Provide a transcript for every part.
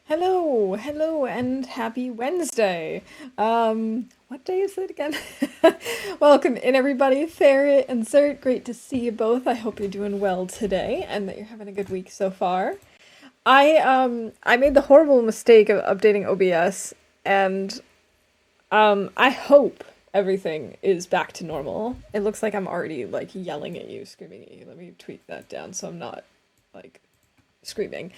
Hello, and happy Wednesday. What day is it again? Welcome in, everybody. Ferret and Zert, great to see you both. I hope you're doing well today and that you're having a good week so far. I made the horrible mistake of updating OBS, and I hope everything is back to normal. It looks like I'm already like yelling at you, screaming at you. Let me tweak that down so I'm not like screaming.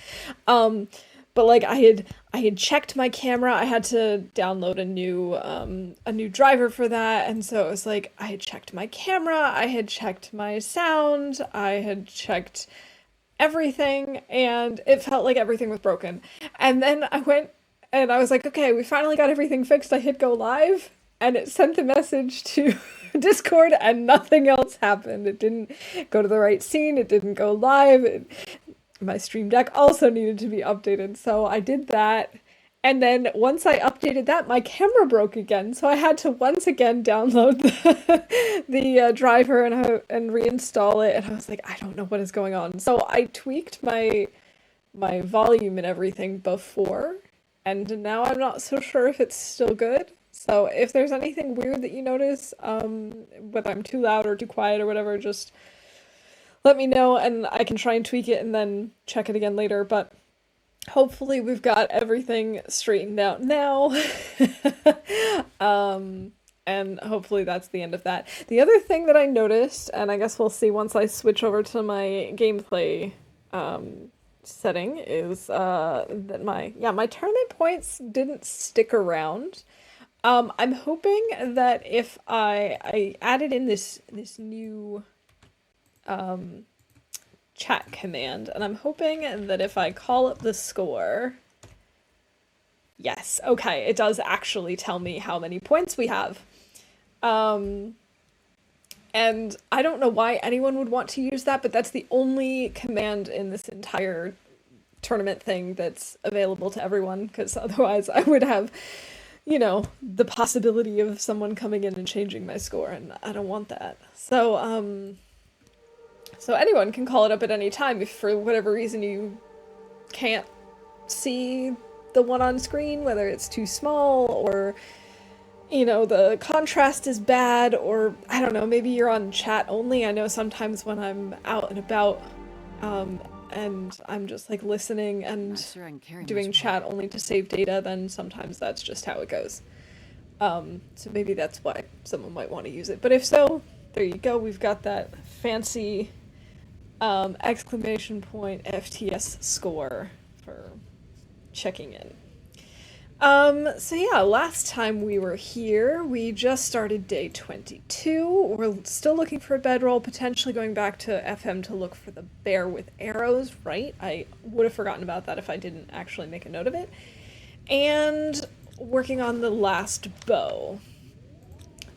Um, but like I had checked my camera. I had to download a new driver for that, and so it was like I had checked my camera, I had checked my sound, I had checked everything, and it felt like everything was broken. And then I went and I was like, okay, we finally got everything fixed. I hit go live, and it sent the message to Discord, and nothing else happened. It didn't go to the right scene. It didn't go live. My Stream Deck also needed to be updated, so I did that. And then once I updated that, my camera broke again, so I had to once again download the driver and reinstall it. And I was like, I don't know what is going on. So I tweaked my volume and everything before, and now I'm not so sure if it's still good. So if there's anything weird that you notice, whether I'm too loud or too quiet or whatever, just let me know and I can try and tweak it and then check it again later. But hopefully we've got everything straightened out now. And hopefully that's the end of that. The other thing that I noticed, and I guess we'll see once I switch over to my gameplay setting, is that my tournament points didn't stick around. I'm hoping that if I added in this new chat command, and I'm hoping that if I call up the score, yes, okay, it does actually tell me how many points we have. And I don't know why anyone would want to use that, but that's the only command in this entire tournament thing that's available to everyone, because otherwise I would have, the possibility of someone coming in and changing my score, and I don't want that. So anyone can call it up at any time if for whatever reason you can't see the one on screen, whether it's too small or, the contrast is bad, or I don't know, maybe you're on chat only. I know sometimes when I'm out and about, and I'm just like listening and doing chat only to save data, then sometimes that's just how it goes. So maybe that's why someone might want to use it. But if so, there you go. We've got that fancy exclamation point FTS score for checking in. So yeah, last time we were here, we just started day 22. We're still looking for a bedroll, potentially going back to FM to look for the bear with arrows, right? I would have forgotten about that if I didn't actually make a note of it. And working on the last bow.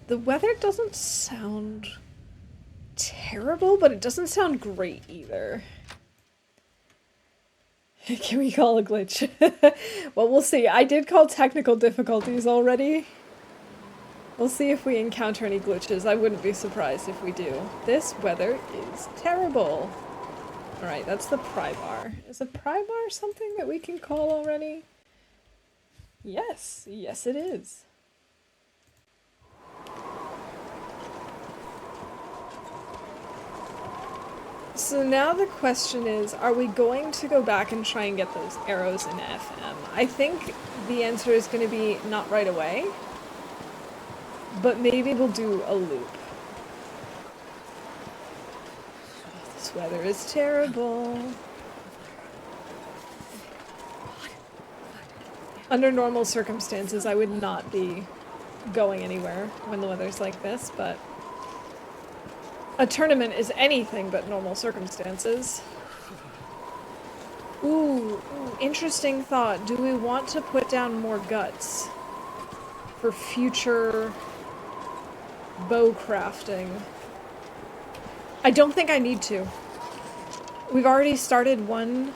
The weather doesn't sound terrible, but it doesn't sound great either. Can we call a glitch? Well, we'll see. I did call technical difficulties already. We'll see if we encounter any glitches. I wouldn't be surprised if we do. This weather is terrible. Alright, that's the pry bar. Is a pry bar something that we can call already? Yes, yes it is. So now the question is, are we going to go back and try and get those arrows in FM? I think the answer is going to be not right away, but maybe we'll do a loop. Oh, this weather is terrible. Under normal circumstances, I would not be going anywhere when the weather's like this, but a tournament is anything but normal circumstances. Ooh, interesting thought. Do we want to put down more guts for future bow crafting? I don't think I need to. We've already started one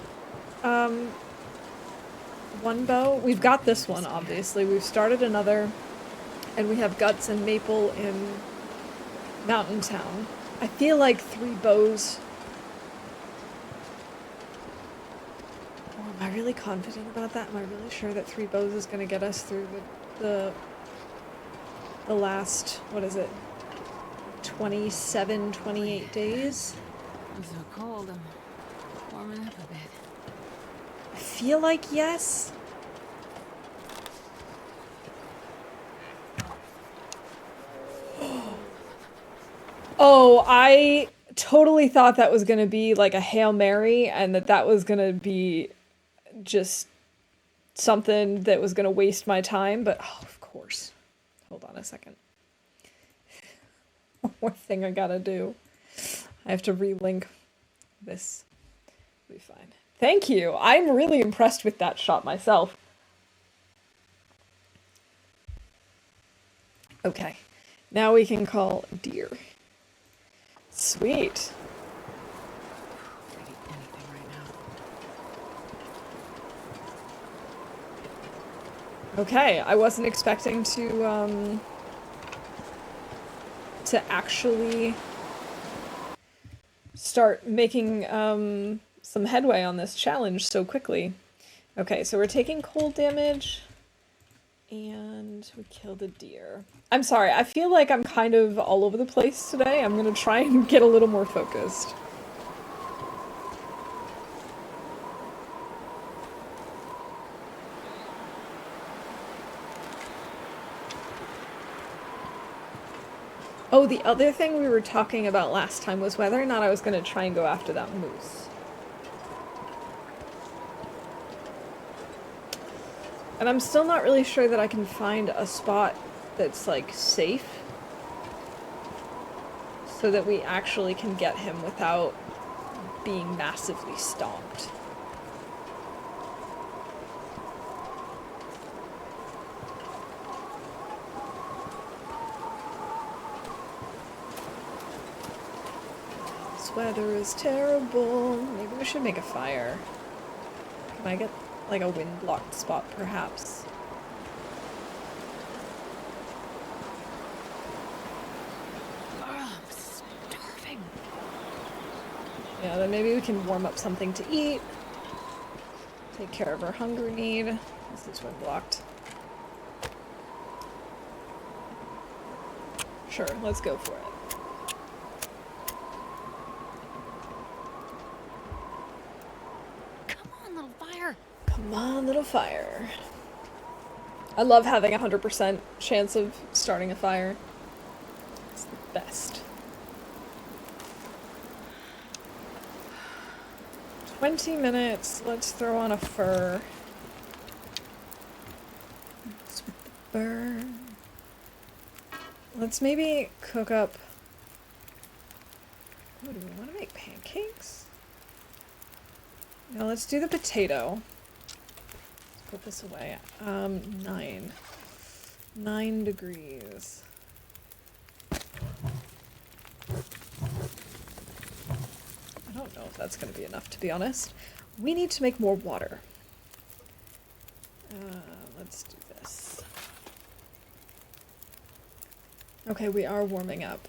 bow. We've got this one, obviously. We've started another, and we have guts and maple in Mountain Town. I feel like 3 bows. Or am I really confident about that? Am I really sure that 3 bows is going to get us through the last, what is it, 27, 28 days? I'm so cold, I'm warming up a bit. I feel like yes. Oh, I totally thought that was going to be like a Hail Mary and that was going to be just something that was going to waste my time, but oh, of course. Hold on a second. One more thing I gotta do. I have to relink this. It'll be fine. Thank you. I'm really impressed with that shot myself. Okay. Now we can call deer. Sweet. I'd eat anything right now. Okay, I wasn't expecting to actually start making some headway on this challenge so quickly. Okay, so we're taking cold damage, and we killed a deer. I'm sorry, I feel like I'm kind of all over the place today. I'm gonna try and get a little more focused. Oh, the other thing we were talking about last time was whether or not I was going to try and go after that moose. And I'm still not really sure that I can find a spot that's, like, safe. So that we actually can get him without being massively stomped. This weather is terrible. Maybe we should make a fire. Can I get, like, a wind-blocked spot, perhaps? I'm starving. Yeah, then maybe we can warm up something to eat. Take care of our hunger need. This is wind-blocked. Sure, let's go for it. Come on, little fire. Come on, little fire. I love having a 100% chance of starting a fire. It's the best. 20 minutes. Let's throw on a fur. What's with the burn? Let's maybe cook up... Oh, do we want to make pancakes? No, let's do the potato. Let's put this away. 9 degrees. I don't know if that's going to be enough, to be honest. We need to make more water. Let's do this. Okay, we are warming up.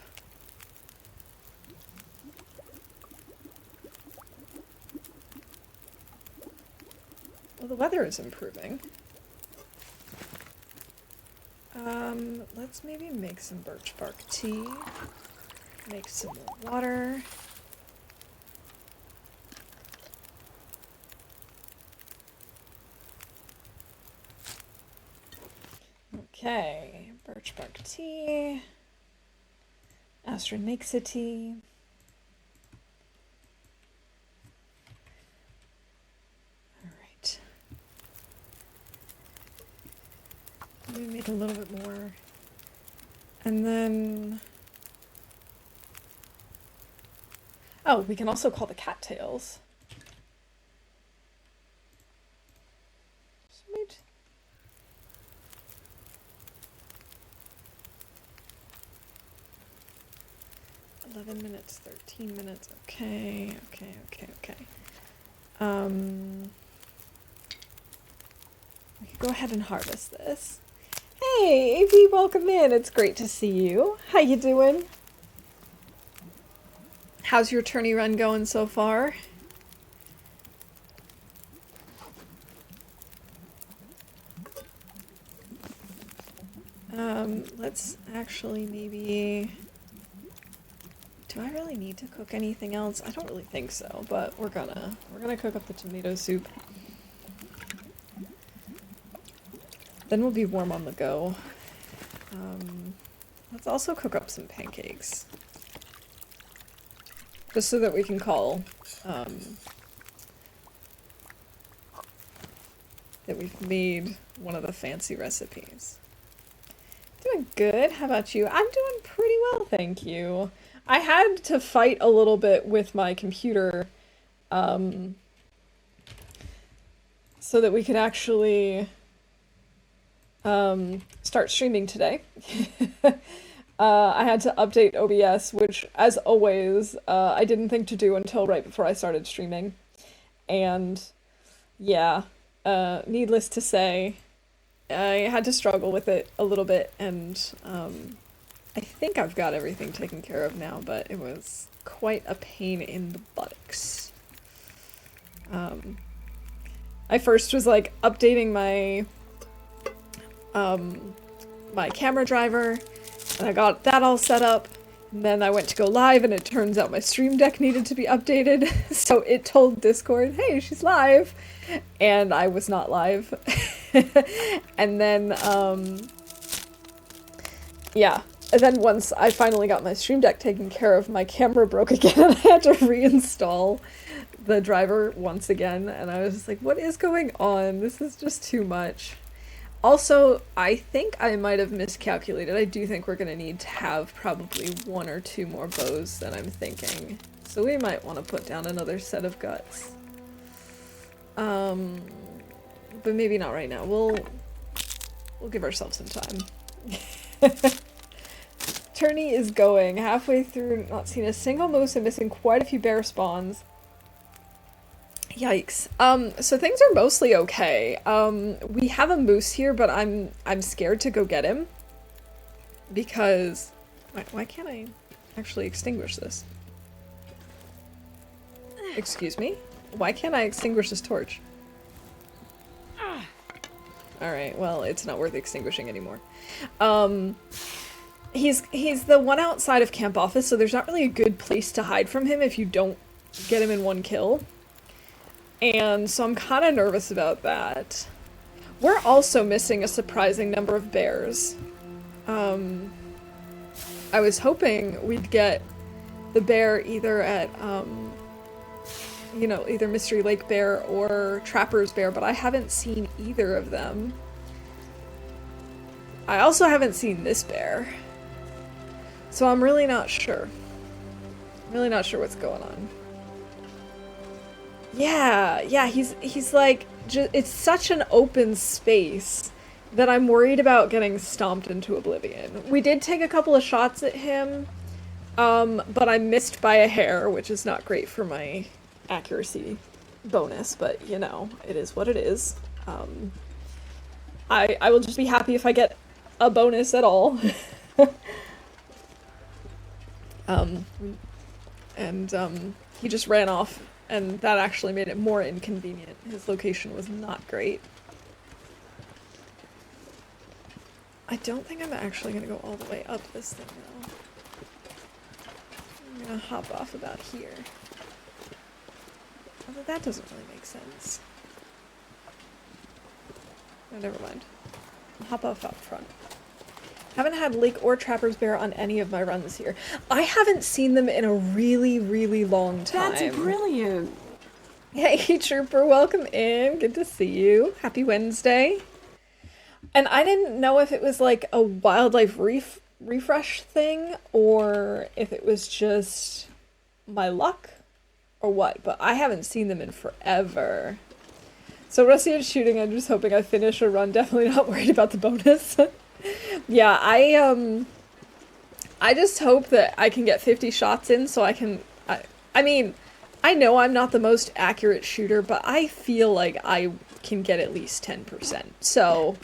Well, the weather is improving. Let's maybe make some birch bark tea. Make some more water. Okay, birch bark tea. Astrid makes a tea. Alright. Let me make a little bit more. And then... Oh, we can also call the cattails. Sweet. Minutes, 13 minutes. Okay. We can go ahead and harvest this. Hey, AP, welcome in. It's great to see you. How you doing? How's your tourney run going so far? Let's actually maybe... Do I really need to cook anything else? I don't really think so, but we're gonna cook up the tomato soup. Then we'll be warm on the go. Let's also cook up some pancakes. Just so that we can call, that we've made one of the fancy recipes. Doing good. How about you? I'm doing pretty well, thank you. I had to fight a little bit with my computer, so that we could actually, start streaming today. I had to update OBS, which, as always, I didn't think to do until right before I started streaming. And, yeah, needless to say, I had to struggle with it a little bit, and, I think I've got everything taken care of now, but it was quite a pain in the buttocks. I first was, like, updating my, my camera driver, and I got that all set up, and then I went to go live, and it turns out my stream deck needed to be updated, so it told Discord, hey, she's live, and I was not live. And then, yeah. And then once I finally got my stream deck taken care of, my camera broke again, and I had to reinstall the driver once again, and I was just like, what is going on? This is just too much. Also, I think I might have miscalculated. I do think we're going to need to have probably 1 or 2 more bows than I'm thinking. So we might want to put down another set of guts. But maybe not right now. We'll give ourselves some time. Tourney is going halfway through, not seen a single moose and missing quite a few bear spawns. Yikes. So things are mostly okay. We have a moose here, but I'm scared to go get him. Because... Why can't I actually extinguish this? Excuse me? Why can't I extinguish this torch? Alright, well, it's not worth extinguishing anymore. He's the one outside of camp office, so there's not really a good place to hide from him if you don't get him in one kill. And so I'm kind of nervous about that. We're also missing a surprising number of bears. I was hoping we'd get the bear either at, you know, either Mystery Lake Bear or Trapper's Bear, but I haven't seen either of them. I also haven't seen this bear. So I'm really not sure. Really not sure what's going on. Yeah, he's like, it's such an open space that I'm worried about getting stomped into oblivion. We did take a couple of shots at him, but I missed by a hair, which is not great for my accuracy bonus, but you know, it is what it is. I will just be happy if I get a bonus at all. He just ran off, and that actually made it more inconvenient. His location was not great. I don't think I'm actually gonna go all the way up this thing, though. I'm gonna hop off about here. Although that doesn't really make sense. Oh, never mind. I'll hop off out front. Haven't had Lake or Trapper's Bear on any of my runs here. I haven't seen them in a really, really long time. That's brilliant. Hey, Trooper, welcome in. Good to see you. Happy Wednesday. And I didn't know if it was like a wildlife refresh thing or if it was just my luck or what, but I haven't seen them in forever. So Rusty is shooting. I'm just hoping I finish a run. Definitely not worried about the bonus. Yeah, I just hope that I can get 50 shots in so I can... I mean, I know I'm not the most accurate shooter, but I feel like I can get at least 10%. So,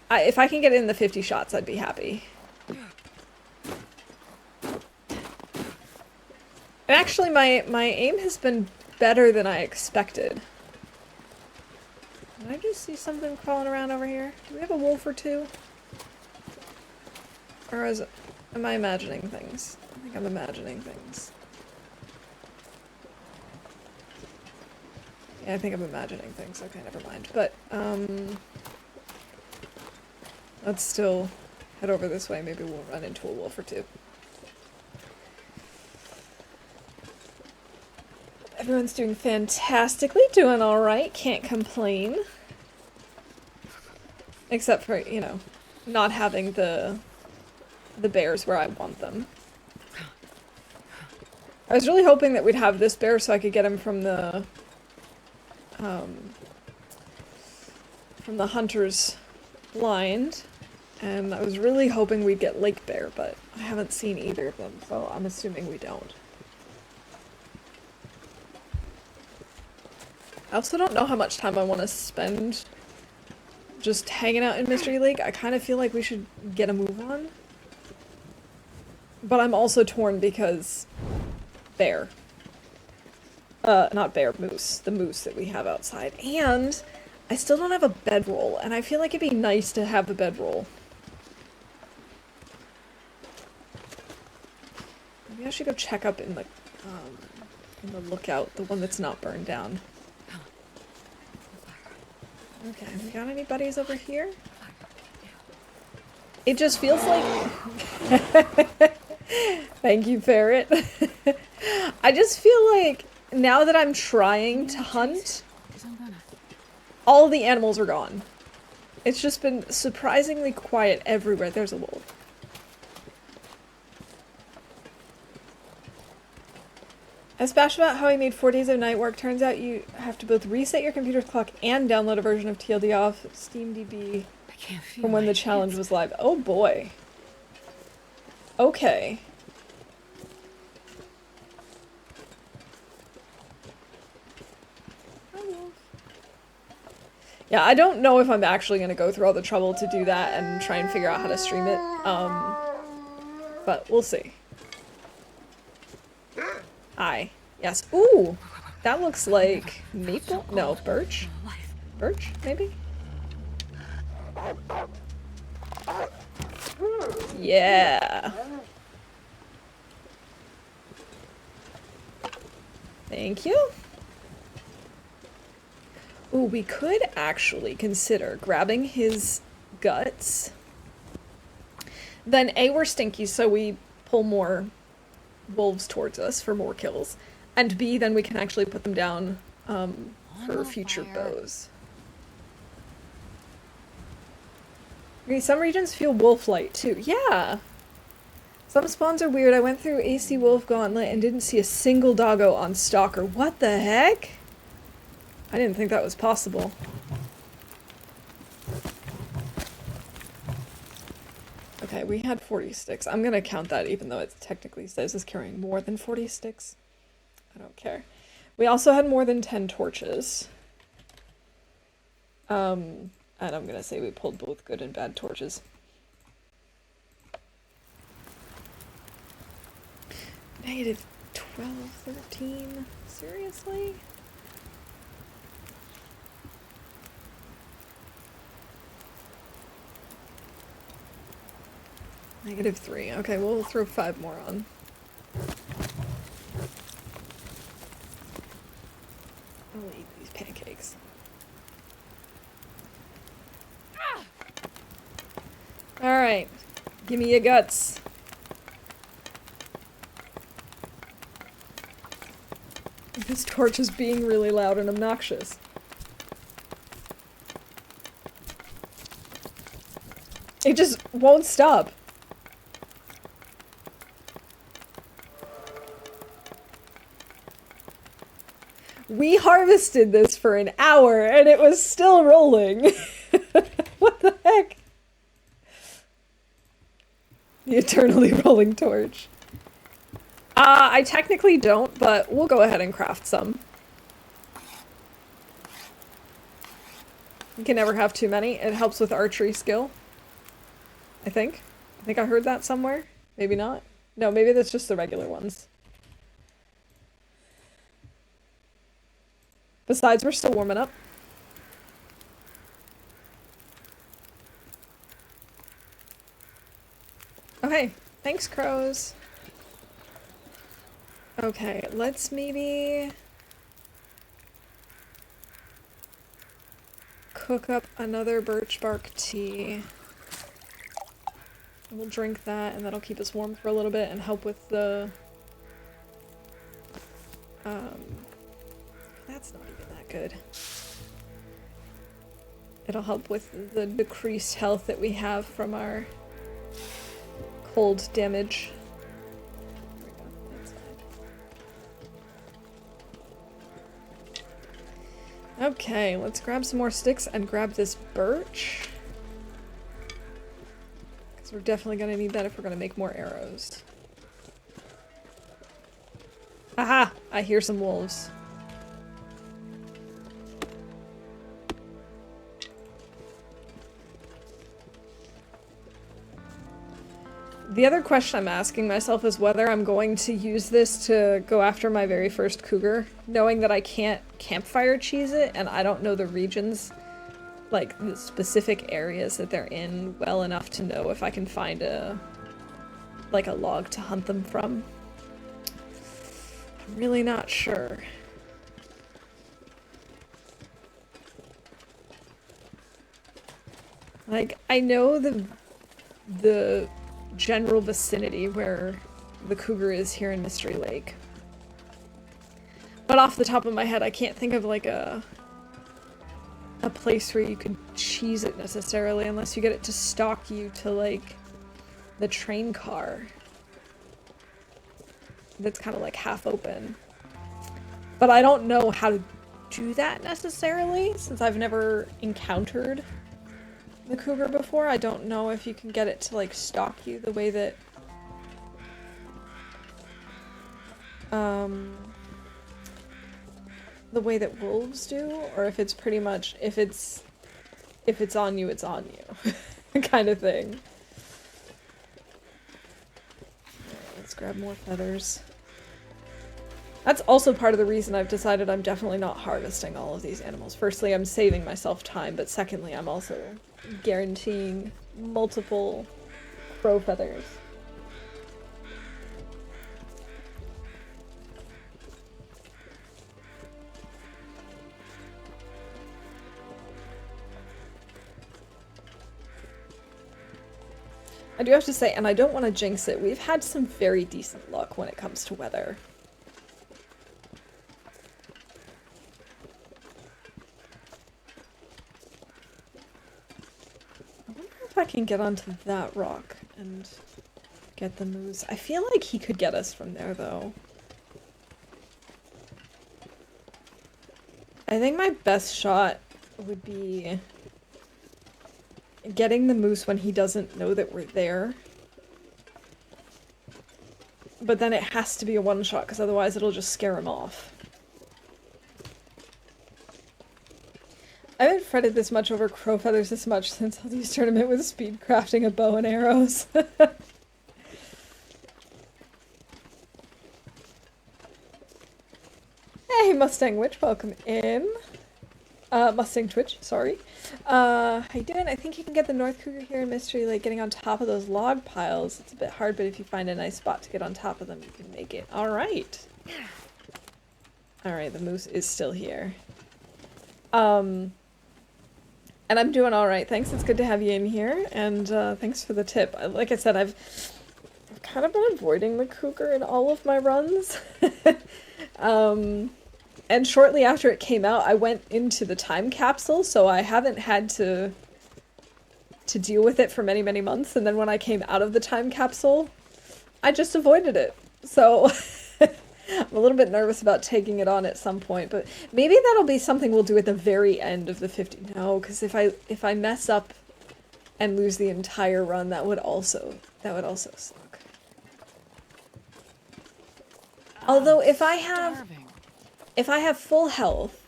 if I can get in the 50 shots, I'd be happy. And actually, my aim has been better than I expected. Did I just see something crawling around over here? Do we have a wolf or two? Or am I imagining things? I think I'm imagining things. Yeah, I think I'm imagining things. Okay, never mind. But, let's still head over this way. Maybe we'll run into a wolf or two. Everyone's doing fantastically, doing alright, can't complain. Except for, you know, not having the bears where I want them. I was really hoping that we'd have this bear so I could get him from the hunter's blind. And I was really hoping we'd get lake bear, but I haven't seen either of them, so I'm assuming we don't. I also don't know how much time I want to spend just hanging out in Mystery Lake. I kind of feel like we should get a move on. But I'm also torn because bear. Not bear, moose. The moose that we have outside. And I still don't have a bedroll, and I feel like it'd be nice to have a bedroll. Maybe I should go check up in the lookout, the one that's not burned down. Okay, we got any buddies over here? It just feels like... Thank you, Ferret. I just feel like now that I'm trying to hunt, all the animals are gone. It's just been surprisingly quiet everywhere. There's a wolf. As bashed about how he made 4 days of night work, turns out you have to both reset your computer's clock and download a version of TLD off SteamDB from when the challenge was live. Oh boy. Okay. Yeah, I don't know if I'm actually going to go through all the trouble to do that and try and figure out how to stream it. But we'll see. Aye. Yes. Ooh! That looks like maple? No, birch? Birch, maybe? Yeah! Thank you. Ooh, we could actually consider grabbing his guts. Then A, we're stinky, so we pull more wolves towards us for more kills. And B, then we can actually put them down for future bows. Okay, some regions feel wolf light too. Yeah! Some spawns are weird. I went through AC Wolf Gauntlet and didn't see a single doggo on Stalker. What the heck? I didn't think that was possible. Okay, we had 40 sticks. I'm gonna count that even though it technically says it's carrying more than 40 sticks. I don't care. We also had more than 10 torches. And I'm gonna say we pulled both good and bad torches. Negative 12, 13? Seriously? Negative 3. Okay, we'll throw 5 more on. I'll eat these pancakes. Alright. Give me your guts. This torch is being really loud and obnoxious. It just won't stop. We harvested this for an hour and it was still rolling. What the heck? The eternally rolling torch. I technically don't, but we'll go ahead and craft some. You can never have too many. It helps with archery skill. I think. I think I heard that somewhere. Maybe not. No, maybe that's just the regular ones. Besides, we're still warming up. Okay, thanks, crows. Okay, let's maybe cook up another birch bark tea. We'll drink that, and that'll keep us warm for a little bit and help with the... That's not even that good. It'll help with the decreased health that we have from our cold damage. There we go. That's fine. Okay, let's grab some more sticks and grab this birch. Because we're definitely going to need that if we're going to make more arrows. Aha! I hear some wolves. The other question I'm asking myself is whether I'm going to use this to go after my very first cougar, knowing that I can't campfire cheese it, and I don't know the regions, like the specific areas that they're in well enough to know if I can find a log to hunt them from. I'm really not sure. Like, I know the general vicinity where the cougar is here in Mystery Lake. But off the top of my head, I can't think of like a place where you could cheese it necessarily unless you get it to stalk you to like the train car. That's kind of like half open. But I don't know how to do that necessarily since I've never encountered the cougar before. I don't know if you can get it to like stalk you the way that wolves do, or if it's pretty much if it's on you, it's on you kind of thing. Alright, let's grab more feathers. That's also part of the reason I've decided I'm definitely not harvesting all of these animals. Firstly, I'm saving myself time, but secondly, I'm also guaranteeing multiple crow feathers. I do have to say, and I don't want to jinx it, we've had some very decent luck when it comes to weather. I can get onto that rock and get the moose. I feel like he could get us from there, though. I think my best shot would be getting the moose when he doesn't know that we're there. But then it has to be a one-shot, because otherwise it'll just scare him off. I haven't fretted this much over crow feathers this much since Aldi's tournament with speed crafting a bow and arrows. Hey, Mustang Witch, welcome in. Mustang Twitch, sorry. How you doing? I think you can get the North Cougar here in Mystery Lake getting on top of those log piles. It's a bit hard, but if you find a nice spot to get on top of them, you can make it. Alright. Alright, the moose is still here. And I'm doing alright, thanks. It's good to have you in here, and thanks for the tip. Like I said, I've kind of been avoiding the cougar in all of my runs. And shortly after it came out, I went into the time capsule, so I haven't had to deal with it for many, many months. And then when I came out of the time capsule, I just avoided it. So I'm a little bit nervous about taking it on at some point, but maybe that'll be something we'll do at the very end of the 50. No, because if I mess up and lose the entire run, that would also suck. Although if I have full health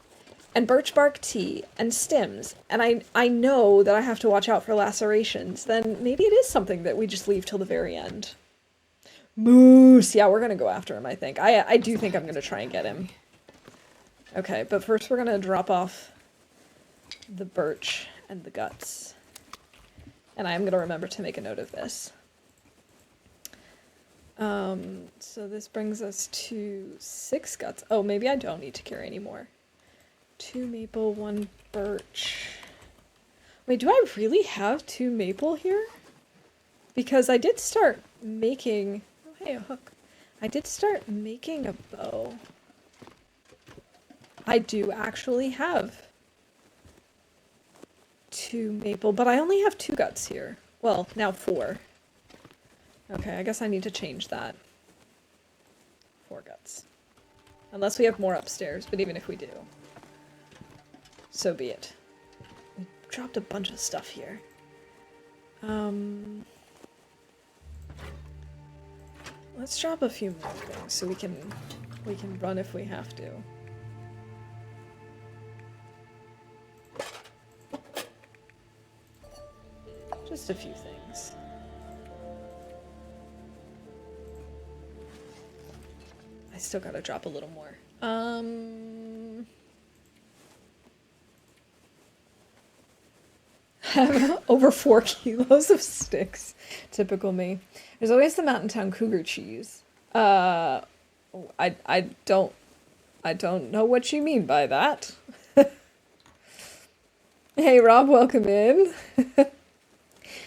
and birch bark tea and stims, and I know that I have to watch out for lacerations, then maybe it is something that we just leave till the very end. Moose! Yeah, we're gonna go after him, I think. I do think I'm gonna try and get him. Okay, but first we're gonna drop off the birch and the guts. And I am gonna remember to make a note of this. So this brings us to 6 guts. Oh, maybe I don't need to carry any more. 2 maple, 1 birch. Wait, do I really have 2 maple here? Because I did start making... Oh, hey, a hook. I did start making a bow. I do actually have 2 maple, but I only have 2 guts here. Well, now 4. Okay, I guess I need to change that. 4 guts. Unless we have more upstairs, but even if we do, so be it. We dropped a bunch of stuff here. Let's drop a few more things so we can run if we have to. Just a few things. I still gotta drop a little more. Have over 4 kilos of sticks. Typical me. There's always the Mountain Town Cougar cheese. I don't know what you mean by that. Hey Rob, welcome in.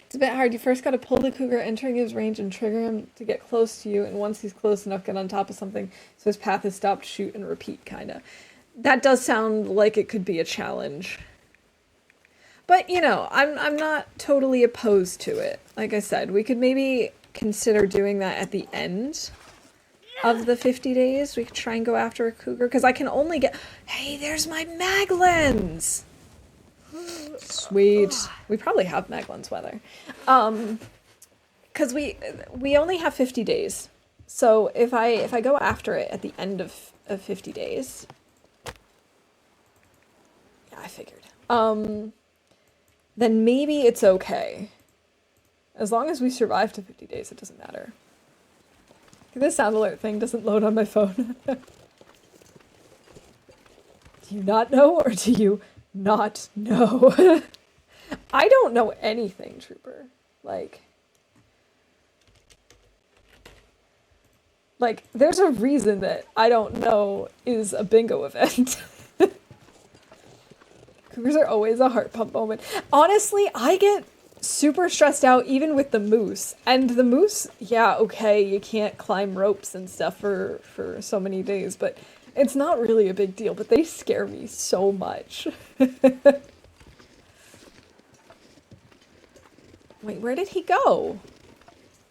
It's a bit hard. You first gotta pull the cougar entering his range and trigger him to get close to you, and once he's close enough, get on top of something so his path is stopped, shoot, and repeat, kinda. That does sound like it could be a challenge. But, you know, I'm not totally opposed to it. Like I said, we could maybe consider doing that at the end of the 50 days. We could try and go after a cougar, because I can only get... Hey, there's my Maglins! Sweet. We probably have Maglins weather. Because we only have 50 days. So if I go after it at the end of 50 days... Yeah, I figured. Then maybe it's okay. As long as we survive to 50 days, it doesn't matter. This sound alert thing doesn't load on my phone. Do you not know, or do you not know? I don't know anything, Trooper. Like, there's a reason that I don't know is a bingo event. Cougars are always a heart pump moment. Honestly, I get super stressed out even with the moose. And the moose, yeah, okay, you can't climb ropes and stuff for so many days, but it's not really a big deal, but they scare me so much. Wait, where did he go?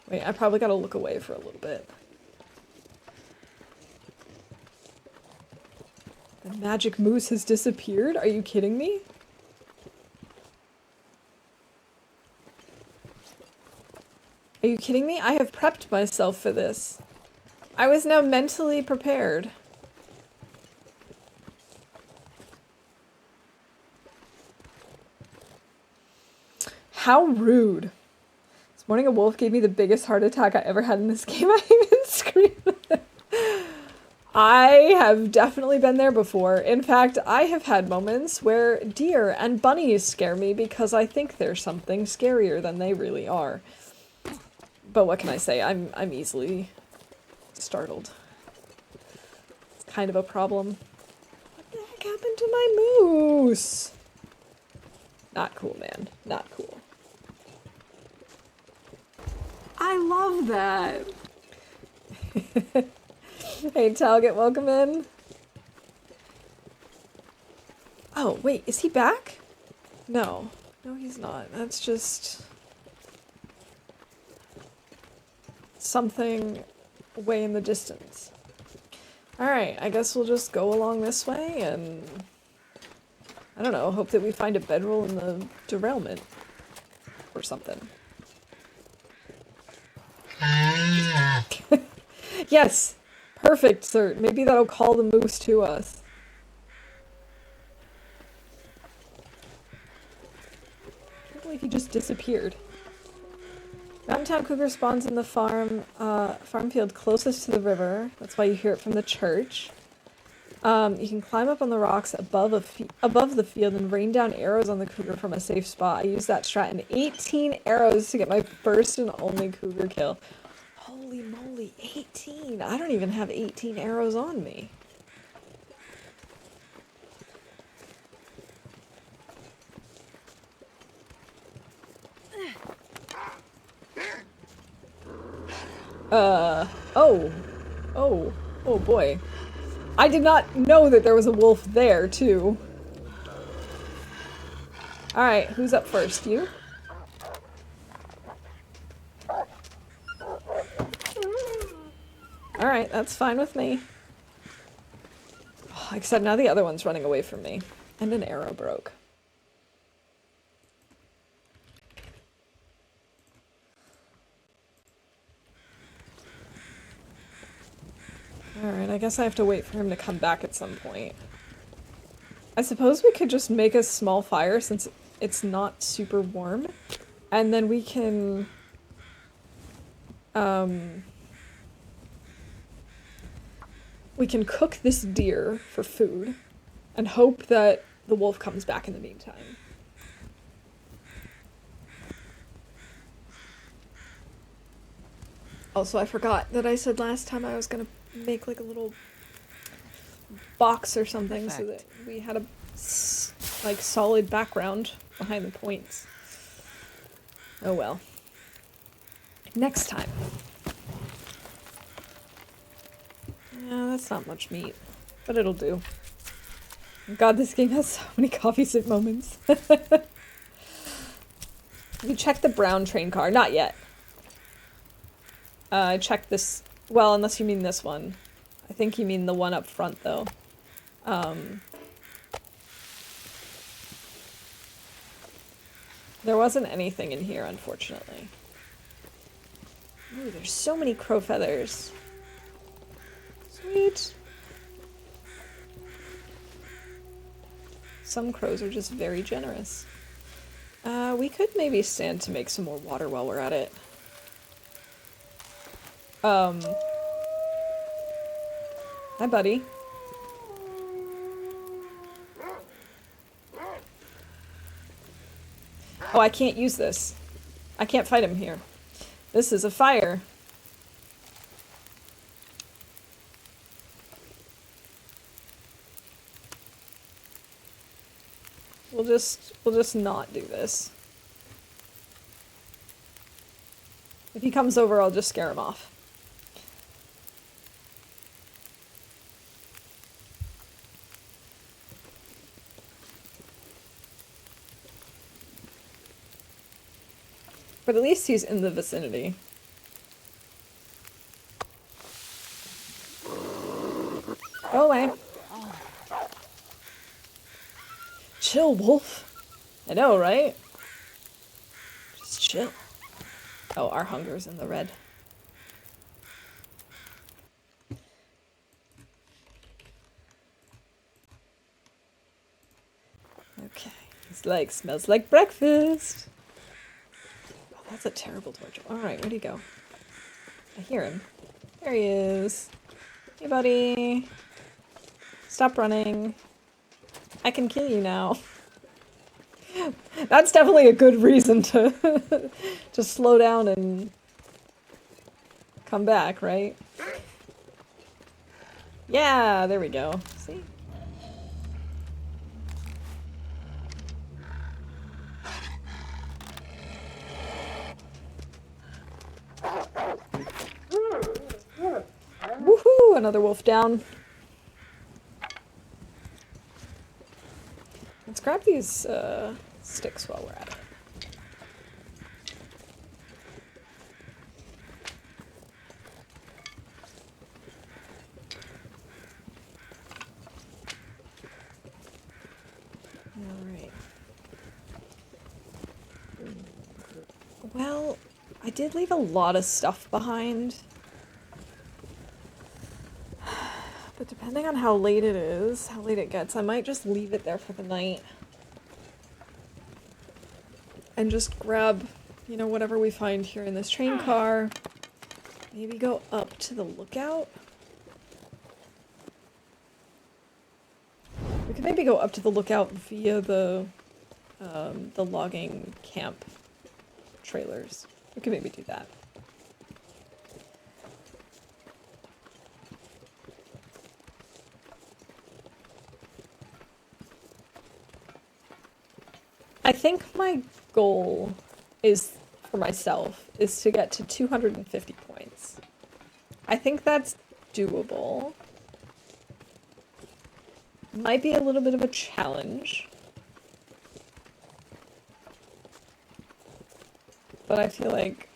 Wait, I probably gotta look away for a little bit. The magic moose has disappeared? Are you kidding me? Are you kidding me? I have prepped myself for this. I was now mentally prepared. How rude. This morning a wolf gave me the biggest heart attack I ever had in this game. I even screamed. I have definitely been there before. In fact, I have had moments where deer and bunnies scare me because I think they're something scarier than they really are. But what can I say? I'm easily startled. It's kind of a problem. What the heck happened to my moose? Not cool, man. Not cool. I love that. Hey, Talget, welcome in. Oh, wait, is he back? No. No, he's not. That's just... something way in the distance. Alright, I guess we'll just go along this way and... I don't know, hope that we find a bedroll in the derailment. Or something. Yes! Perfect, sir. Maybe that'll call the moose to us. I can't believe he just disappeared. Mountain Town Cougar spawns in the farm field closest to the river. That's why you hear it from the church. You can climb up on the rocks above the field and rain down arrows on the cougar from a safe spot. I used that strat and 18 arrows to get my first and only cougar kill. Holy moly. Holy 18! I don't even have 18 arrows on me. Oh. Oh. Oh boy. I did not know that there was a wolf there, too. Alright, who's up first? You? Alright, that's fine with me. Oh, except now the other one's running away from me. And an arrow broke. Alright, I guess I have to wait for him to come back at some point. I suppose we could just make a small fire since it's not super warm. And then we can... we can cook this deer for food and hope that the wolf comes back in the meantime. Also, I forgot that I said last time I was gonna make like a little box or something so that we had a like solid background behind the points. Oh well. Next time. Yeah, that's not much meat, but it'll do. God, this game has so many coffee sip moments. You check the brown train car. Not yet. I checked this... Well, unless you mean this one. I think you mean the one up front, though. There wasn't anything in here, unfortunately. Ooh, there's so many crow feathers. Sweet. Some crows are just very generous. We could maybe stand to make some more water while we're at it. Hi, buddy. Oh, I can't use this. I can't fight him here. This is a fire. We'll just not do this. If he comes over, I'll just scare him off. But at least he's in the vicinity. Go away. Chill, wolf. I know, right? Just chill. Oh, our hunger's in the red. Okay. His leg smells like breakfast. Oh, that's a terrible torch. Alright, where'd he go? I hear him. There he is. Hey, buddy. Stop running. I can kill you now. That's definitely a good reason to to slow down and come back, right? Yeah, there we go. See? Woohoo! Another wolf down. Let's grab these sticks while we're at it. Alright. Well, I did leave a lot of stuff behind. But depending on how late it is, how late it gets, I might just leave it there for the night. And just grab, you know, whatever we find here in this train car. Maybe go up to the lookout. We could maybe go up to the lookout via the logging camp trailers. We could maybe do that. think my goal is, for myself, is to get to 250 points. I think that's doable. Might be a little bit of a challenge. But I feel like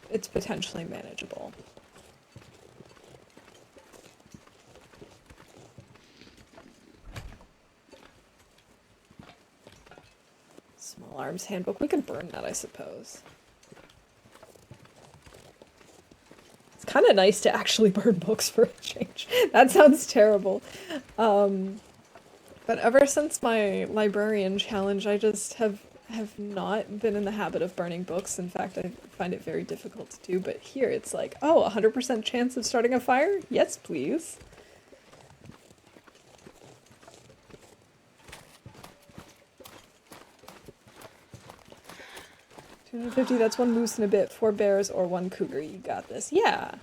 it's potentially manageable. Small Arms Handbook. We could burn that, I suppose. It's kind of nice to actually burn books for a change. That sounds terrible. But ever since my librarian challenge, I just have not been in the habit of burning books. In fact, I find it very difficult to do. But here it's like, oh, 100% chance of starting a fire? Yes, please. $250, that's 1 moose and a bit, 4 bears, or 1 cougar. You got this. Yeah.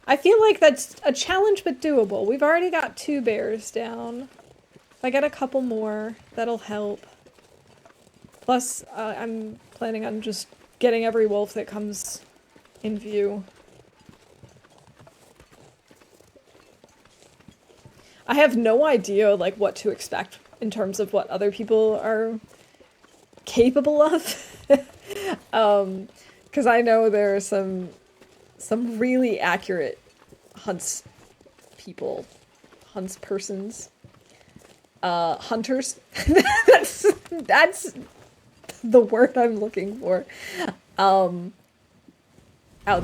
I feel like that's a challenge, but doable. We've already got 2 bears down. If I get a couple more, that'll help. Plus, I'm planning on just getting every wolf that comes in view. I have no idea, like, what to expect in terms of what other people are capable of. Because I know there are some really accurate hunts persons. Hunters. That's the word I'm looking for. Out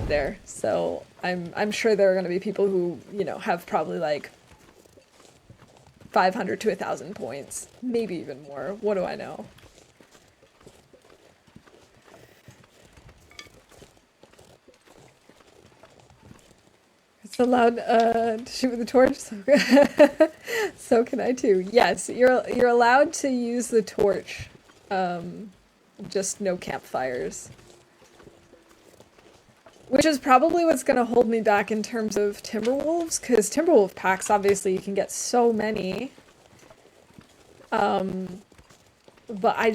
there. So I'm sure there are going to be people who, you know, have probably like 500 to 1,000 points, maybe even more. What do I know? It's allowed to shoot with the torch, so can I too. Yes, you're allowed to use the torch, just no campfires. Which is probably what's going to hold me back in terms of Timberwolves, because Timberwolf packs, obviously, you can get so many. But I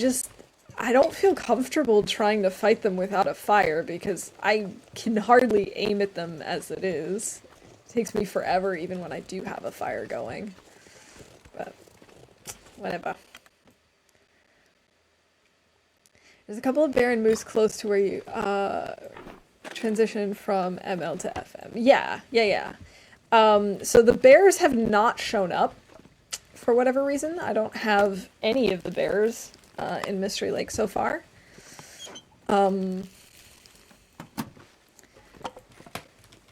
don't feel comfortable trying to fight them without a fire, because I can hardly aim at them as it is. It takes me forever, even when I do have a fire going. But, whatever. There's a couple of bear and moose close to where you, transition from ML to FM. Yeah. So the bears have not shown up for whatever reason. I don't have any of the bears in Mystery Lake so far.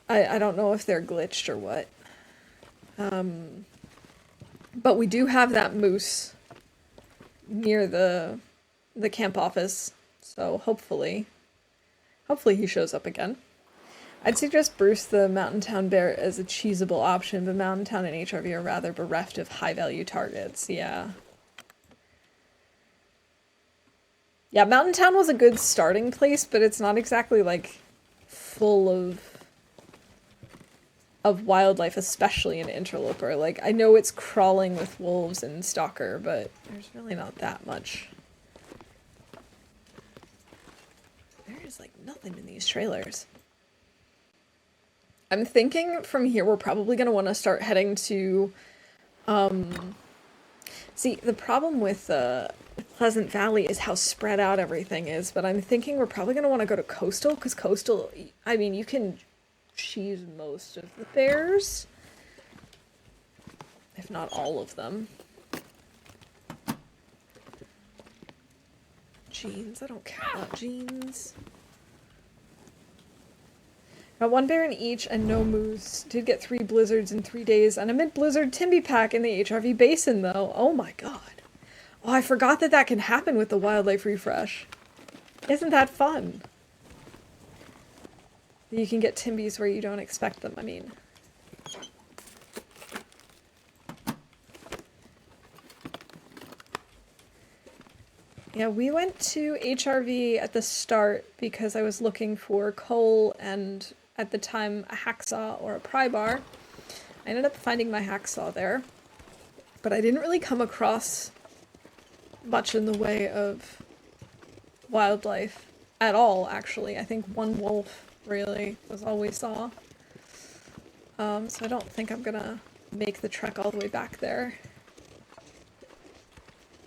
I don't know if they're glitched or what. But we do have that moose near the camp office, so hopefully he shows up again. I'd suggest Bruce the Mountain Town bear as a cheesable option, but Mountain Town and HRV are rather bereft of high-value targets. Yeah. Yeah, Mountain Town was a good starting place, but it's not exactly, like, full of wildlife, especially in Interloper. Like, I know it's crawling with wolves and stalker, but there's really not that much. There's, like, nothing in these trailers. I'm thinking from here we're probably going to want to start heading to, see, the problem with Pleasant Valley is how spread out everything is, but I'm thinking we're probably going to want to go to Coastal, because Coastal, I mean, you can cheese most of the bears, if not all of them. Jeans, I don't care about jeans. Got 1 bear in each and no moose. Did get 3 blizzards in 3 days and a mid-blizzard Timby pack in the HRV basin, though. Oh my god. Oh, I forgot that can happen with the wildlife refresh. Isn't that fun? You can get Timbys where you don't expect them, I mean. Yeah, we went to HRV at the start because I was looking for coal and, at the time, a hacksaw or a pry bar. I ended up finding my hacksaw there, but I didn't really come across much in the way of wildlife at all, actually. I think one wolf, really, was all we saw. So I don't think I'm gonna make the trek all the way back there.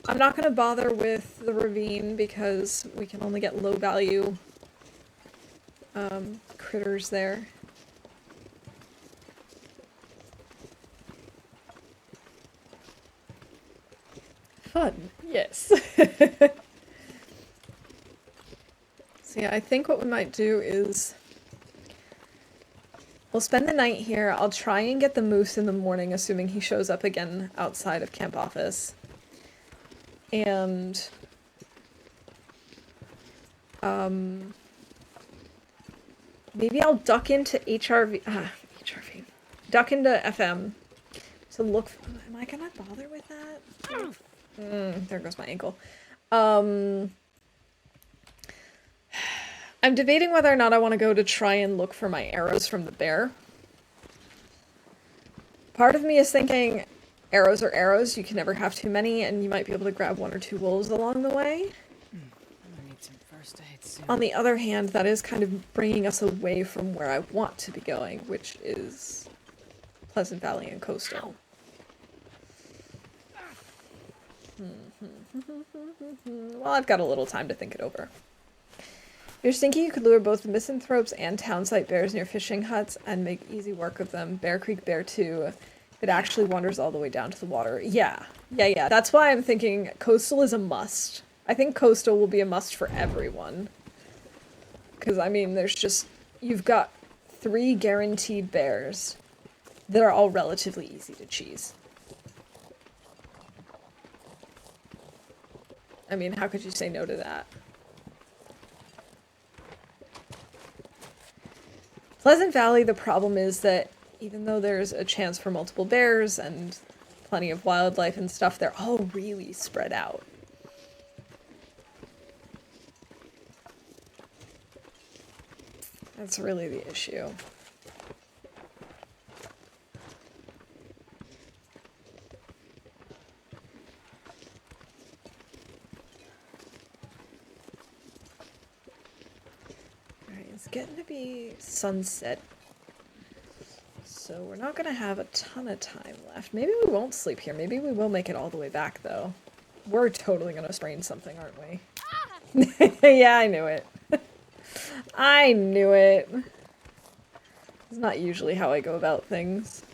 I'm not gonna bother with the ravine because we can only get low value critters there. Fun, yes. So yeah, I think what we might do is we'll spend the night here. I'll try and get the moose in the morning, assuming he shows up again outside of camp office. And maybe I'll duck into HRV. Duck into FM to look. Am I gonna bother with that? There goes my ankle. I'm debating whether or not I want to go to try and look for my arrows from the bear. Part of me is thinking arrows are arrows, you can never have too many, and you might be able to grab 1 or 2 wolves along the way. I'm gonna need some first aid soon. On the other hand, that is kind of bringing us away from where I want to be going, which is Pleasant Valley and Coastal. Well, I've got a little time to think it over. You're thinking you could lure both the misanthropes and townsite bears near fishing huts and make easy work of them. Bear Creek Bear 2. It actually wanders all the way down to the water. Yeah. That's why I'm thinking Coastal is a must. I think Coastal will be a must for everyone. Because, I mean, there's just... You've got 3 guaranteed bears that are all relatively easy to cheese. I mean, how could you say no to that? Pleasant Valley, the problem is that even though there's a chance for multiple bears and plenty of wildlife and stuff, they're all really spread out. That's really the issue. It's getting to be sunset, so we're not gonna have a ton of time left. Maybe we won't sleep here. Maybe we will make it all the way back, though. We're totally gonna sprain something, aren't we? Yeah, I knew it. I knew it. It's not usually how I go about things.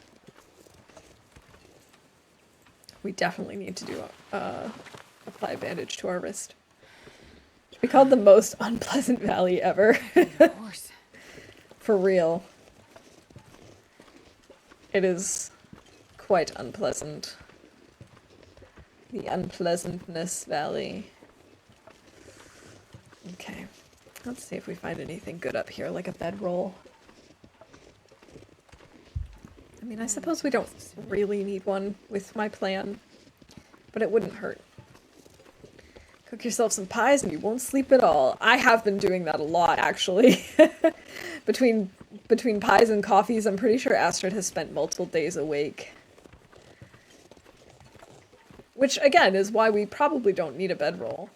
We definitely need to do apply a bandage to our wrist. We called the most unpleasant valley ever. Of course. For real. It is quite unpleasant. The Unpleasantness Valley. Okay. Let's see if we find anything good up here, like a bedroll. I mean, I suppose we don't really need one with my plan, but it wouldn't hurt. Cook yourself some pies and you won't sleep at all. I have been doing that a lot, actually. Between pies and coffees, I'm pretty sure Astrid has spent multiple days awake. Which, again, is why we probably don't need a bedroll.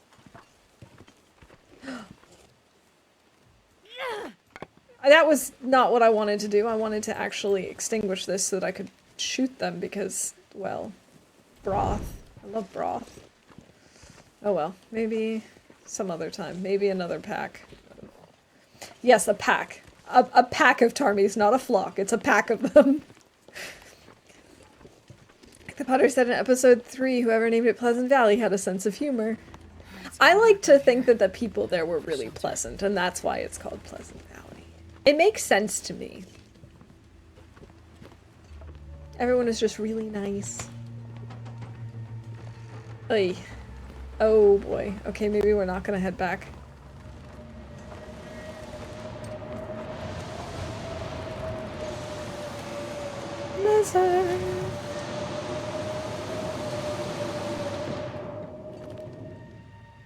That was not what I wanted to do. I wanted to actually extinguish this so that I could shoot them because, well, broth. I love broth. Oh well, maybe some other time. Maybe another pack. Yes, a pack. A pack of Tarmies, not a flock. It's a pack of them. Like the Potter said in episode 3, whoever named it Pleasant Valley had a sense of humor. I like to think that the people there were really pleasant, and that's why it's called Pleasant Valley. It makes sense to me. Everyone is just really nice. Oy. Oh boy. Okay, maybe we're not gonna head back. Blizzard.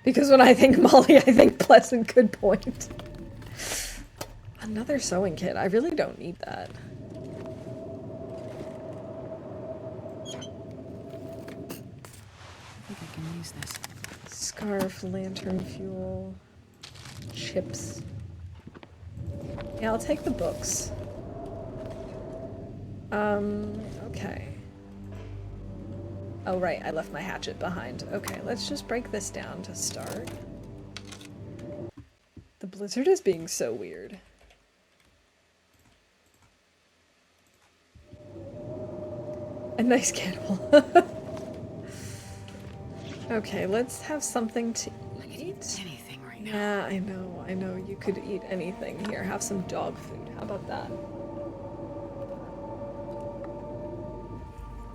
Because when I think Molly, I think Pleasant. Good point. Another sewing kit. I really don't need that. I think I can use this. Scarf, lantern fuel. chips. Yeah, I'll take the books. Okay. Oh, right, I left my hatchet behind. Okay, let's just break this down to start. The blizzard is being so weird. A nice cannibal. Okay, let's have something to eat. Anything right now. Yeah, I know. You could eat anything. Here, have some dog food. How about that?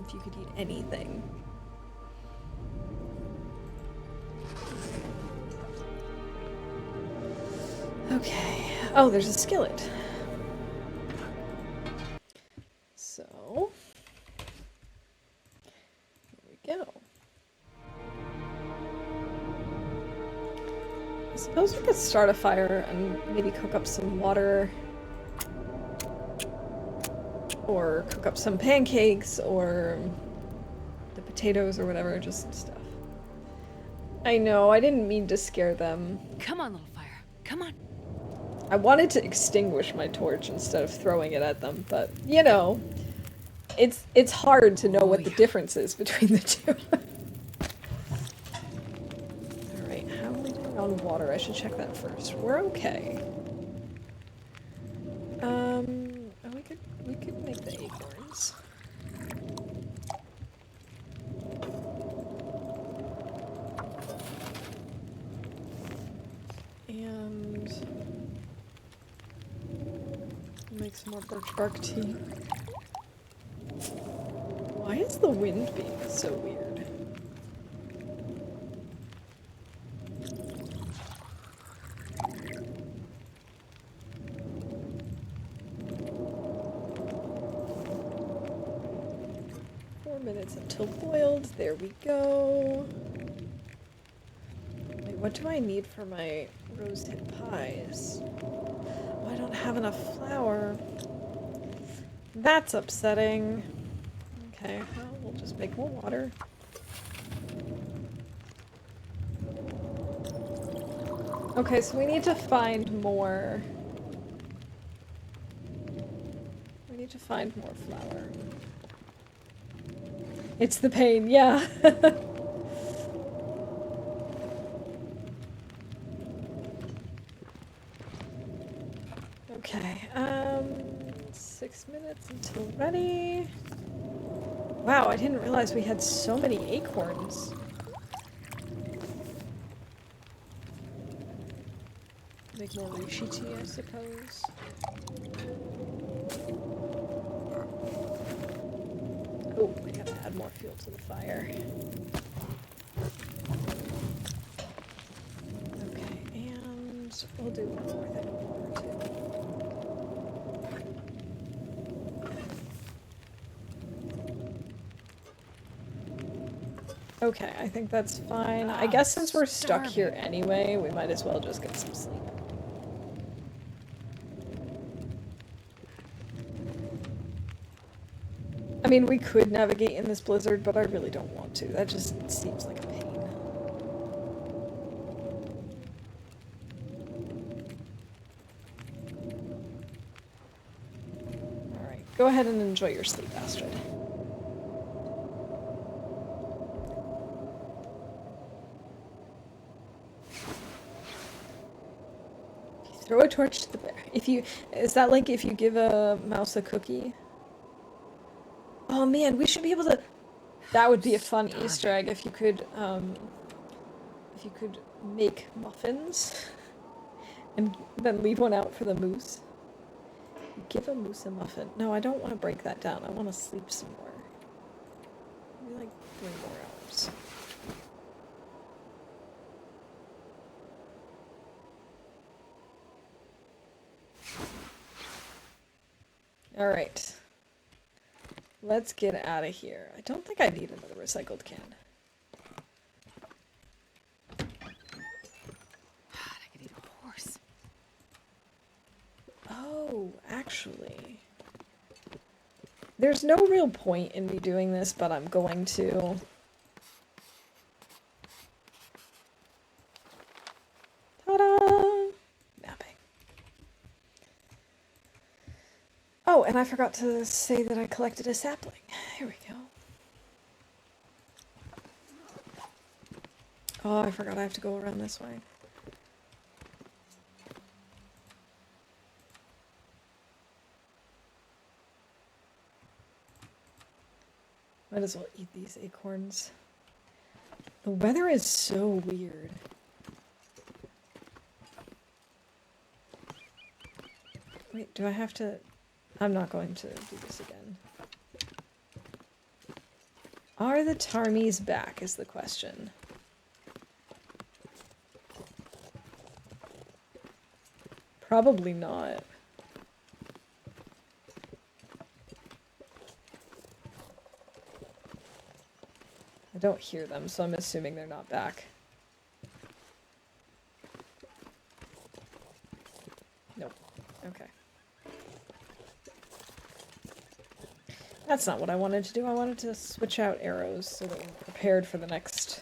If you could eat anything. Okay. Oh, there's a skillet. So, here we go. I suppose we could start a fire and maybe cook up some water. Or cook up some pancakes, or the potatoes or whatever, just stuff. I know, I didn't mean to scare them. Come on, little fire. Come on. I wanted to extinguish my torch instead of throwing it at them, but, you know, it's hard to know what the difference is between the two. Alright, how are we doing on water? I should check that first. We're okay. Oh, we could make the acorns. And make some more birch bark tea. Why is the wind being so weird? Until boiled. There we go. Wait, what do I need for my roasted pies? Oh, I don't have enough flour. That's upsetting. Okay, well, we'll just make more water. Okay, so we need to find more. We need to find more flour. It's the pain, yeah. Okay, 6 minutes until ready. Wow, I didn't realize we had so many acorns. Make more reishi tea, I suppose. Oh, I gotta add more fuel to the fire. Okay, and we'll do one more thing of water too. Okay, I think that's fine. I guess since we're stuck here anyway, we might as well just get some sleep. I mean, we could navigate in this blizzard, but I really don't want to. That just seems like a pain. Alright, go ahead and enjoy your sleep, Astrid. Throw a torch to the bear. Is that like if you give a mouse a cookie? Oh man, we should be able to. That would be a fun Easter egg if you could make muffins and then leave one out for the moose. Give a moose a muffin. No, I don't want to break that down. I want to sleep some more. Maybe like 3 more hours. All right. Let's get out of here. I don't think I need another recycled can. I could eat a horse. Oh, actually. There's no real point in me doing this, but I'm going to. Ta-da! and I forgot to say that I collected a sapling. Here we go. Oh, I forgot I have to go around this way. Might as well eat these acorns. The weather is so weird. Wait, do I have to... I'm not going to do this again. Are the Tarmies back is the question. Probably not. I don't hear them, so I'm assuming they're not back. Nope. Okay. That's not what I wanted to do. I wanted to switch out arrows so that we're prepared for the next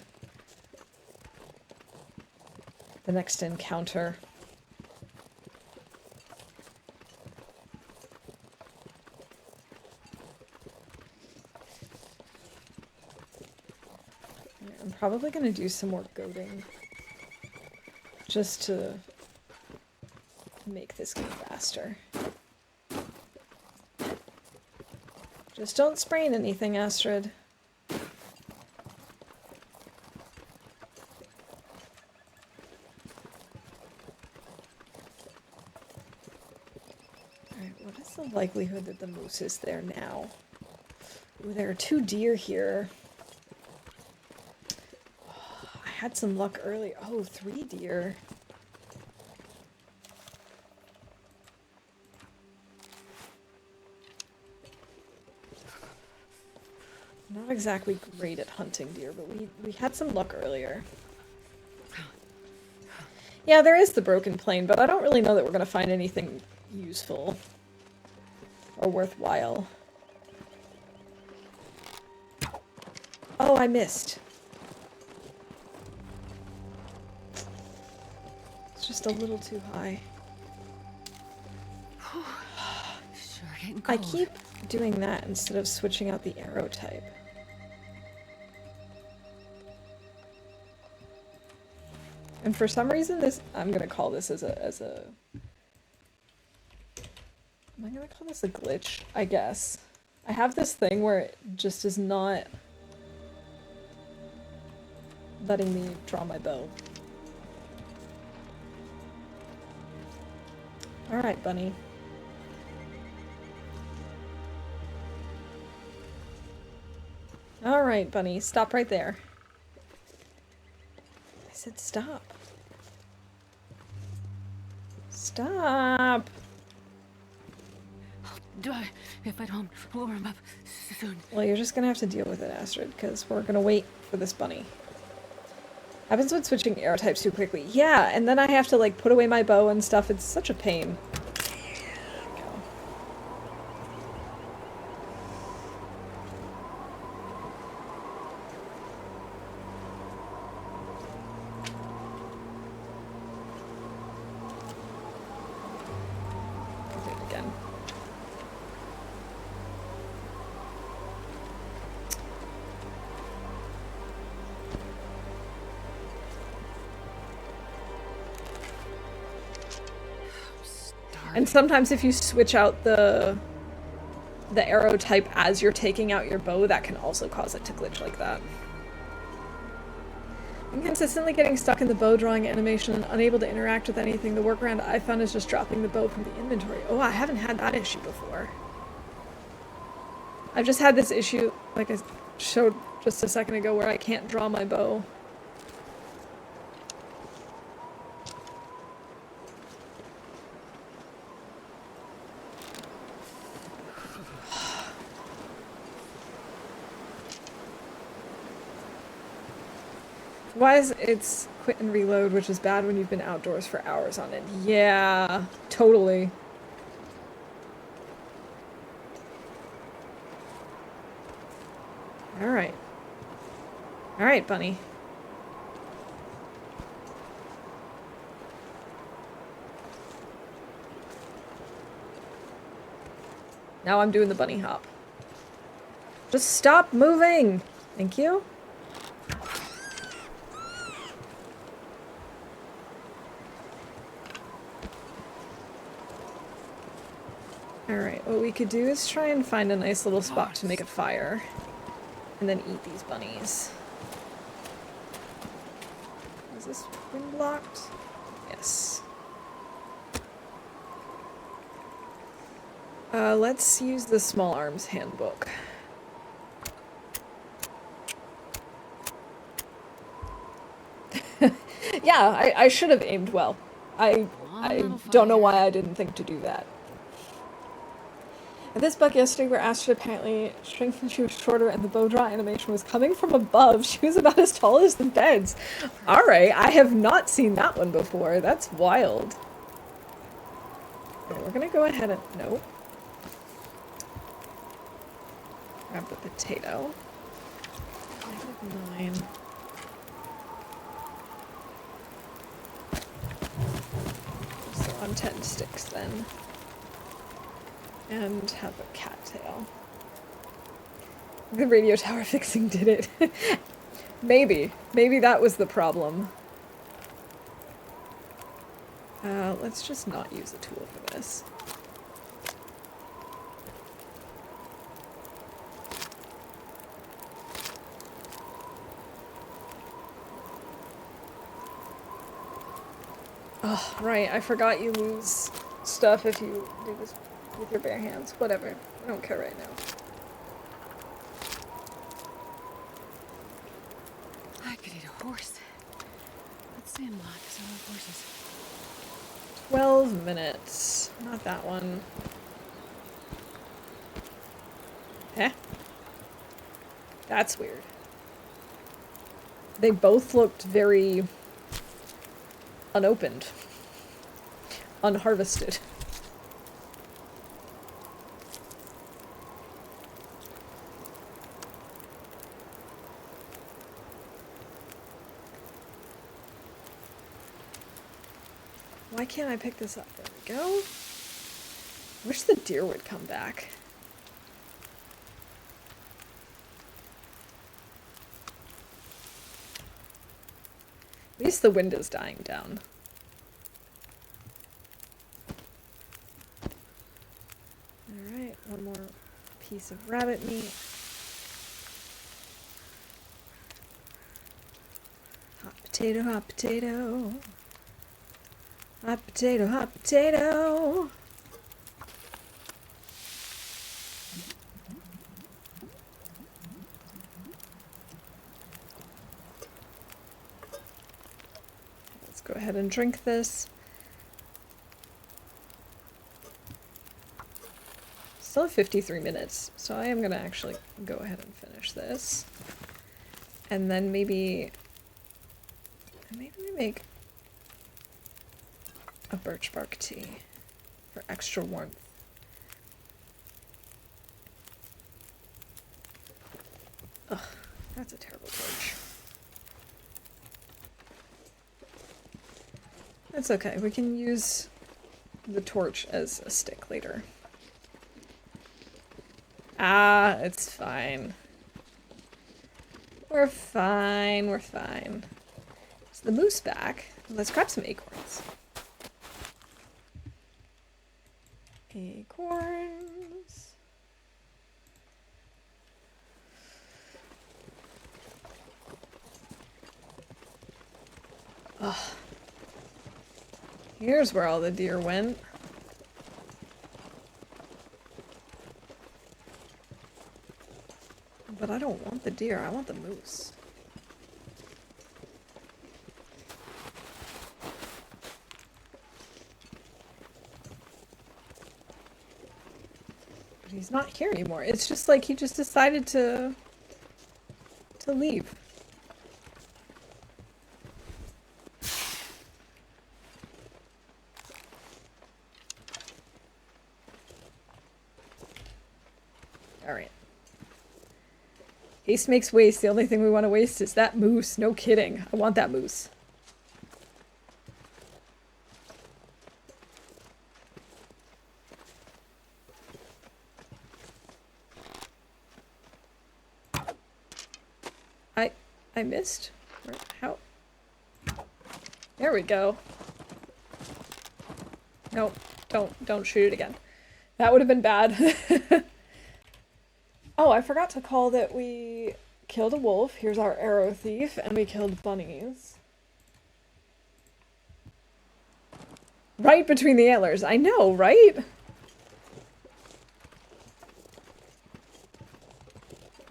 encounter. I'm probably going to do some more goading just to make this go faster. Just don't sprain anything, Astrid. Alright, what is the likelihood that the moose is there now? Ooh, there are 2 deer here. I had some luck earlier. Oh, 3 deer. Not exactly great at hunting deer, but we had some luck earlier. Yeah, there is the broken plain, but I don't really know that we're going to find anything useful or worthwhile. Oh, I missed. It's just a little too high. Sure getting I cold. keep doing that instead of switching out the arrow type. And for some reason this, I'm gonna call this am I gonna call this a glitch? I guess. I have this thing where it just is not letting me draw my bow. Alright, bunny. Alright, bunny, stop right there. I said stop. Stop! Do I? If I don't warm up soon. Well, you're just gonna have to deal with it, Astrid, because we're gonna wait for this bunny. Happens when switching arrow types too quickly. Yeah, and then I have to, like, put away my bow and stuff. It's such a pain. Again. And sometimes if you switch out the arrow type as you're taking out your bow, that can also cause it to glitch like that. I'm consistently getting stuck in the bow drawing animation and unable to interact with anything. The workaround I found is just dropping the bow from the inventory. Oh, I haven't had that issue before. I've just had this issue, like I showed just a second ago, where I can't draw my bow. Why is it's quit and reload, which is bad when you've been outdoors for hours on it. Yeah, totally. Alright. Alright, bunny. Now I'm doing the bunny hop. Just stop moving! Thank you. Alright, what we could do is try and find a nice little spot to make a fire. And then eat these bunnies. Is this wind blocked? Yes. Let's use the Small Arms Handbook. Yeah, I should have aimed well. I don't know why I didn't think to do that. At this buck yesterday, where Astrid apparently shrank when she was shorter and the bow draw animation was coming from above. She was about as tall as the beds. Alright, I have not seen that one before. That's wild. Okay, we're gonna go ahead and... Nope. Grab the potato. -9. So on 10 sticks then. And have a cattail. The radio tower fixing did it. Maybe. Maybe that was the problem. Let's just not use a tool for this. Oh, right. I forgot you lose stuff if you do this with your bare hands. Whatever. I don't care right now. I could eat a horse. Let's sandlot, so I love horses. 12 minutes. Not that one. Eh? That's weird. They both looked very unopened. Unharvested. Why can't I pick this up? There we go. Wish the deer would come back. At least the wind is dying down. Alright, one more piece of rabbit meat. Hot potato, hot potato. Hot potato, hot potato. Let's go ahead and drink this. Still have 53 minutes, so I am gonna actually go ahead and finish this. And then maybe we make a birch bark tea for extra warmth. Ugh, that's a terrible torch. That's okay, we can use the torch as a stick later. Ah, it's fine. We're fine, we're fine. Is the moose back? Let's grab some acorns. Acorns. Ugh. Here's where all the deer went. But I don't want the deer, I want the moose. But he's not here anymore. It's just like he just decided to leave. Alright. Haste makes waste. The only thing we want to waste is that moose. No kidding. I want that moose. I missed? How? There we go. Nope. Don't shoot it again. That would have been bad. Oh, I forgot to call that we killed a wolf. Here's our arrow thief, and we killed bunnies. Right between the antlers. I know, right?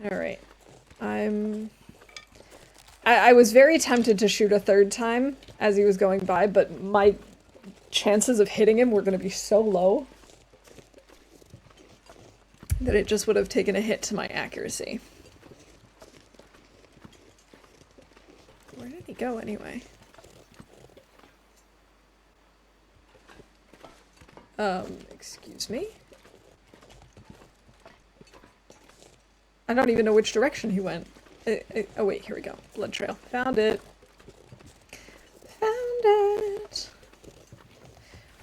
Alright. I was very tempted to shoot a third time as he was going by, but my chances of hitting him were going to be so low that it just would have taken a hit to my accuracy. Where did he go anyway? Excuse me? I don't even know which direction he went. Oh wait, here we go. Blood trail. Found it. Found it.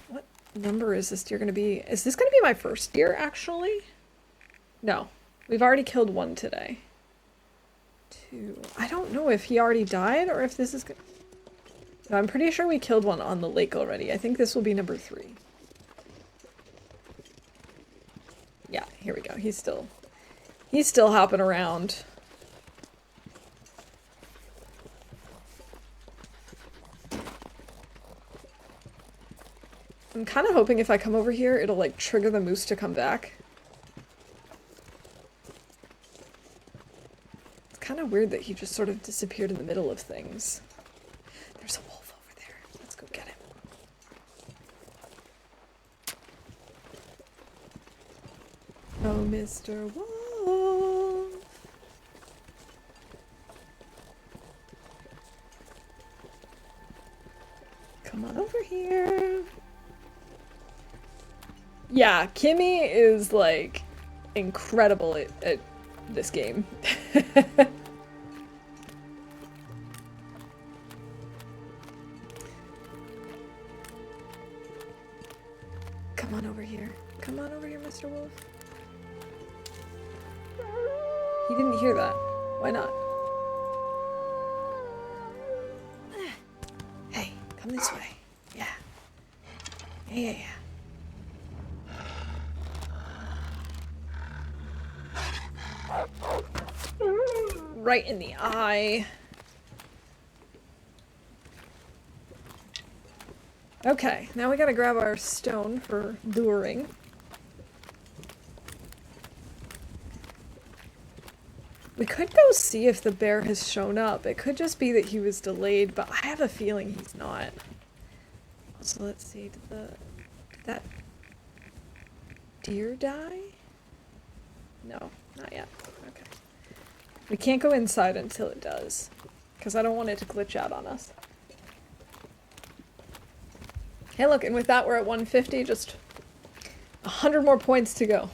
What number is this deer gonna be? Is this gonna be my first deer, actually? No. We've already killed one today. 2. I don't know if he already died or if this is good. No, I'm pretty sure we killed one on the lake already. I think this will be number 3. Yeah, here we go. He's still hopping around. I'm kind of hoping if I come over here, it'll like trigger the moose to come back. It's kind of weird that he just sort of disappeared in the middle of things. There's a wolf over there. Let's go get him. Oh, Mr. Wolf. Come on over here. Yeah, Kimmy is like incredible at this game. Come on over here. Come on over here, Mr. Wolf. He didn't hear that. Why not? Hey, come this way. Yeah. Yeah. Right in the eye. Okay, now we gotta grab our stone for luring. We could go see if the bear has shown up. It could just be that he was delayed, but I have a feeling he's not. Also, let's see, did that deer die? No, not yet. Okay. We can't go inside until it does, because I don't want it to glitch out on us. Hey, look, and with that we're at 150, just 100 more points to go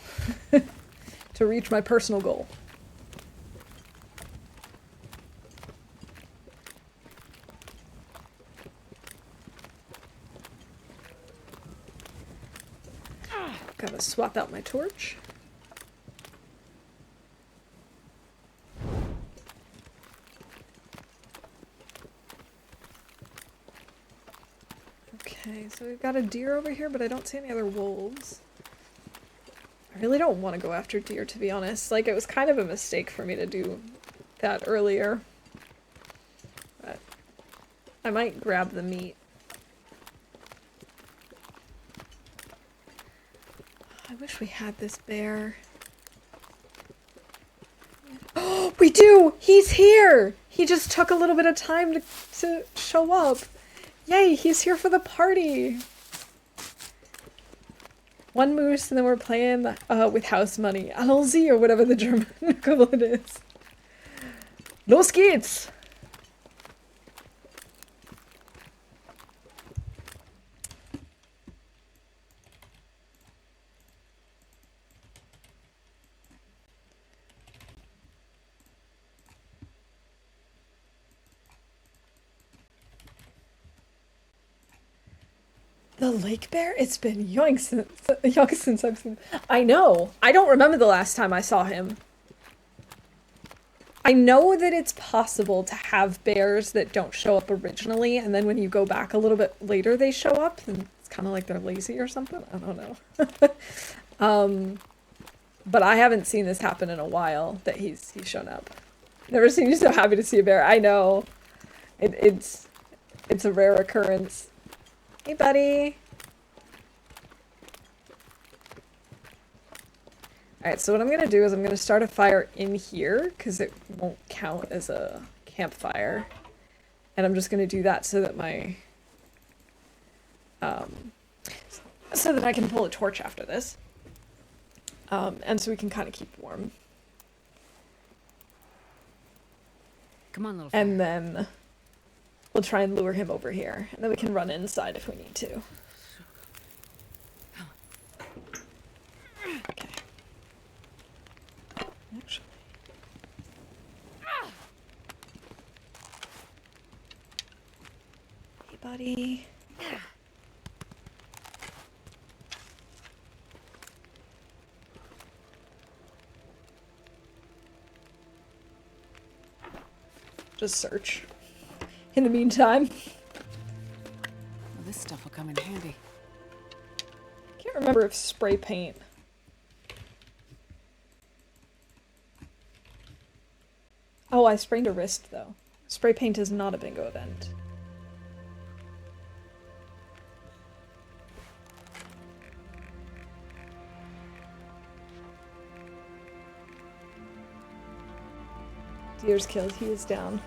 to reach my personal goal. Gotta swap out my torch. Okay, so we've got a deer over here, but I don't see any other wolves. I really don't want to go after deer, to be honest. Like, it was kind of a mistake for me to do that earlier. But I might grab the meat. I wish we had this bear. Oh, we do! He's here! He just took a little bit of time to show up. Yay, he's here for the party! One moose, and then we're playing with house money. Allons-y, or whatever the German equivalent is. Los geht's! The lake bear? It's been young since I've seen him. I know. I don't remember the last time I saw him. I know that it's possible to have bears that don't show up originally, and then when you go back a little bit later, they show up, and it's kind of like they're lazy or something. I don't know. But I haven't seen this happen in a while, that he's shown up. Never seen you so happy to see a bear. I know. It's a rare occurrence. Hey, buddy. Alright, so what I'm going to do is I'm going to start a fire in here, because it won't count as a campfire. And I'm just going to do that so that my... so that I can pull a torch after this. And so we can kind of keep warm. Come on, little fire. And then we'll try and lure him over here. And then we can run inside if we need to. Okay. Actually. Hey, buddy. Just search. In the meantime. Well, this stuff will come in handy. Can't remember if spray paint. Oh, I sprained a wrist though. Spray paint is not a bingo event. Deer's killed, he is down.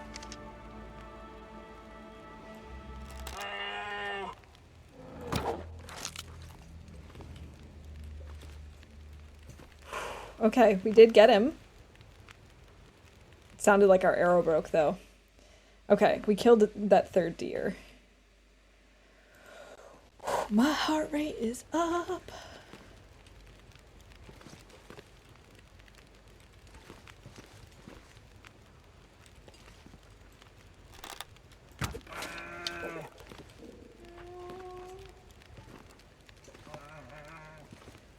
Okay, we did get him. It sounded like our arrow broke though. Okay, we killed that third deer. My heart rate is up.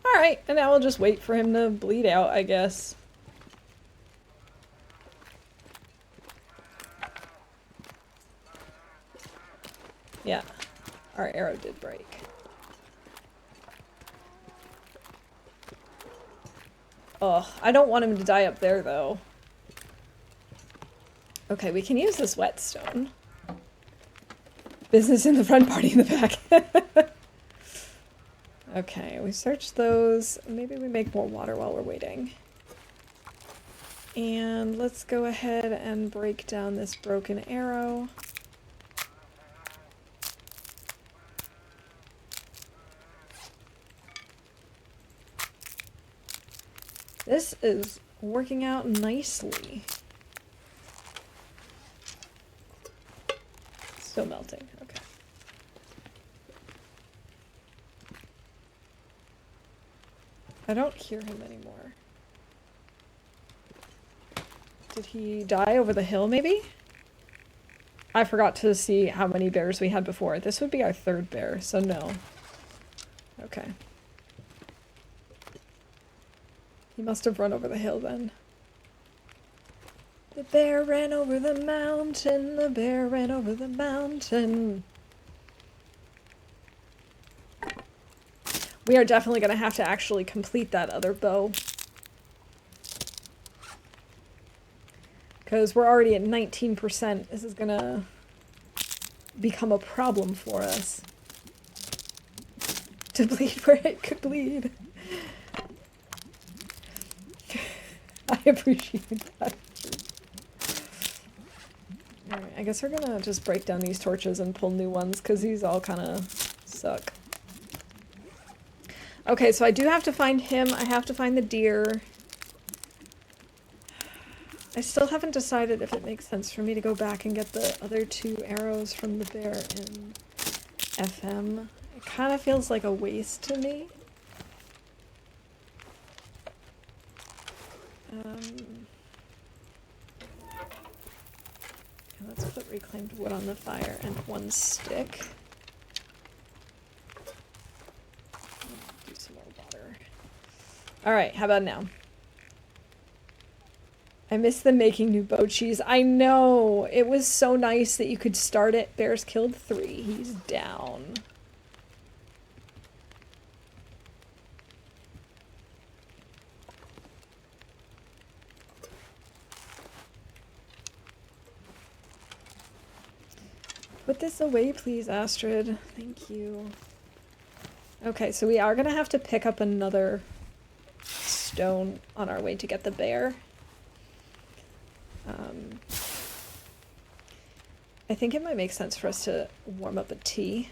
Alright, and now we'll just wait for him to bleed out, I guess. Yeah, our arrow did break. Ugh, I don't want him to die up there, though. Okay, we can use this whetstone. Business in the front, party in the back. Okay, we searched those. Maybe we make more water while we're waiting. And let's go ahead and break down this broken arrow. This is working out nicely. Still melting, okay. I don't hear him anymore. Did he die over the hill, maybe? I forgot to see how many bears we had before. This would be our third bear, so no. Okay. He must have run over the hill then. The bear ran over the mountain, the bear ran over the mountain. We are definitely going to have to actually complete that other bow. Because we're already at 19%. This is going to become a problem for us. To bleed where it could bleed. I appreciate that. Alright, I guess we're gonna just break down these torches and pull new ones, because these all kind of suck. Okay, so I do have to find him. I have to find the deer. I still haven't decided if it makes sense for me to go back and get the other 2 arrows from the bear in FM. It kind of feels like a waste to me. Let's put reclaimed wood on the fire and 1 stick. Do some more water. Alright, how about now? I miss them making new bow cheese. I know. It was so nice that you could start it. Bears killed 3. He's down. Put this away, please, Astrid. Thank you. Okay, so we are going to have to pick up another stone on our way to get the bear. I think it might make sense for us to warm up a tea.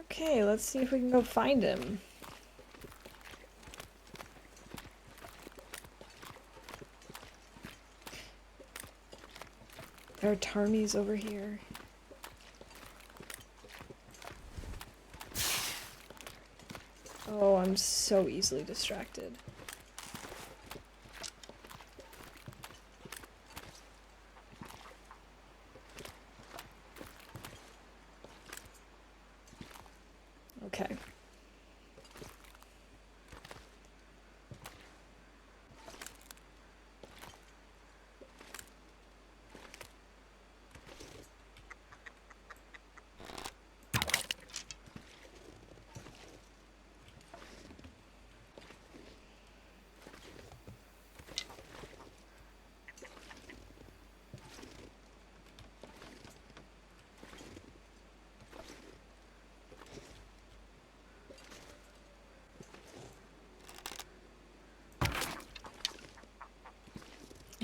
Okay, let's see if we can go find him. There are Tarmies over here. Oh, I'm so easily distracted. Okay.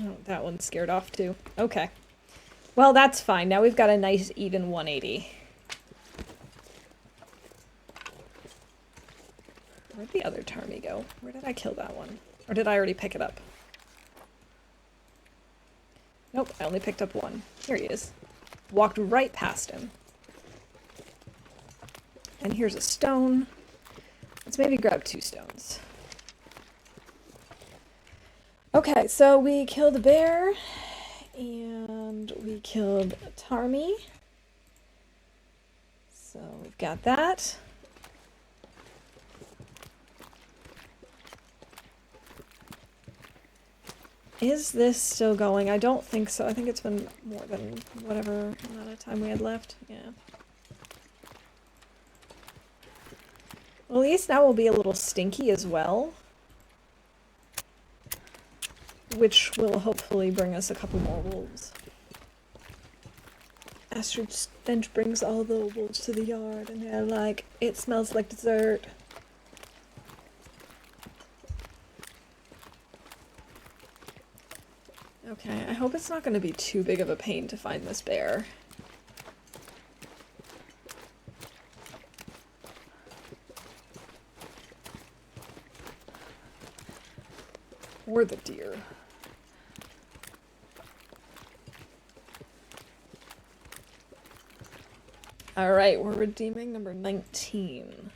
Oh, that one's scared off too. Okay. Well, that's fine. Now we've got a nice even 180. Where'd the other Tarmy go? Where did I kill that one? Or did I already pick it up? Nope, I only picked up one. Here he is. Walked right past him. And here's a stone. Let's maybe grab 2 stones. Okay, so we killed a bear, and we killed a Tarmy. So we've got that. Is this still going? I don't think so. I think it's been more than whatever amount of time we had left. Yeah. Well, at least now we'll be a little stinky as well. Which will hopefully bring us a couple more wolves. Astrid's stench brings all the wolves to the yard, and they're like, it smells like dessert. Okay, I hope it's not going to be too big of a pain to find this bear. Or the deer. Alright, we're redeeming number 19.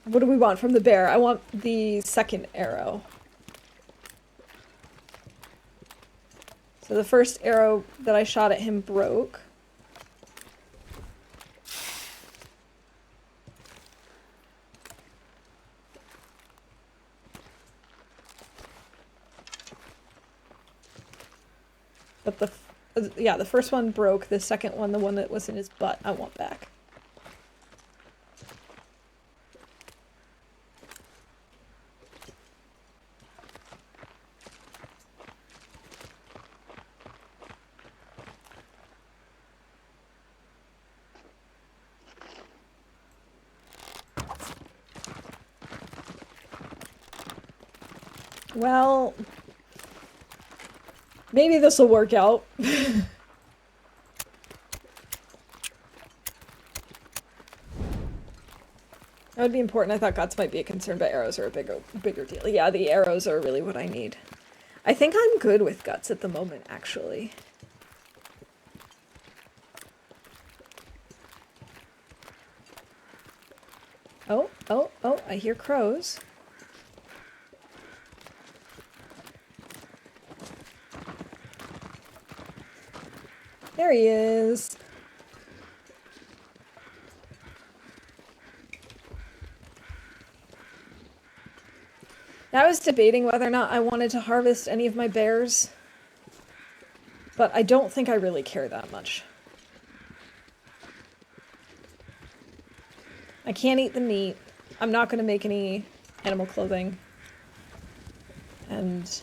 What do we want from the bear? I want the second arrow. So the first arrow that I shot at him broke. But the first one broke. The second one, the one that was in his butt, I want back. Well, maybe this will work out. That would be important. I thought guts might be a concern, but arrows are a bigger deal. Yeah, the arrows are really what I need. I think I'm good with guts at the moment, actually. Oh, oh, oh, I hear crows. There he is. I was debating whether or not I wanted to harvest any of my bears, but I don't think I really care that much. I can't eat the meat. I'm not going to make any animal clothing. And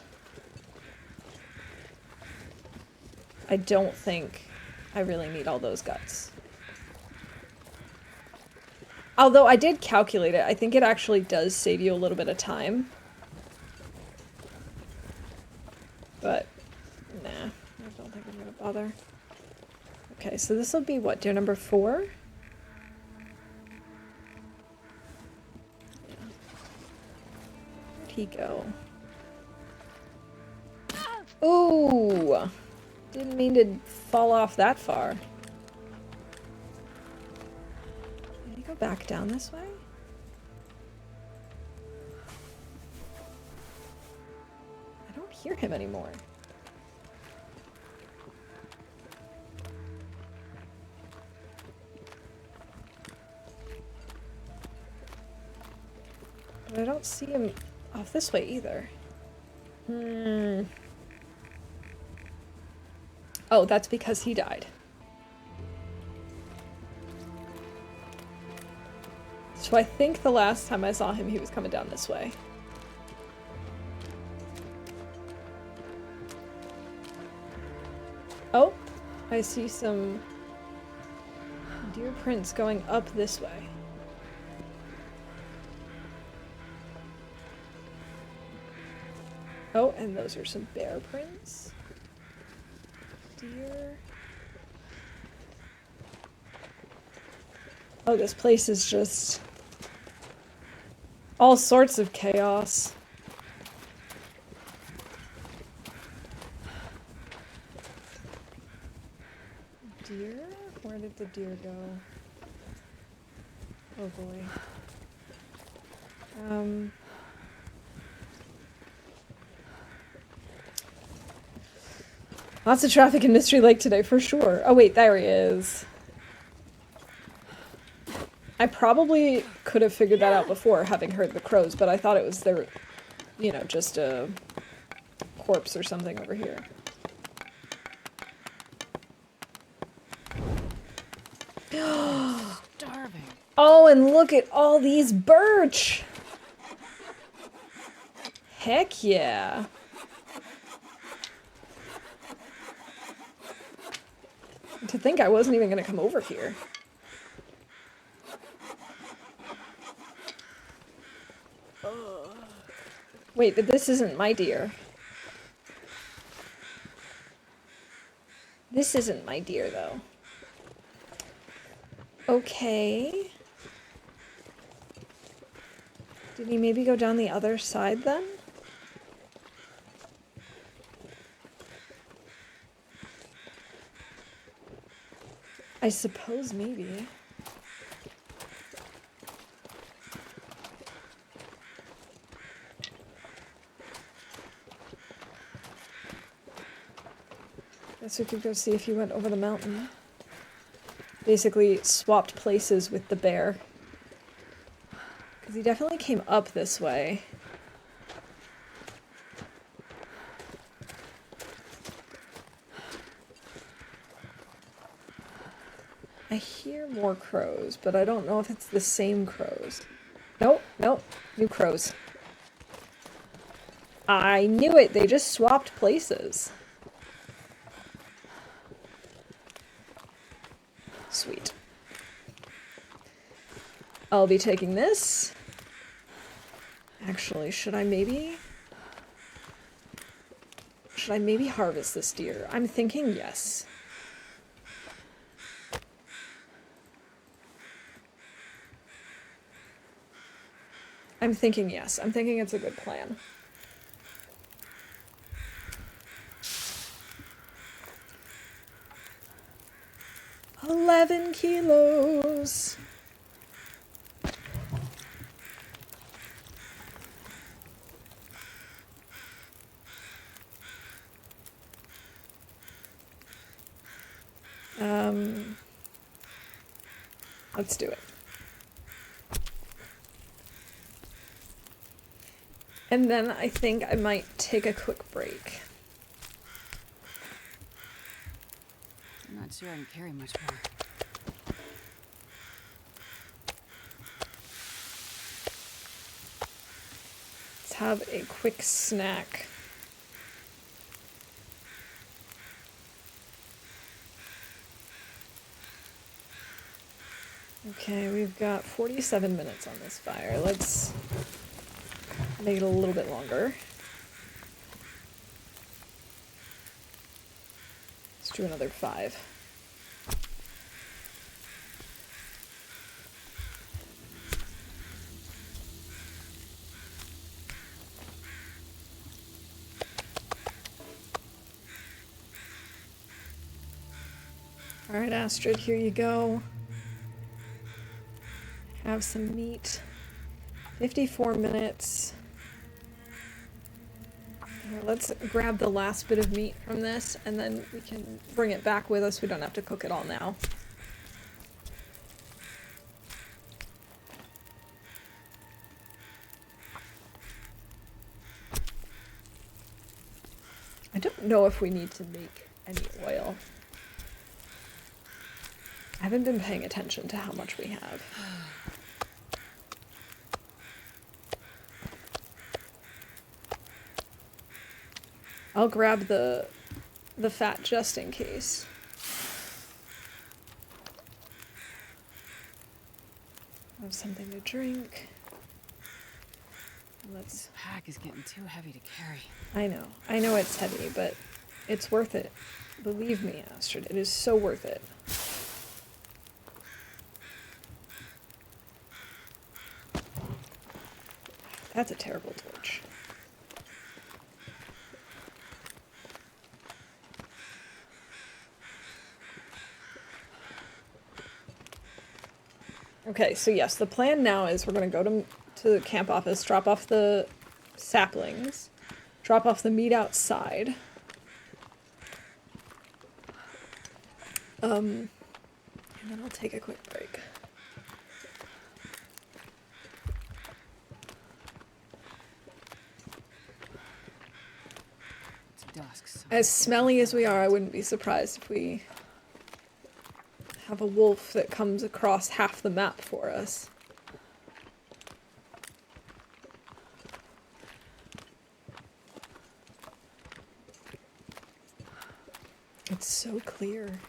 I don't think I really need all those guts. Although I did calculate it, I think it actually does save you a little bit of time. But, nah, I don't think I'm gonna bother. Okay, so this will be what, deer number 4? Where'd he go? Ooh! Didn't mean to fall off that far. Did he go back down this way? I don't hear him anymore. But I don't see him off this way either. Oh, that's because he died. So I think the last time I saw him, he was coming down this way. Oh, I see some deer prints going up this way. Oh, and those are some bear prints. Deer. Oh, this place is just all sorts of chaos. Deer? Where did the deer go? Oh boy. Lots of traffic in Mystery Lake today, for sure. Oh wait, there he is. I probably could have figured that out before, having heard the crows, but I thought it was their, you know, just a corpse or something over here. Starving. Oh, and look at all these birch! Heck yeah. To think I wasn't even gonna come over here. Wait, but this isn't my deer. This isn't my deer, though. Okay. Did he maybe go down the other side, then? I suppose maybe. Guess we could go see if he went over the mountain. Basically swapped places with the bear. Because he definitely came up this way. I hear more crows, but I don't know if it's the same crows. Nope, nope, new crows. I knew it, they just swapped places. Sweet. I'll be taking this. Actually, should I maybe harvest this deer? I'm thinking yes. I'm thinking yes. I'm thinking it's a good plan. $11 kilos. Let's do it. And then I think I might take a quick break. I'm not sure I can carry much more. Let's have a quick snack. Okay, we've got 47 minutes on this fire. Let's make it a little bit longer. Let's do another 5. All right, Astrid, here you go. Have some meat. 54 minutes. Here, let's grab the last bit of meat from this, and then we can bring it back with us. We don't have to cook it all now. I don't know if we need to make any oil. I haven't been paying attention to how much we have. I'll grab the fat just in case. Have something to drink. This pack is getting too heavy to carry. I know it's heavy, but it's worth it. Believe me, Astrid, it is so worth it. That's a terrible torch. Okay, so yes, the plan now is we're going to go to the camp office, drop off the saplings, drop off the meat outside. And then I'll take a quick break. It's dusk. So As smelly as we are, I wouldn't be surprised if we have a wolf that comes across half the map for us. It's so clear.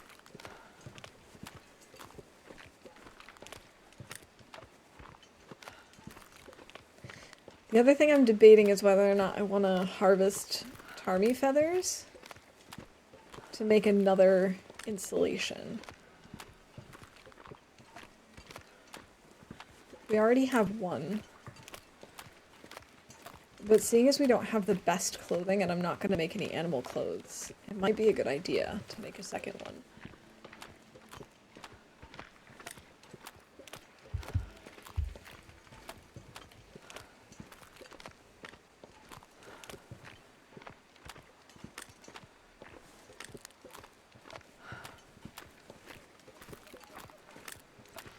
The other thing I'm debating is whether or not I want to harvest Tourney feathers to make another installation. We already have one. But seeing as we don't have the best clothing and I'm not going to make any animal clothes, it might be a good idea to make a second one.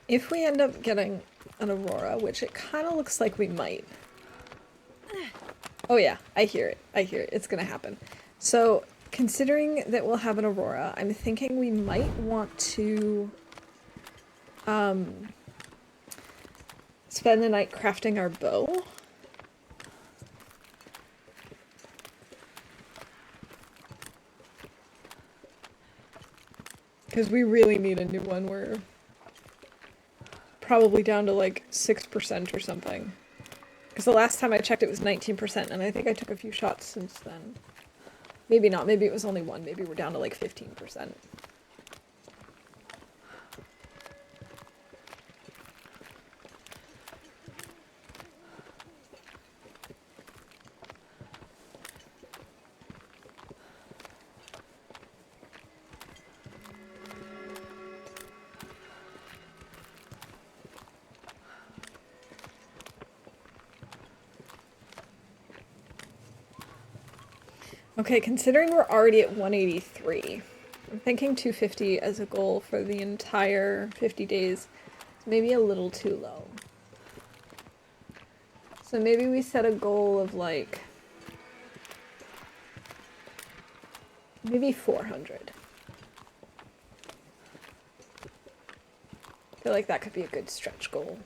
If we end up getting an aurora, which it kind of looks like we might. Oh yeah, I hear it. I hear it. It's gonna happen. So, considering that we'll have an aurora, I'm thinking we might want to spend the night crafting our bow. Because we really need a new one. We're probably down to like 6% or something. Because the last time I checked it was 19%, and I think I took a few shots since then. Maybe not, maybe it was only one, maybe we're down to like 15%. Okay, considering we're already at 183, I'm thinking 250 as a goal for the entire 50 days. It's maybe a little too low. So maybe we set a goal of like maybe 400. I feel like that could be a good stretch goal.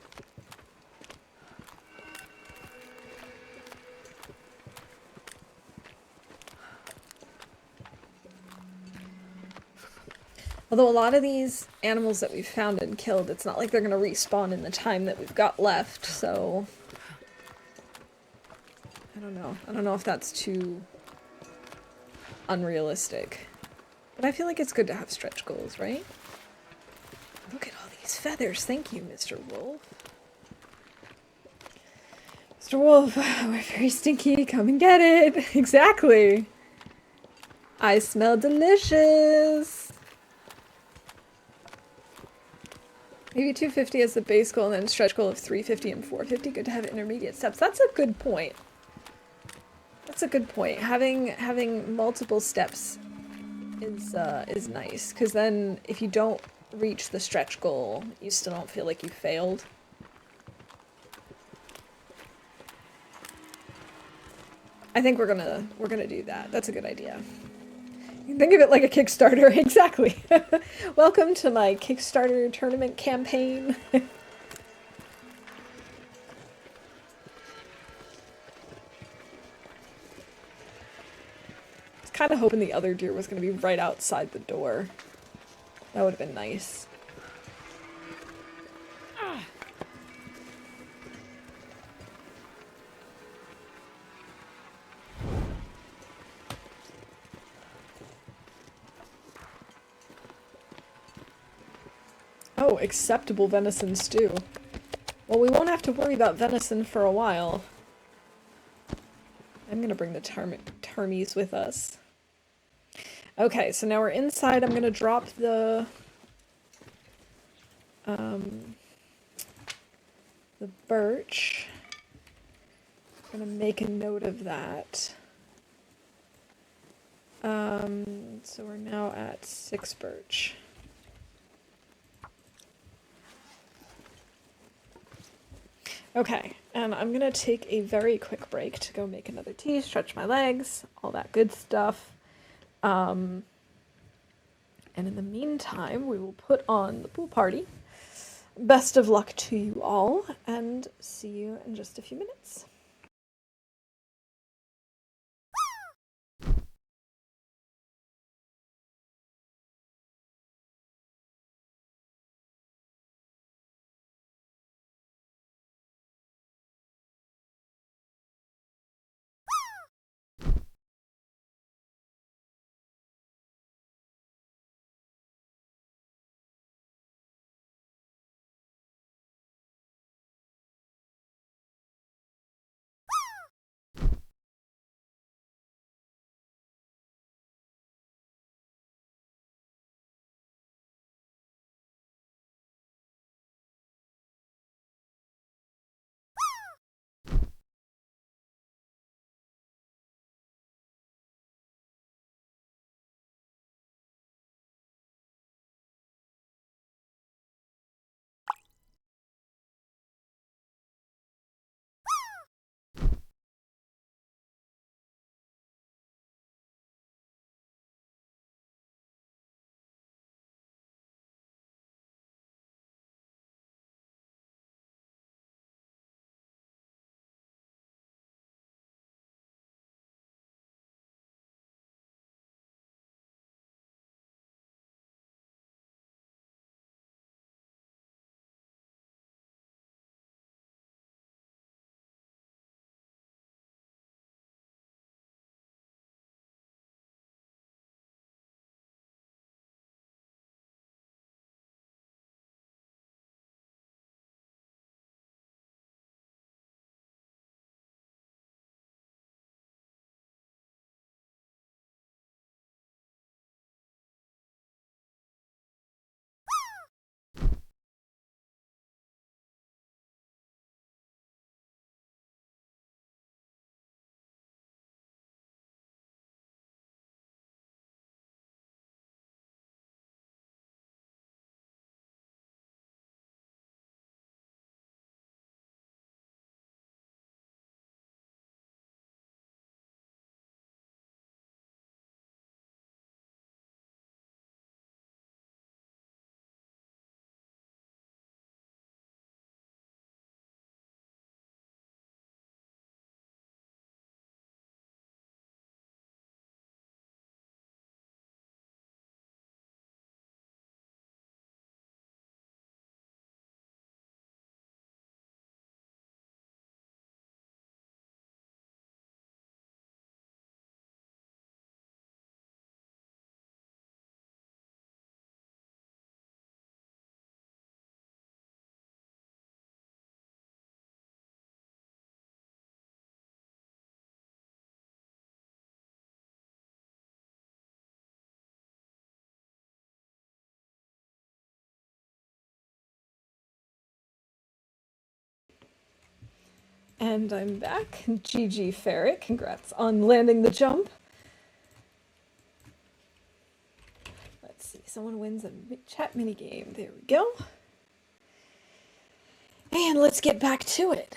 Although a lot of these animals that we've found and killed, it's not like they're going to respawn in the time that we've got left, so... I don't know. I don't know if that's too unrealistic. But I feel like it's good to have stretch goals, right? Look at all these feathers. Thank you, Mr. Wolf. Mr. Wolf, we're very stinky. Come and get it. Exactly. I smell delicious. Maybe 250 as the base goal and then stretch goal of 350 and 450. Good to have intermediate steps. That's a good point. That's a good point. Having multiple steps is nice, because then if you don't reach the stretch goal, you still don't feel like you failed. I think we're gonna do that. That's a good idea. You can think of it like a Kickstarter. Exactly. Welcome to my Kickstarter tournament campaign. I was kind of hoping the other deer was going to be right outside the door. That would have been nice. Oh, acceptable venison stew. Well, we won't have to worry about venison for a while. I'm gonna bring the termies with us. Okay, so now we're inside. I'm gonna drop the birch. I'm gonna make a note of that. So we're now at 6 birch. Okay, and I'm gonna take a very quick break to go make another tea, stretch my legs, all that good stuff. And in the meantime, we will put on the pool party. Best of luck to you all, and see you in just a few minutes. And I'm back. GG Ferret, congrats on landing the jump. Let's see, someone wins a chat minigame. There we go. And let's get back to it.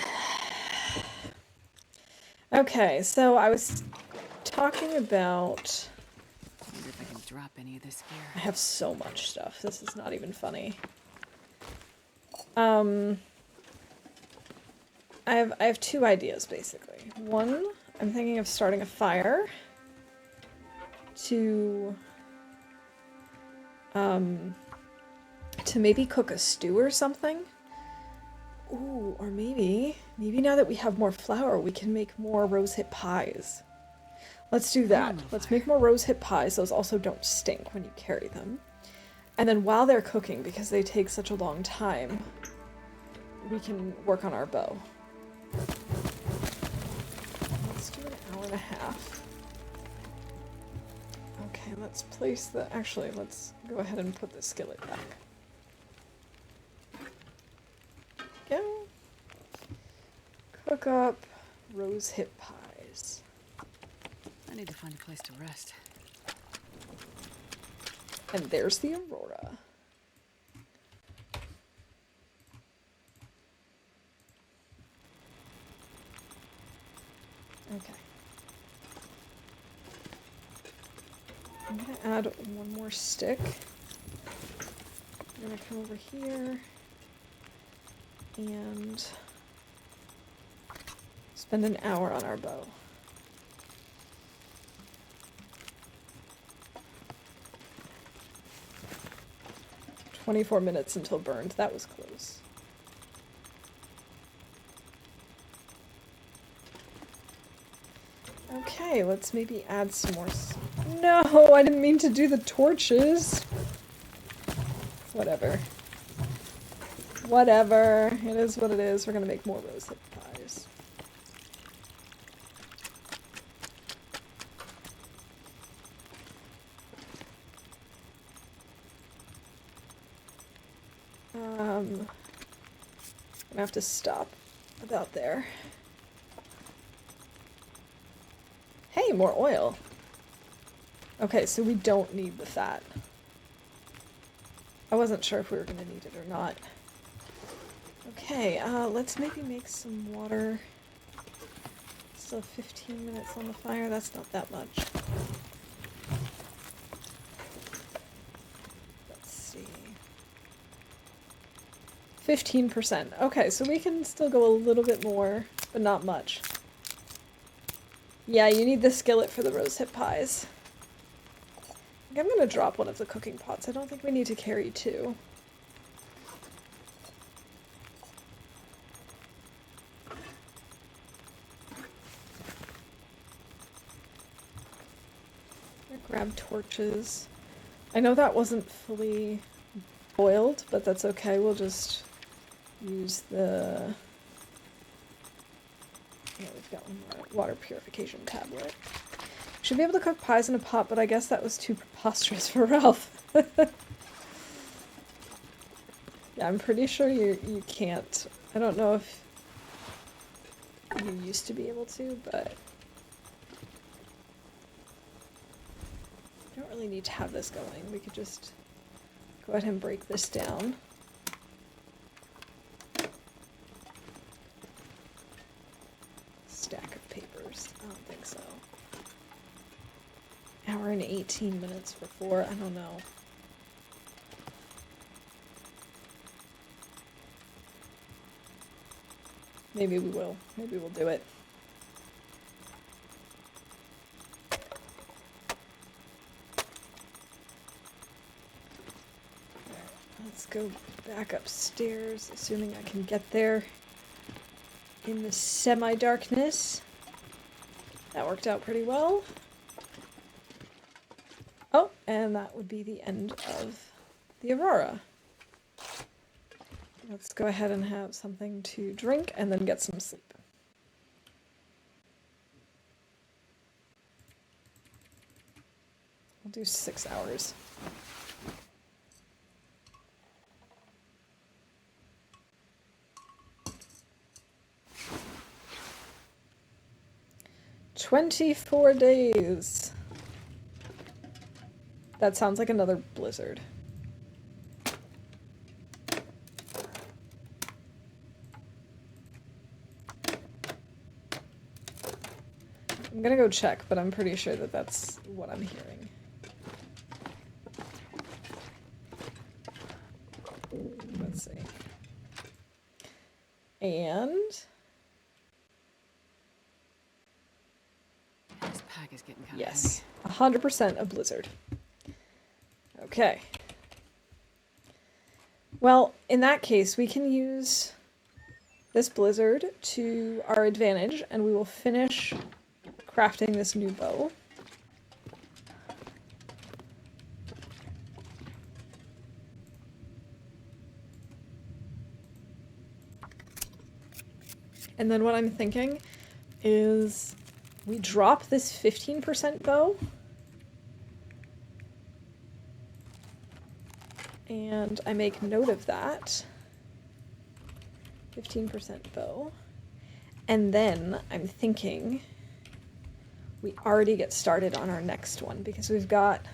Okay, so I was talking about... I wonder if I can drop any of this gear. I have so much stuff. This is not even funny. I have two ideas, basically. One, I'm thinking of starting a fire to maybe cook a stew or something. Ooh, or maybe now that we have more flour, we can make more rosehip pies. Let's do that. Let's make more rosehip pies. Those also don't stink when you carry them. And then while they're cooking, because they take such a long time, we can work on our bow. Let's do an hour and a half. Okay, let's place the... Actually, let's go ahead and put the skillet back. Go. Cook up rosehip pies. I need to find a place to rest. And there's the Aurora. Okay. I'm gonna add one more stick. I'm gonna come over here and spend an hour on our bow. "24 minutes until burned." That was close. Okay, let's maybe add some more. No, I didn't mean to do the torches. Whatever. Whatever. It is what it is. We're gonna make more rosehip pies. I'm gonna have to stop about there. Hey, more oil. Okay, so we don't need the fat. I wasn't sure if we were gonna need it or not. Okay, let's maybe make some water. Still 15 minutes on the fire. That's not that much. Let's see. 15%. Okay, so we can still go a little bit more, but not much. Yeah, you need the skillet for the rosehip pies. I think I'm gonna drop one of the cooking pots. I don't think we need to carry two. Grab torches. I know that wasn't fully boiled, but that's okay. We'll just use the... Yeah, we've got one more water purification tablet. Should be able to cook pies in a pot, but I guess that was too preposterous for Ralph. Yeah, I'm pretty sure you can't. I don't know if you used to be able to, but... I don't really need to have this going. We could just go ahead and break this down. Stack of papers. I don't think so. Hour and 18 minutes for 4. I don't know. Maybe we will. Maybe we'll do it. Let's go back upstairs, assuming I can get there in the semi-darkness. That worked out pretty well. Oh, and that would be the end of the Aurora. Let's go ahead and have something to drink and then get some sleep. We'll do 6 hours. 24 days. That sounds like another blizzard. I'm gonna go check, but I'm pretty sure that that's what I'm hearing. Let's see. And This pack is getting kind of yes, 100% a blizzard. Okay. Well, in that case, we can use this blizzard to our advantage, and we will finish crafting this new bow. And then what I'm thinking is we drop this 15% bow. And I make note of that. 15% bow. And then I'm thinking we already get started on our next one because we've got,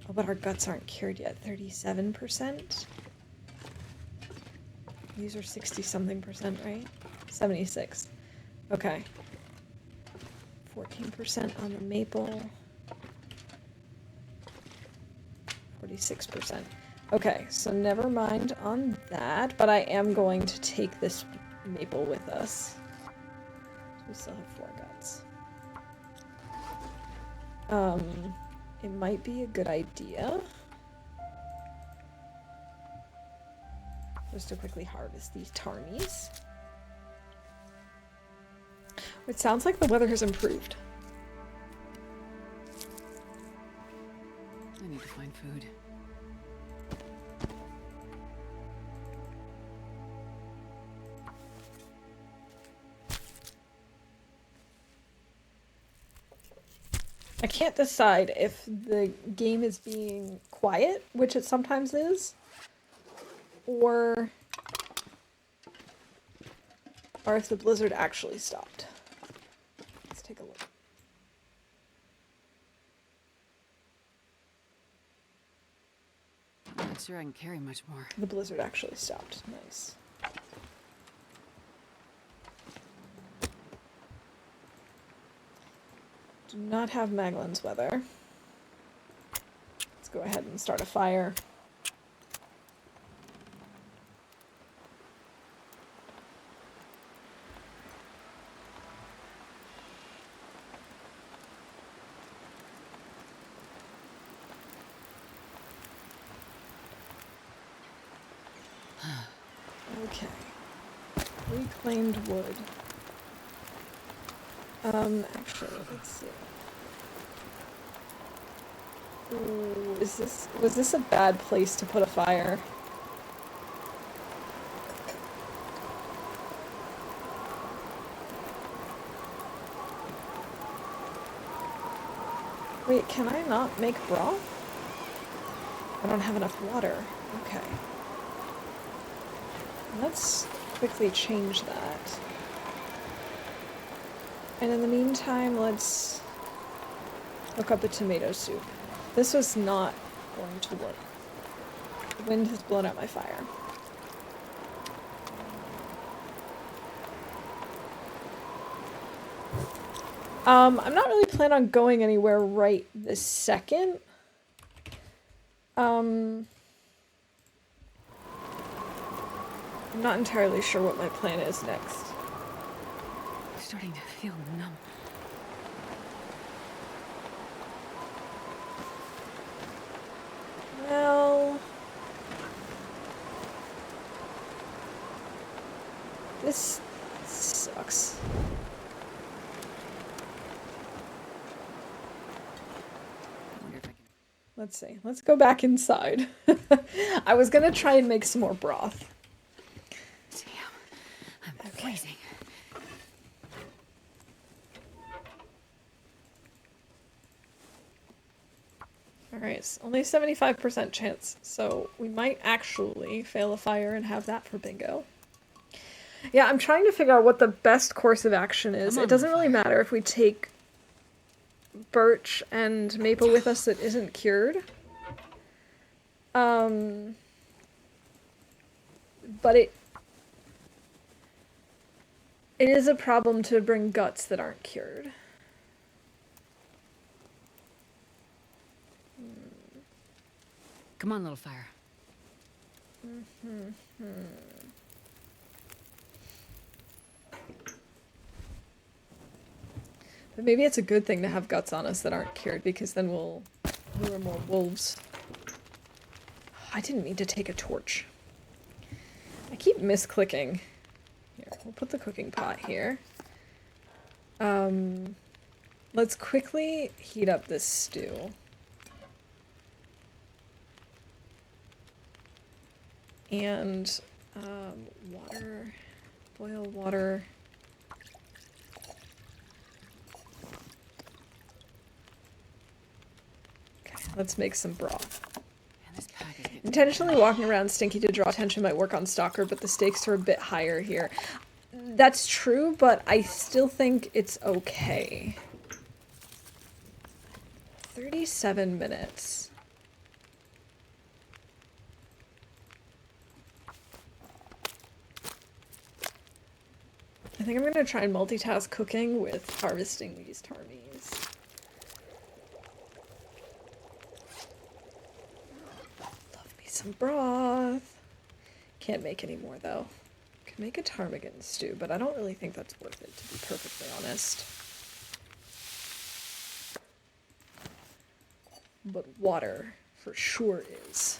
oh, but our guts aren't cured yet. 37%. These are 60 something percent, right? 76. Okay. 14% on the maple. 46%. Okay, so never mind on that, but I am going to take this maple with us. We still have 4 guts. It might be a good idea just to quickly harvest these Tourneys. It sounds like the weather has improved. I need to find food. I can't decide if the game is being quiet, which it sometimes is, or if the blizzard actually stopped. Let's take a look. I'm not sure I can carry much more. The blizzard actually stopped. Nice. Do not have Maglin's weather. Let's go ahead and start a fire. Okay. Reclaimed wood. Actually, let's see. Ooh, was this a bad place to put a fire? Wait, can I not make broth? I don't have enough water. Okay. Let's quickly change that. And in the meantime, let's look up a tomato soup. This was not going to work. The wind has blown out my fire. I'm not really planning on going anywhere right this second. I'm not entirely sure what my plan is next. I'm starting to feel numb. Well, this sucks. I wonder if I can. Let's see. Let's go back inside. I was gonna try and make some more broth. Damn, I'm freezing. Alright, it's only 75% chance, so we might actually fail a fire and have that for bingo. Yeah, I'm trying to figure out what the best course of action is. Come It on, doesn't really Wildfire. matter if we take birch and maple with us that isn't cured. But it is a problem to bring guts that aren't cured. Come on, little fire. But maybe it's a good thing to have guts on us that aren't cured, because then we'll lure more wolves. I didn't mean to take a torch. I keep misclicking. Here, we'll put the cooking pot here. Let's quickly heat up this stew. And water, boil water. Okay, let's make some broth. Man, this pack is getting Intentionally walking around stinky to draw attention might work on Stalker, but the stakes are a bit higher here. That's true, but I still think it's okay. 37 minutes. I think I'm gonna try and multitask cooking with harvesting these Tarmies. Love me some broth. Can't make any more though. Can make a ptarmigan stew, but I don't really think that's worth it, to be perfectly honest. But water for sure is.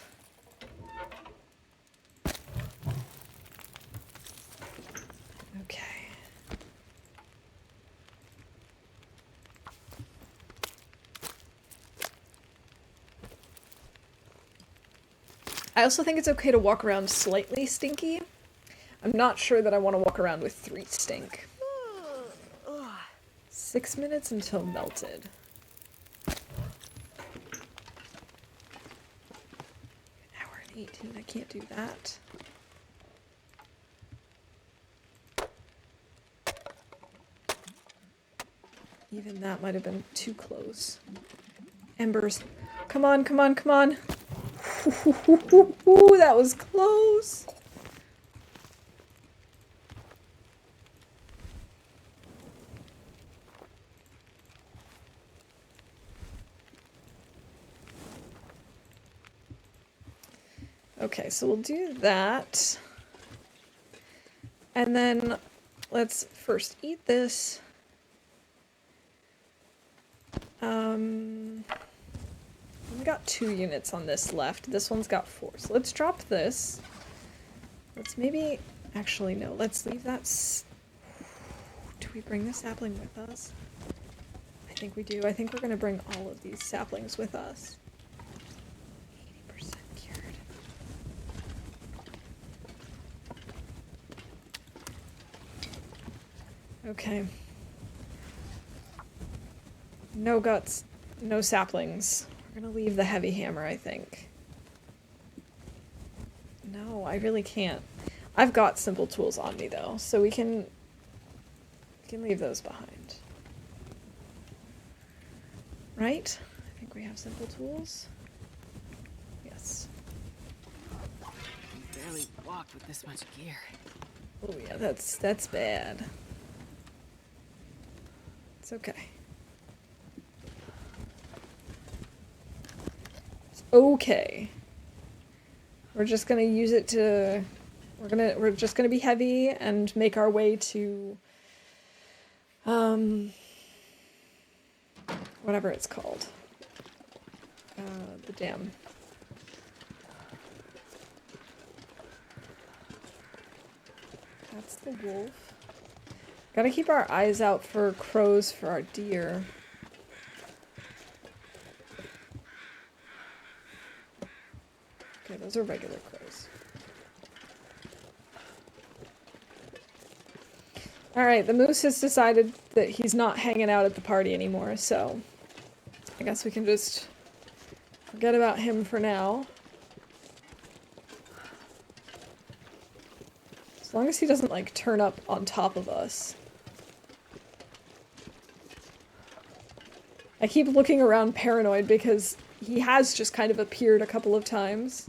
Okay. I also think it's okay to walk around slightly stinky. I'm not sure that I want to walk around with 3 stink. 6 minutes until melted. An hour and 18, I can't do that. Even that might have been too close. Embers. Come on, come on, come on. Ooh, that was close. Okay, so we'll do that. And then let's first eat this. We got 2 units on this left. This one's got 4. So let's drop this. Let's maybe... Actually, no. Let's leave that... Do we bring the sapling with us? I think we do. I think we're going to bring all of these saplings with us. 80% cured. Okay. No guts. No saplings. We're gonna leave the heavy hammer, I think. No, I really can't. I've got simple tools on me though, so we can leave those behind. Right? I think we have simple tools. Yes. We barely walked with this much gear. Oh yeah, that's bad. It's okay. Okay. We're just gonna use it to... We're just gonna be heavy and make our way to... whatever it's called. The dam. That's the wolf. Gotta keep our eyes out for crows for our deer. Okay, those are regular crows. Alright, the moose has decided that he's not hanging out at the party anymore, so I guess we can just forget about him for now. As long as he doesn't, like, turn up on top of us. I keep looking around paranoid because he has just kind of appeared a couple of times.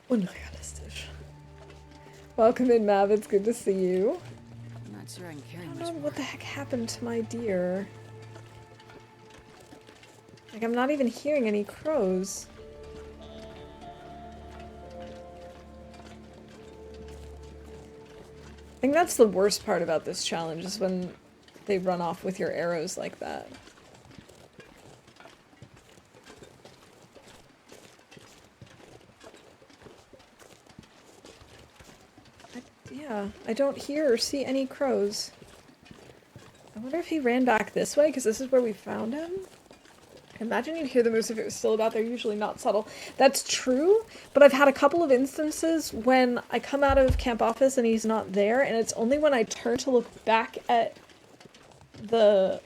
Unrealistisch. Welcome in, Mav. It's good to see you. I'm not sure I can carry I much don't know more. what the heck happened to my deer. Like, I'm not even hearing any crows. I think that's the worst part about this challenge, is when they run off with your arrows like that. Yeah, I don't hear or see any crows. I wonder if he ran back this way, because this is where we found him? Imagine you'd hear the moose if it was still about. They're usually not subtle. That's true, but I've had a couple of instances when I come out of camp office and he's not there, and it's only when I turn to look back at the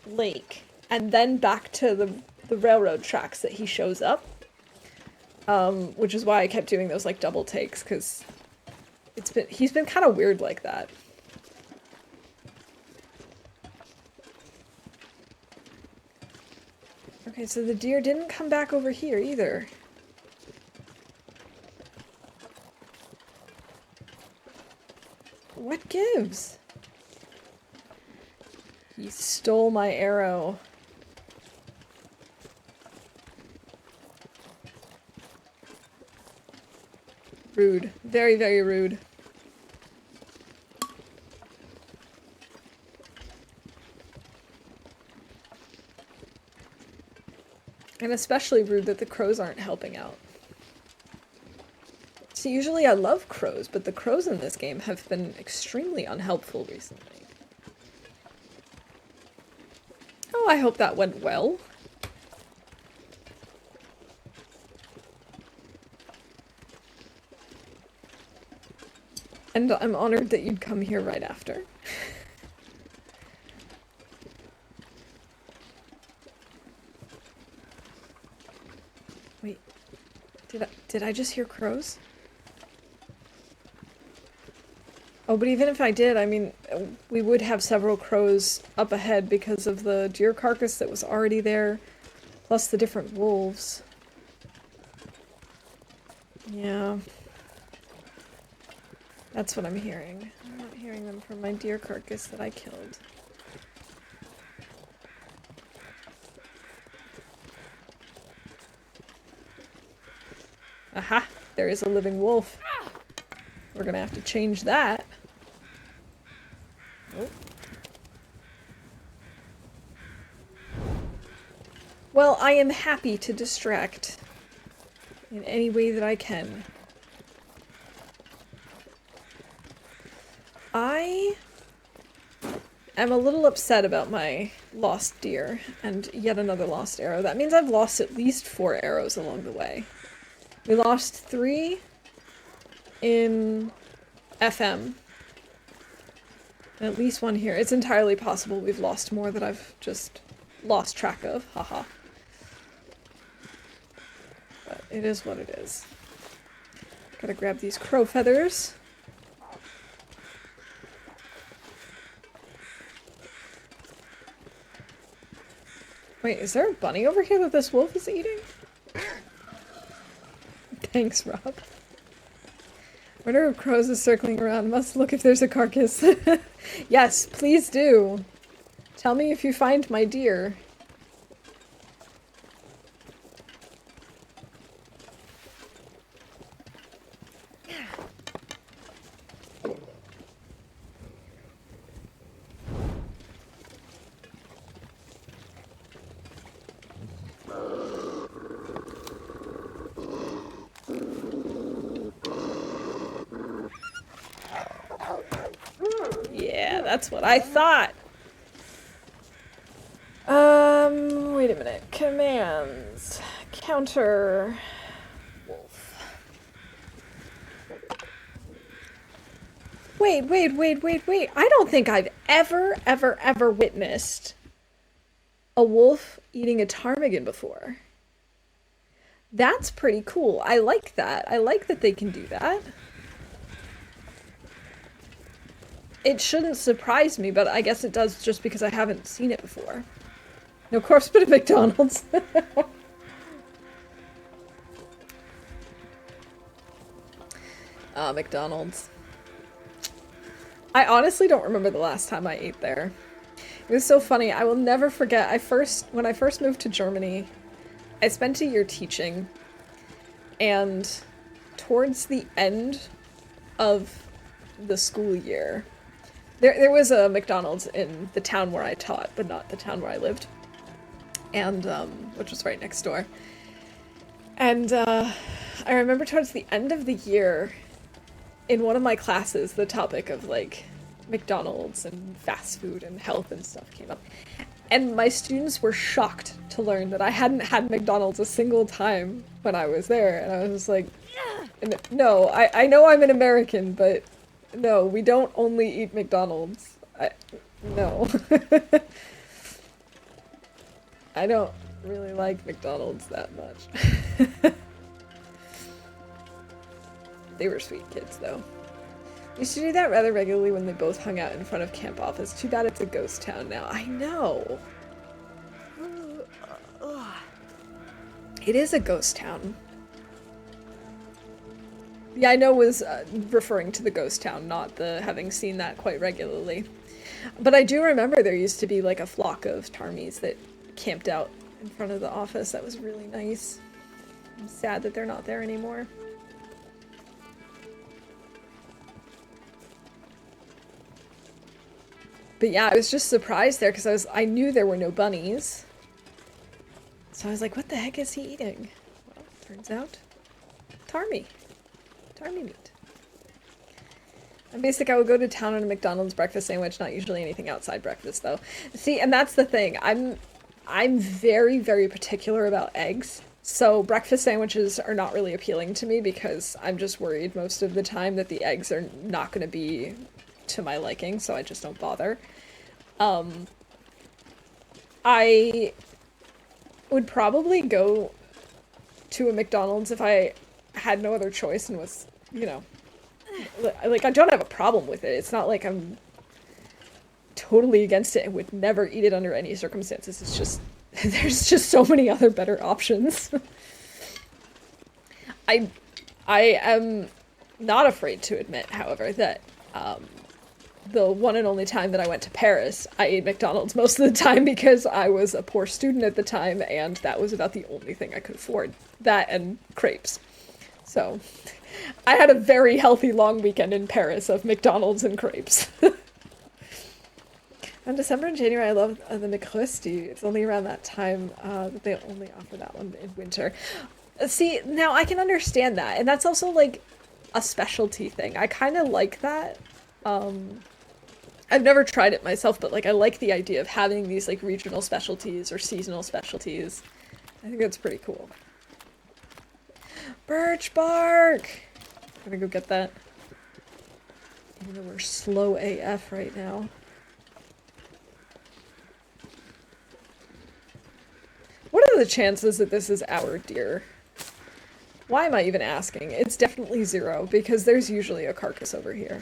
lake and then back to the railroad tracks that he shows up. Which is why I kept doing those, like, double takes, because he's been kind of weird like that. Okay, so the deer didn't come back over here either. What gives? He stole my arrow. Rude. Very, very rude. And especially rude that the crows aren't helping out. See, usually I love crows, but the crows in this game have been extremely unhelpful recently. Oh, I hope that went well. And I'm honored that you'd come here right after. Wait, did I just hear crows? Oh, but even if I did, I mean, we would have several crows up ahead because of the deer carcass that was already there, plus the different wolves. Yeah. That's what I'm hearing. I'm not hearing them from my deer carcass that I killed. Aha! There is a living wolf. We're gonna have to change that. Oh. Well, I am happy to distract in any way that I can. I am a little upset about my lost deer and yet another lost arrow. That means I've lost at least 4 arrows along the way. We lost 3 in FM. And at least 1 here. It's entirely possible we've lost more that I've just lost track of. Haha. But it is what it is. Gotta grab these crow feathers. Wait, is there a bunny over here that this wolf is eating? Thanks, Rob. Order of crows is circling around. Must look if there's a carcass. Yes, please do. Tell me if you find my deer. Yeah, that's what I thought. Wait a minute. Commands. Counter. Wolf. Wait. I don't think I've ever witnessed a wolf eating a ptarmigan before. That's pretty cool. I like that. I like that they can do that. It shouldn't surprise me, but I guess it does just because I haven't seen it before. No corpse, but a McDonald's. McDonald's. I honestly don't remember the last time I ate there. It was so funny. I will never forget. When I first moved to Germany, I spent a year teaching, and towards the end of the school year, there was a McDonald's in the town where I taught, but not the town where I lived, and which was right next door. And I remember towards the end of the year, in one of my classes, the topic of like McDonald's and fast food and health and stuff came up. And my students were shocked to learn that I hadn't had McDonald's a single time when I was there. And I was just like, no, I know I'm an American, but no, we don't only eat McDonald's. No. I don't really like McDonald's that much. They were sweet kids, though. Used to do that rather regularly when they both hung out in front of camp office. Too bad it's a ghost town now. I know. It is a ghost town. Yeah, I know was referring to the ghost town, not the having seen that quite regularly. But I do remember there used to be like a flock of Tarmies that camped out in front of the office. That was really nice. I'm sad that they're not there anymore. But yeah, I was just surprised there because I knew there were no bunnies. So I was like, what the heck is he eating? Well, turns out, Tarmy meat. I'm basic, I would go to town on a McDonald's breakfast sandwich, not usually anything outside breakfast though. See, and that's the thing. I'm very, very particular about eggs. So breakfast sandwiches are not really appealing to me because I'm just worried most of the time that the eggs are not going to be to my liking, so I just don't bother. I would probably go to a McDonald's if I had no other choice and was, you know, like I don't have a problem with it. It's not like I'm totally against it and would never eat it under any circumstances. It's just, there's just so many other better options. I am not afraid to admit, however, that the one and only time that I went to Paris, I ate McDonald's most of the time because I was a poor student at the time, and that was about the only thing I could afford. That and crepes. So, I had a very healthy long weekend in Paris of McDonald's and crepes. In December and January, I love the McRösti. It's only around that time that they only offer that one in winter. See, now I can understand that, and that's also like a specialty thing. I kind of like that. I've never tried it myself, but like I like the idea of having these like regional specialties or seasonal specialties. I think that's pretty cool. Birch bark! I'm gonna go get that. Even though we're slow AF right now. What are the chances that this is our deer? Why am I even asking? It's definitely 0, because there's usually a carcass over here.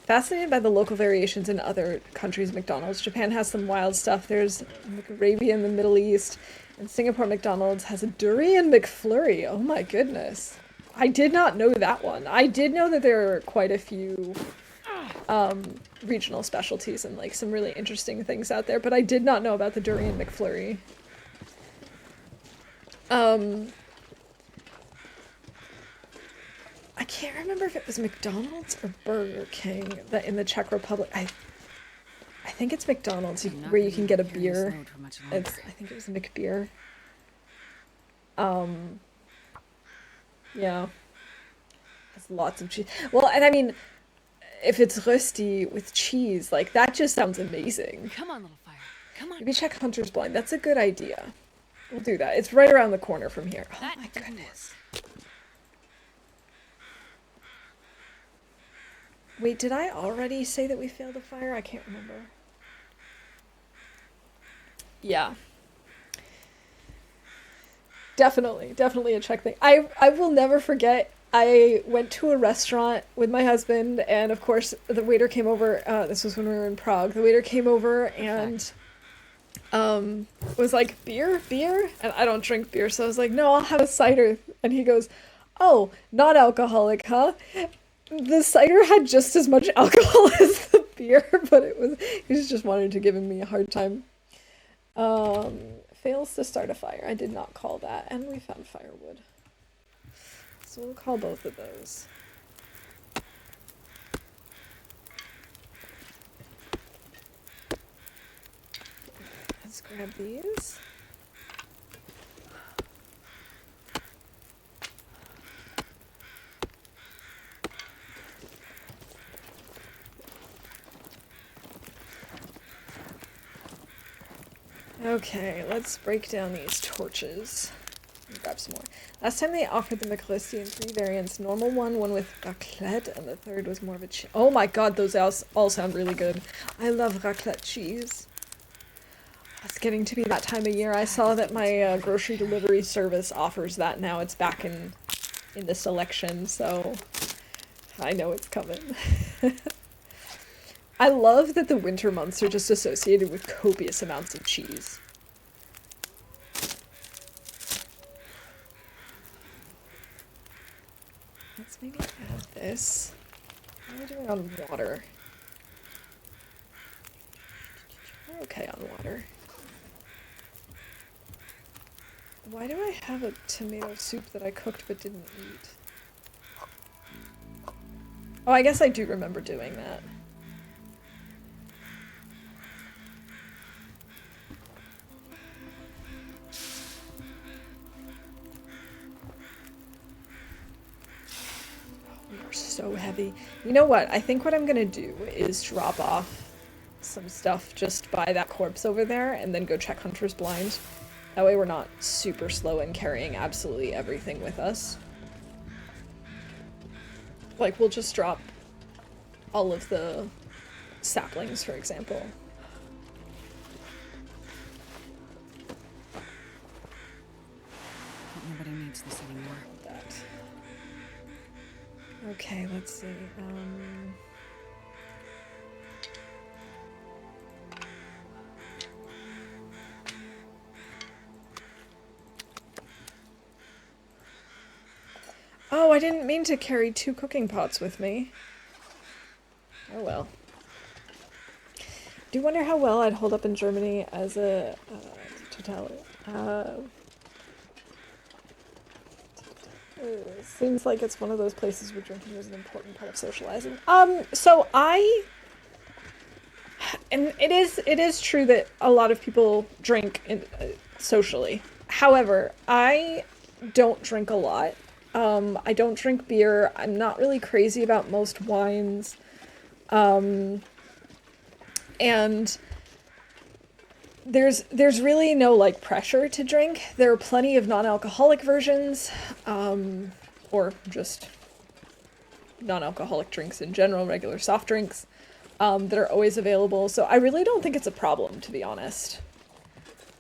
Fascinated by the local variations in other countries' McDonald's. Japan has some wild stuff. There's Arabia in the Middle East, and Singapore McDonald's has a durian McFlurry. Oh my goodness. I did not know that one. I did know that there are quite a few regional specialties and like some really interesting things out there, but I did not know about the durian McFlurry. I can't remember if it was McDonald's or Burger King that in the Czech Republic. I think it's McDonald's where you can get a beer. I think it was a McBeer. Yeah. Has lots of cheese. Well, and I mean, if it's Rösti with cheese, like that just sounds amazing. Come on, little fire. Come on. Maybe check Hunter's Blind. That's a good idea. We'll do that. It's right around the corner from here. Oh That my goodness. Wait, did I already say that we failed a fire? I can't remember. Yeah. Definitely a check thing. I will never forget. I went to a restaurant with my husband, and of course, the waiter came over. This was when we were in Prague. The waiter came over and was like, beer? And I don't drink beer, so I was like, no, I'll have a cider. And he goes, oh, not alcoholic, huh? The cider had just as much alcohol as the beer, but he was just wanting to give me a hard time. Um, Fails to start a fire. I did not call that, and we found firewood. So we'll call both of those. Let's grab these. Okay, let's break down these torches. Grab some more. Last time they offered the McCliskey in 3 variants. Normal one with raclette, and the third was more of a cheese. Oh my god, those all sound really good. I love raclette cheese. It's getting to be that time of year. I saw that my grocery delivery service offers that now. It's back in the selection, so I know it's coming. I love that the winter months are just associated with copious amounts of cheese. Let's maybe add this. How are we doing on water? We're okay on water. Why do I have a tomato soup that I cooked but didn't eat? Oh, I guess I do remember doing that. We're so heavy. You know what? I think what I'm gonna do is drop off some stuff just by that corpse over there and then go check Hunter's Blind. That way we're not super slow in carrying absolutely everything with us. Like, we'll just drop all of the saplings, for example. Nobody needs this anymore. That. Okay, let's see. Oh, I didn't mean to carry 2 cooking pots with me. Oh well. Do you wonder how well I'd hold up in Germany as a totality? Seems like it's one of those places where drinking is an important part of socializing. And it is true that a lot of people drink socially. However, I don't drink a lot. I don't drink beer. I'm not really crazy about most wines. And there's really no like pressure to drink. There are plenty of non-alcoholic versions, or just non-alcoholic drinks in general, regular soft drinks, that are always available. So I really don't think it's a problem, to be honest.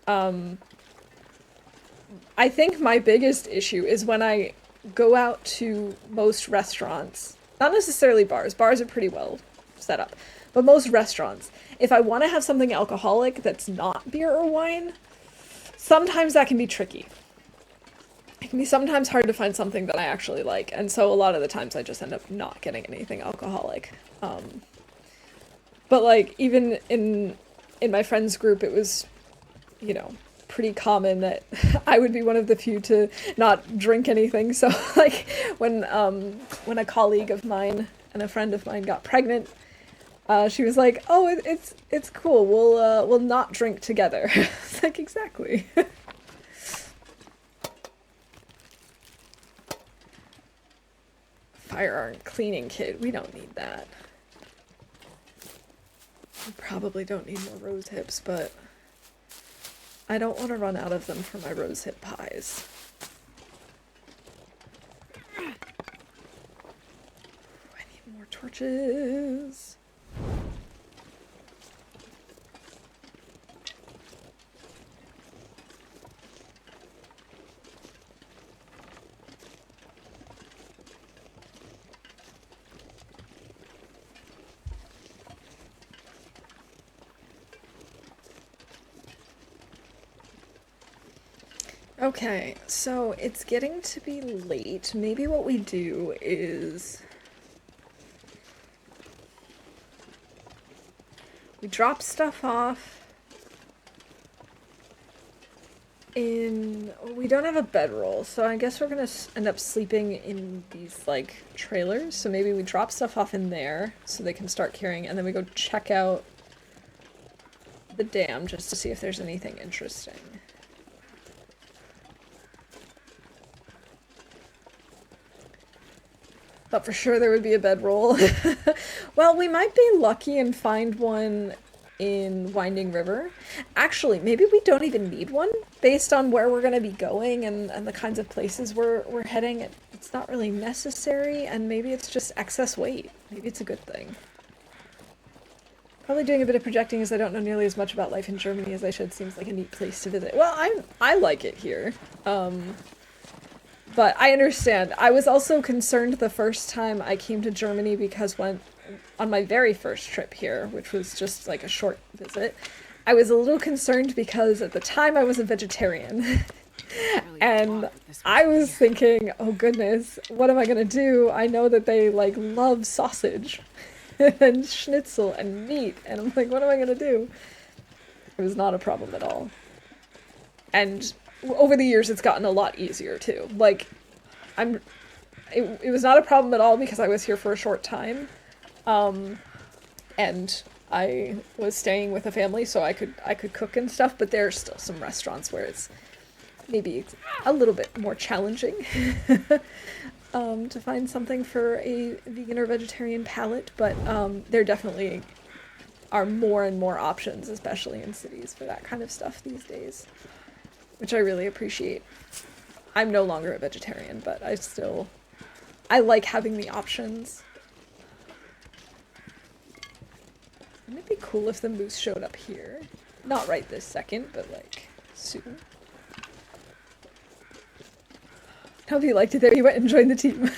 I think my biggest issue is when I go out to most restaurants, not necessarily bars. Bars are pretty well set up. But most restaurants, if I want to have something alcoholic that's not beer or wine, sometimes that can be tricky. It can be sometimes hard to find something that I actually like, and so a lot of the times I just end up not getting anything alcoholic. But like, even in my friends group, it was, you know, pretty common that I would be one of the few to not drink anything. So like, when a colleague of mine and a friend of mine got pregnant, she was like, "Oh, it's cool. We'll not drink together." It's like, exactly. Firearm cleaning kit. We don't need that. We probably don't need more rose hips, but I don't want to run out of them for my rose hip pies. I need More torches. Okay, so it's getting to be late. Maybe what we do is we drop stuff off in... We don't have a bedroll, so I guess we're gonna end up sleeping in these, like, trailers. So maybe we drop stuff off in there so they can start carrying, and then we go check out the dam just to see if there's anything interesting. But for sure there would be a bedroll. Well, we might be lucky and find one in Winding River. Actually, maybe we don't even need one based on where we're going to be going and the kinds of places we're heading. It's not really necessary, and maybe it's just excess weight. Maybe it's a good thing. Probably doing a bit of projecting as I don't know nearly as much about life in Germany as I should. Seems like a neat place to visit. Well, I like it here. But I understand. I was also concerned the first time I came to Germany because when on my very first trip here, which was just like a short visit, I was a little concerned because at the time I was a vegetarian. And I was thinking, oh goodness, what am I gonna do? I know that they like love sausage and schnitzel and meat, and I'm like, what am I gonna do? It was not a problem at all. And over the years, it's gotten a lot easier too. Like, it was not a problem at all because I was here for a short time, and I was staying with a family, so I could cook and stuff. But there are still some restaurants where it's maybe a little bit more challenging to find something for a vegan or vegetarian palate. But there definitely are more and more options, especially in cities, for that kind of stuff these days, which I really appreciate. I'm no longer a vegetarian, but I like having the options. Wouldn't it be cool if the moose showed up here? Not right this second, but like soon. Hope you liked it there. You went and joined the team.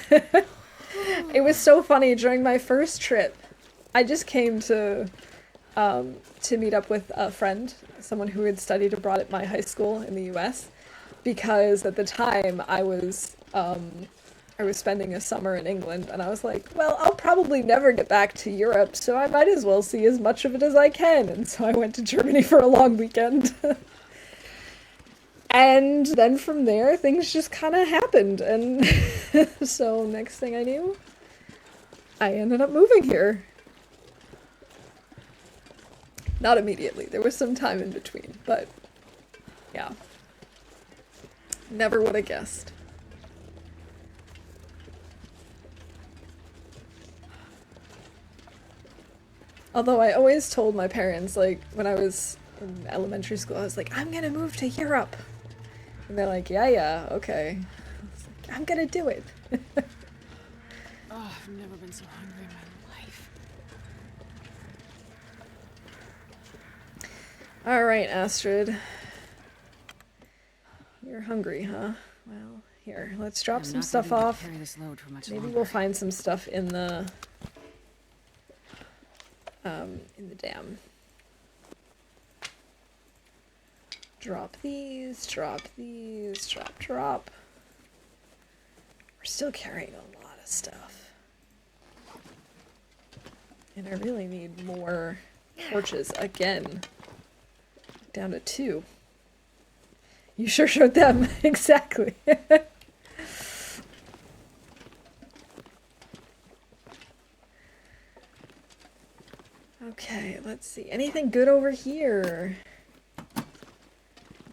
It was so funny during my first trip. I just came to meet up with a friend, someone who had studied abroad at my high school in the US, because at the time I was spending a summer in England, and I was like, well, I'll probably never get back to Europe, so I might as well see as much of it as I can. And so I went to Germany for a long weekend. And then from there, things just kind of happened, and so next thing I knew, I ended up moving here. Not immediately. There was some time in between, but yeah. Never would have guessed. Although I always told my parents, like, when I was in elementary school, I was like, I'm gonna move to Europe. And they're like, yeah, okay. I was like, I'm gonna do it. Oh, I've never been so hungry in my life. Alright, Astrid. You're hungry, huh? Well, here, let's drop some stuff off. Maybe we'll find some stuff in the dam. Drop these, drop these, drop. We're still carrying a lot of stuff. And I really need more torches again. Down to 2. You sure showed them. Exactly. Okay, let's see. Anything good over here?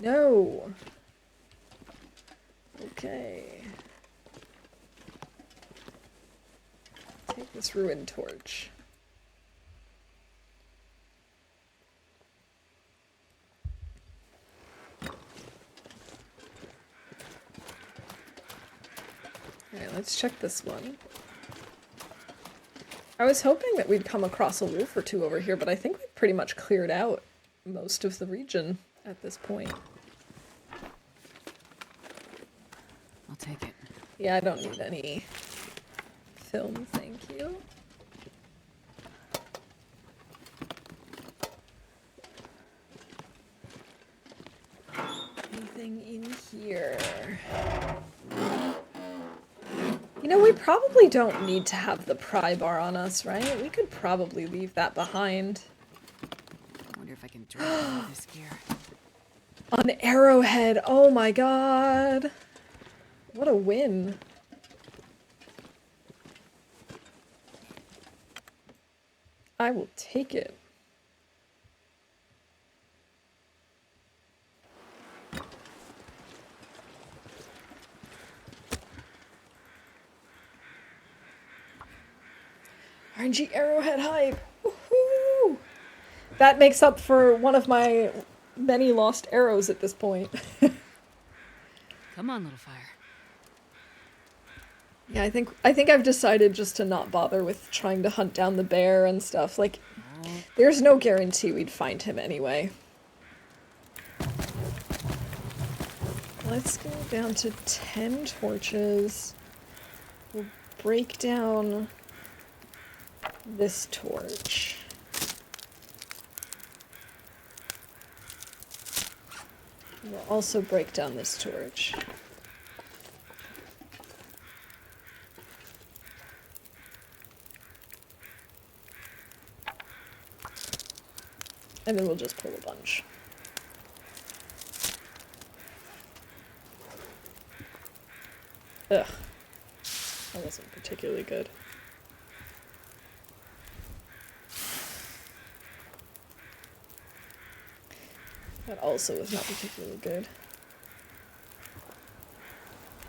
No. Okay. Take this ruined torch. Alright, let's check this one. I was hoping that we'd come across a wolf or two over here, but I think we've pretty much cleared out most of the region at this point. I'll take it. Yeah, I don't need any film, thank you. Anything in here? You know, we probably don't need to have the pry bar on us, right? We could probably leave that behind. I wonder if I can drop it with this gear. An arrowhead! Oh my god! What a win. I will take it. RNG arrowhead hype! Woohoo! That makes up for one of my many lost arrows at this point. Come on, little fire. Yeah, I think I've decided just to not bother with trying to hunt down the bear and stuff. Like, there's no guarantee we'd find him anyway. Let's go down to 10 torches. We'll break down this torch. We'll also break down this torch. And then we'll just pull a bunch. Ugh. That wasn't particularly good. That also was not particularly good.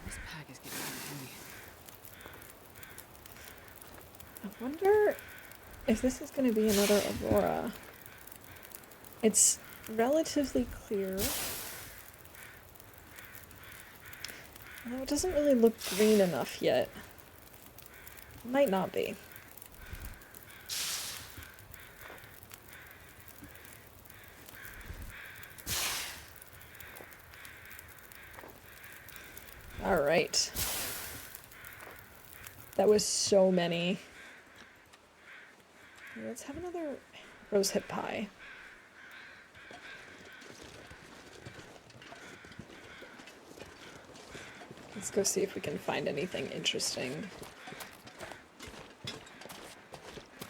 This pack is getting heavy. I wonder if this is going to be another Aurora. It's relatively clear. Although it doesn't really look green enough yet. Might not be. Alright. That was so many. Let's have another rosehip pie. Let's go see if we can find anything interesting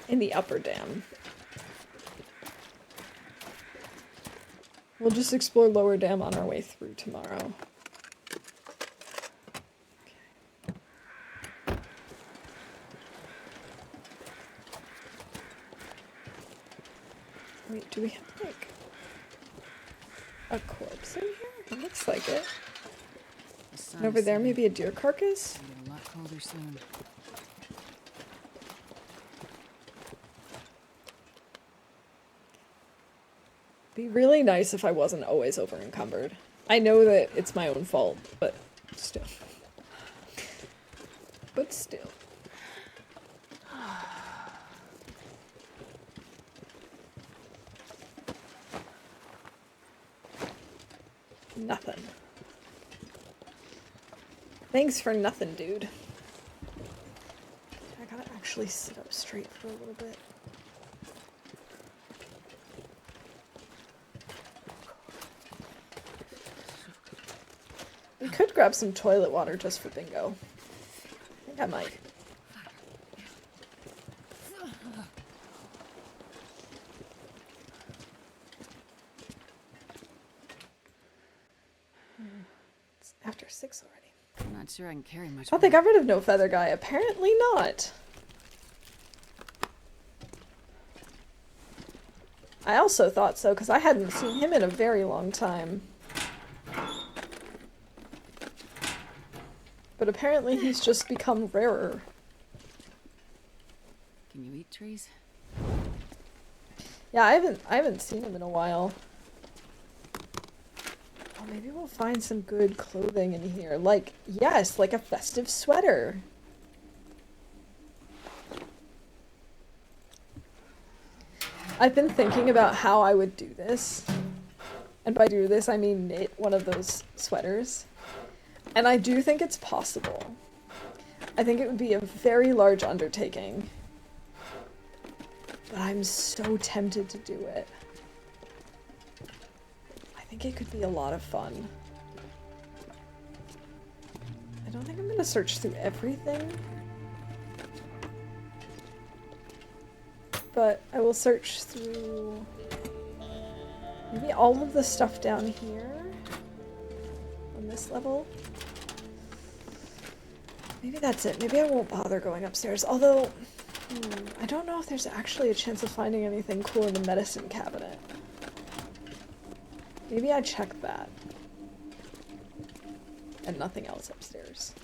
in the upper dam. We'll just explore lower dam on our way through tomorrow. Wait, do we have, like, a corpse in here? It looks like it. And over there, maybe a deer carcass? It'll get a lot colder soon. Be really nice if I wasn't always over encumbered. I know that it's my own fault, but still. But still. Nothing. Thanks for nothing, dude. I gotta actually sit up straight for a little bit. We could grab some toilet water just for bingo. I think I might. It's after 6 already. I'm not sure I can carry much. Oh, they got rid of No Feather Guy. Apparently not. I also thought so, because I hadn't seen him in a very long time. But apparently he's just become rarer. Can you eat trees? Yeah, I haven't seen him in a while. Oh, maybe we'll find some good clothing in here. Like, yes, like a festive sweater. I've been thinking about how I would do this. And by do this, I mean knit one of those sweaters. And I do think it's possible. I think it would be a very large undertaking. But I'm so tempted to do it. I think it could be a lot of fun. I don't think I'm gonna search through everything. But I will search through maybe all of the stuff down here on this level. Maybe that's it. Maybe I won't bother going upstairs. Although, I don't know if there's actually a chance of finding anything cool in the medicine cabinet. Maybe I check that. And nothing else upstairs.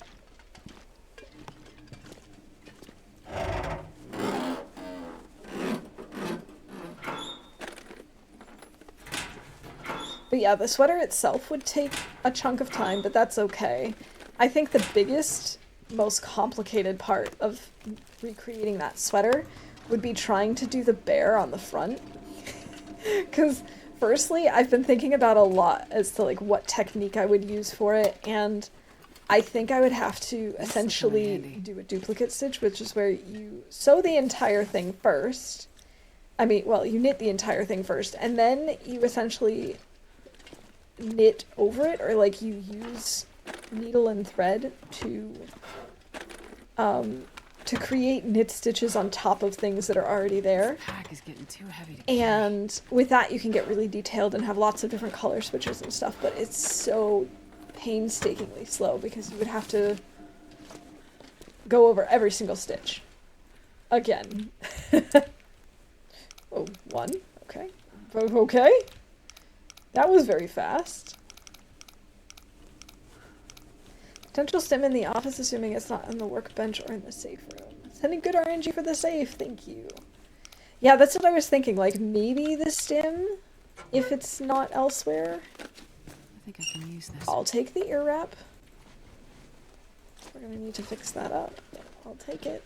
But yeah, the sweater itself would take a chunk of time, but that's okay. I think the biggest, most complicated part of recreating that sweater would be trying to do the bear on the front. Because firstly, I've been thinking about a lot as to like what technique I would use for it, and I think I would have to essentially do a duplicate stitch, which is where you sew the entire thing first. I mean, well, you knit the entire thing first, and then you essentially knit over it, or like you use needle and thread to create knit stitches on top of things that are already there. This pack is getting too heavy to And with that you can get really detailed and have lots of different color switches and stuff, but it's so painstakingly slow because you would have to go over every single stitch again. Oh, one. Okay. Okay. That was very fast. Potential stim in the office, assuming it's not on the workbench or in the safe room. Sending good RNG for the safe, thank you. Yeah, that's what I was thinking, like maybe the stim, if it's not elsewhere. I think I can use this. I'll take the ear wrap. We're gonna need to fix that up, but I'll take it.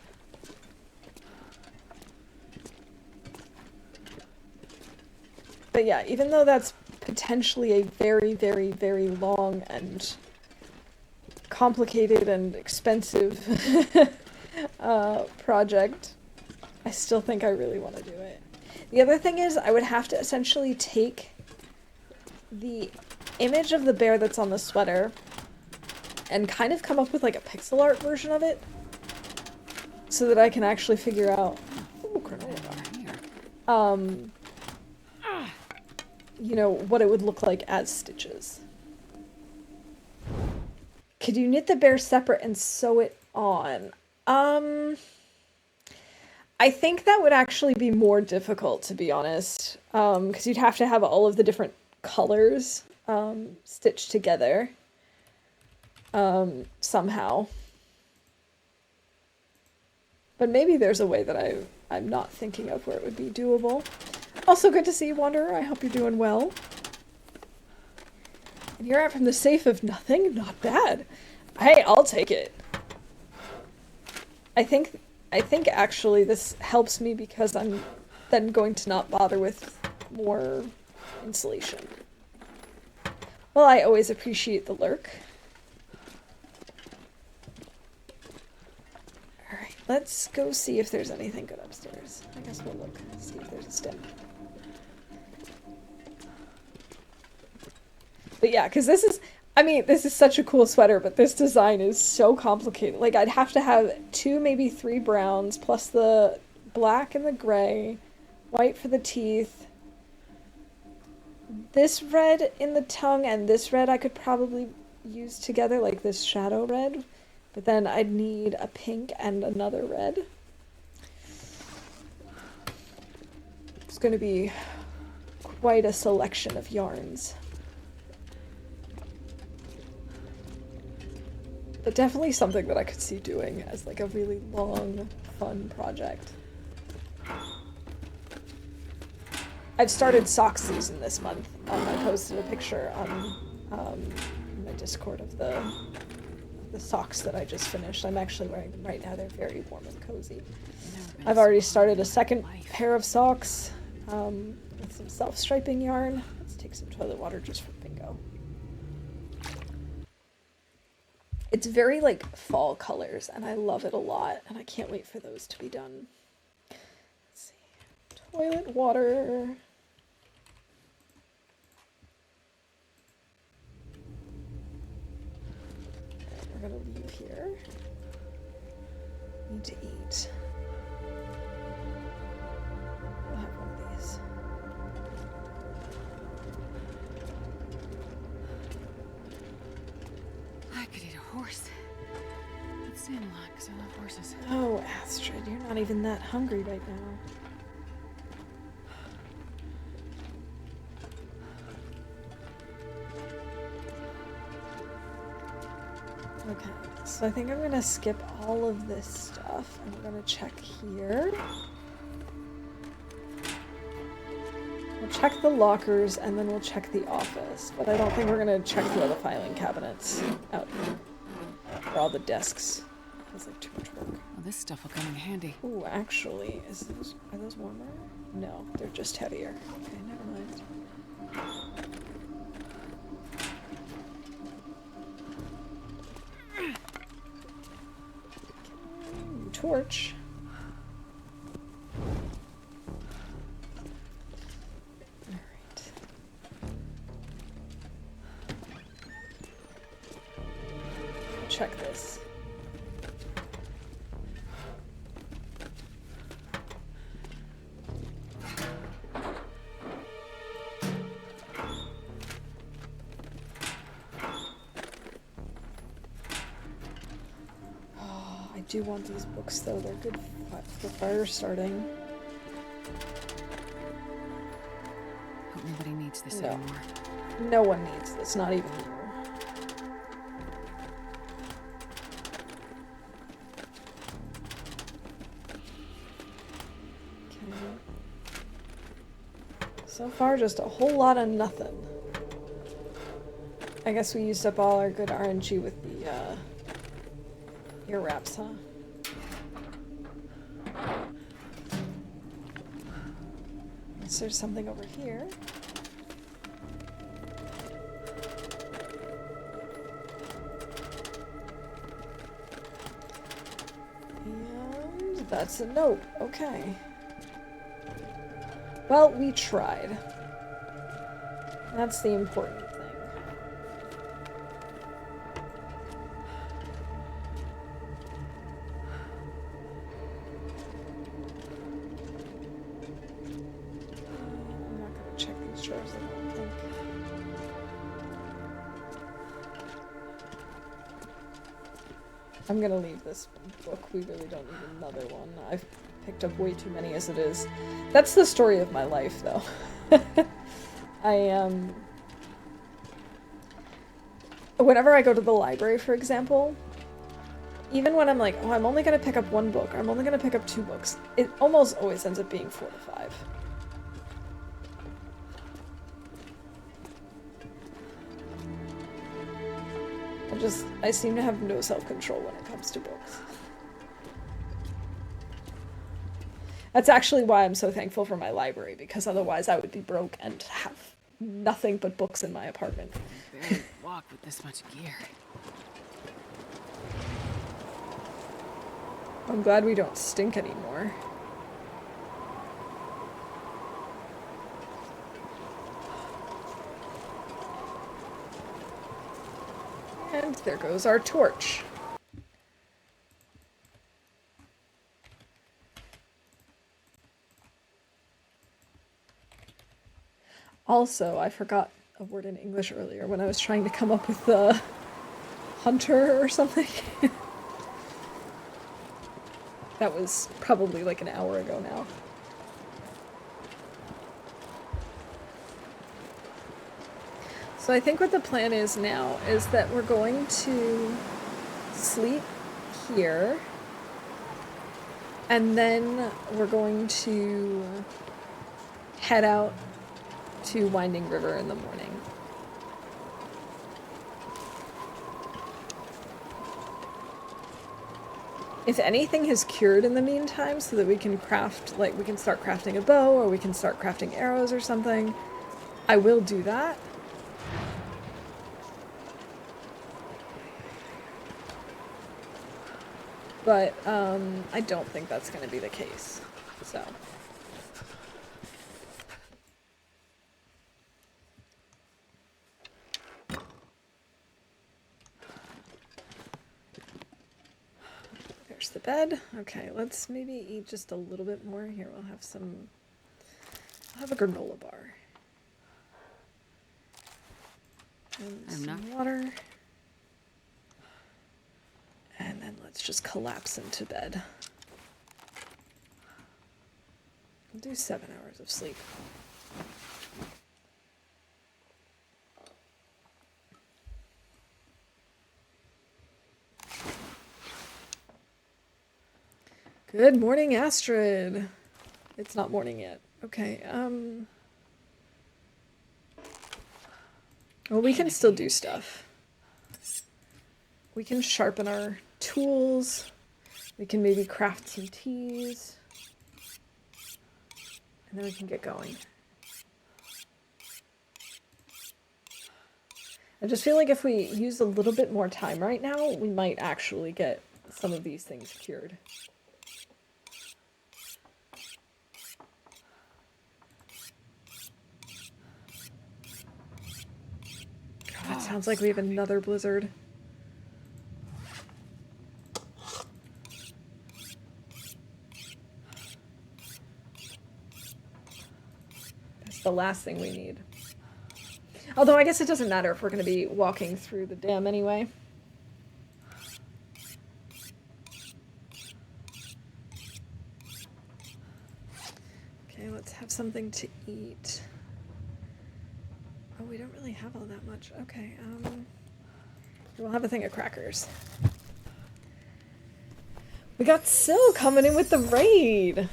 But yeah, even though that's potentially a very, very, very long and complicated and expensive project, I still think I really want to do it. The other thing is I would have to essentially take the image of the bear that's on the sweater and kind of come up with like a pixel art version of it so that I can actually figure out you know, what it would look like as stitches. Could you knit the bear separate and sew it on? I think that would actually be more difficult, to be honest, because you'd have to have all of the different colors stitched together somehow. But maybe there's a way that I'm not thinking of where it would be doable. Also good to see you, Wanderer. I hope you're doing well. And you're out from the safe of nothing? Not bad. Hey, I'll take it. I think actually this helps me because I'm then going to not bother with more insulation. Well, I always appreciate the lurk. Alright, let's go see if there's anything good upstairs. I guess we'll look, see if there's a stem. But yeah, because this is, I mean, this is such a cool sweater, but this design is so complicated. Like, I'd have to have 2, maybe 3 browns, plus the black and the gray, white for the teeth. This red in the tongue and this red I could probably use together, like this shadow red. But then I'd need a pink and another red. It's going to be quite a selection of yarns. But definitely something that I could see doing as like a really long, fun project. I've started sock season this month. I posted a picture on my Discord of the socks that I just finished. I'm actually wearing them right now. They're very warm and cozy. I've already started a second pair of socks with some self-striping yarn. Let's take some toilet water just for bingo. It's very like fall colors, and I love it a lot, and I can't wait for those to be done. Let's see. Toilet water. We're gonna leave here. Need to eat. We'll have one of these. I could eat a horse. Let's say a lot, because I love horses. Oh, Astrid, you're not even that hungry right now. Okay, so I think I'm gonna skip all of this stuff and we're gonna check here. We'll check the lockers and then we'll check the office, but I don't think we're gonna check the other filing cabinets out here. Or all the desks. Feels like too much work. Well, this stuff will come in handy. Ooh, actually, are those warmer? No, they're just heavier. Okay, never mind. Torch. Alright. Check this. I do want these books though, they're good for fire starting. Hope nobody needs this No. anymore. No one needs this, not even you. Okay. So far, just a whole lot of nothing. I guess we used up all our good RNG with the, ear wraps, huh? Unless there's something over here. And that's a note. Okay. Well, we tried. That's the important thing. I'm not going to check these drawers, I don't think. I'm going to leave this book. We really don't need another one. I've picked up way too many as it is. That's the story of my life, though. Whenever I go to the library, for example, even when I'm like, oh, I'm only going to pick up one book, or I'm only going to pick up 2 books, it almost always ends up being 4 to 5. I seem to have no self-control when it comes to books. That's actually why I'm so thankful for my library, because otherwise I would be broke and have nothing but books in my apartment. Barely walk with this much gear. I'm glad we don't stink anymore. And there goes our torch. Also, I forgot a word in English earlier when I was trying to come up with the hunter or something. That was probably like an hour ago now. So I think what the plan is now is that we're going to sleep here, and then we're going to head out to Winding River in the morning. If anything has cured in the meantime so that we can craft, like, we can start crafting a bow or we can start crafting arrows or something, I will do that. But I don't think that's going to be the case. So. There's the bed. Okay, let's maybe eat just a little bit more. Here, we'll have some... I'll have a granola bar. And some water. And then let's just collapse into bed. We'll do 7 hours of sleep. Good morning, Astrid. It's not morning yet. Okay, well, we can still do stuff. We can sharpen our tools. We can maybe craft some teas. And then we can get going. I just feel like if we use a little bit more time right now, we might actually get some of these things cured. God, it sounds like we have another blizzard. That's the last thing we need. Although I guess it doesn't matter if we're going to be walking through the dam anyway. Okay, let's have something to eat. Oh, we don't really have all that much. Okay, we'll have a thing of crackers. We got Syl coming in with the raid.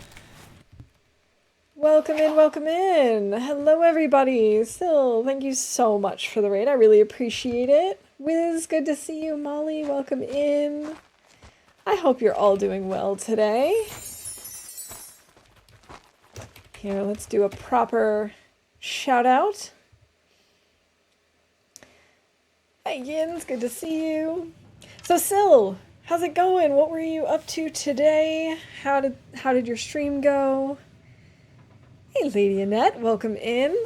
Welcome in, welcome in. Hello, everybody. Syl, thank you so much for the raid. I really appreciate it. Wiz, good to see you. Molly, welcome in. I hope you're all doing well today. Here, let's do a proper shout out. Hi, Yins, good to see you. So, Syl, how's it going? What were you up to today? How did your stream go? Hey, Lady Annette, welcome in.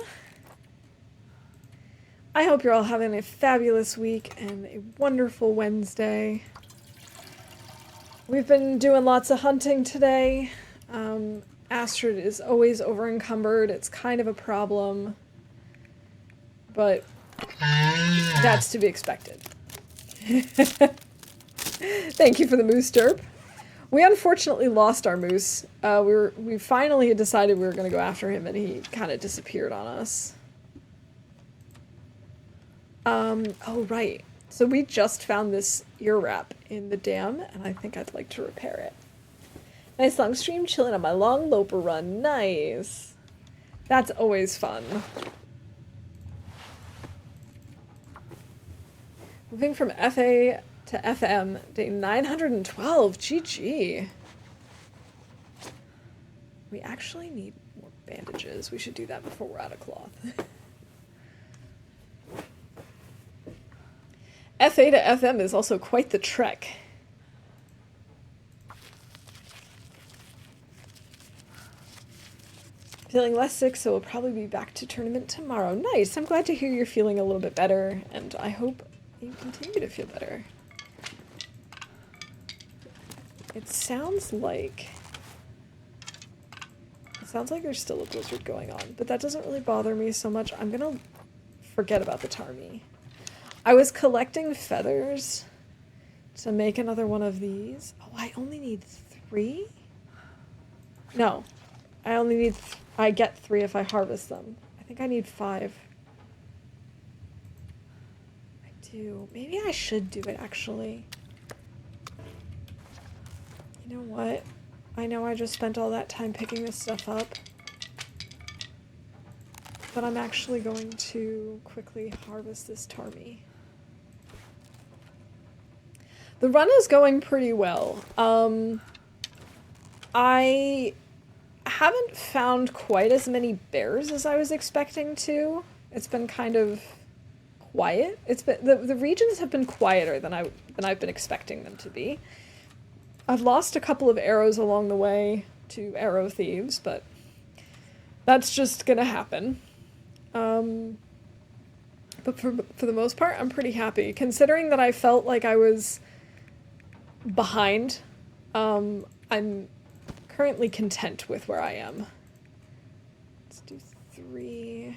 I hope you're all having a fabulous week and a wonderful Wednesday. We've been doing lots of hunting today. Astrid is always over-encumbered. It's kind of a problem, but that's to be expected. Thank you for the moose derp. We unfortunately lost our moose. We finally had decided we were going to go after him, and he kind of disappeared on us. Oh, right. So we just found this ear wrap in the dam, and I think I'd like to repair it. Nice long stream, chilling on my long loper run. Nice. That's always fun. Moving from FA to FM, day 912. GG. We actually need more bandages. We should do that before we're out of cloth. FA to FM is also quite the trek. Feeling less sick, so we'll probably be back to tournament tomorrow. Nice. I'm glad to hear you're feeling a little bit better, and I hope you continue to feel better. It sounds like there's still a blizzard going on, but that doesn't really bother me so much. I'm gonna forget about the Tarmy. I was collecting feathers to make another one of these. Oh, I only need 3? No, I only need... I get 3 if I harvest them. I think I need 5. I do. Maybe I should do it, actually. You know what? I know I just spent all that time picking this stuff up. But I'm actually going to quickly harvest this Tarmy. The run is going pretty well. I haven't found quite as many bears as I was expecting to. It's been kind of quiet. It's been the regions have been quieter than I've been expecting them to be. I've lost a couple of arrows along the way to arrow thieves, but that's just gonna happen. But for the most part, I'm pretty happy. Considering that I felt like I was behind, I'm currently content with where I am. Let's do 3.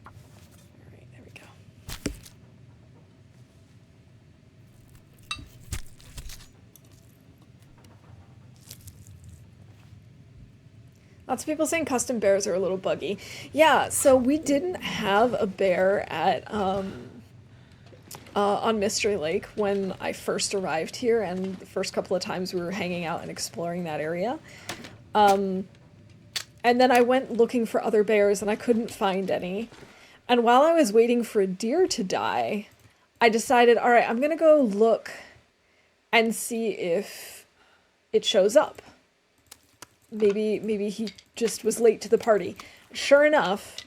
Alright, there we go. Lots of people saying custom bears are a little buggy. Yeah, so we didn't have a bear at on Mystery Lake when I first arrived here, and the first couple of times we were hanging out and exploring that area. And then I went looking for other bears and I couldn't find any. And while I was waiting for a deer to die, I decided, all right, I'm gonna go look and see if it shows up. Maybe he just was late to the party. Sure enough,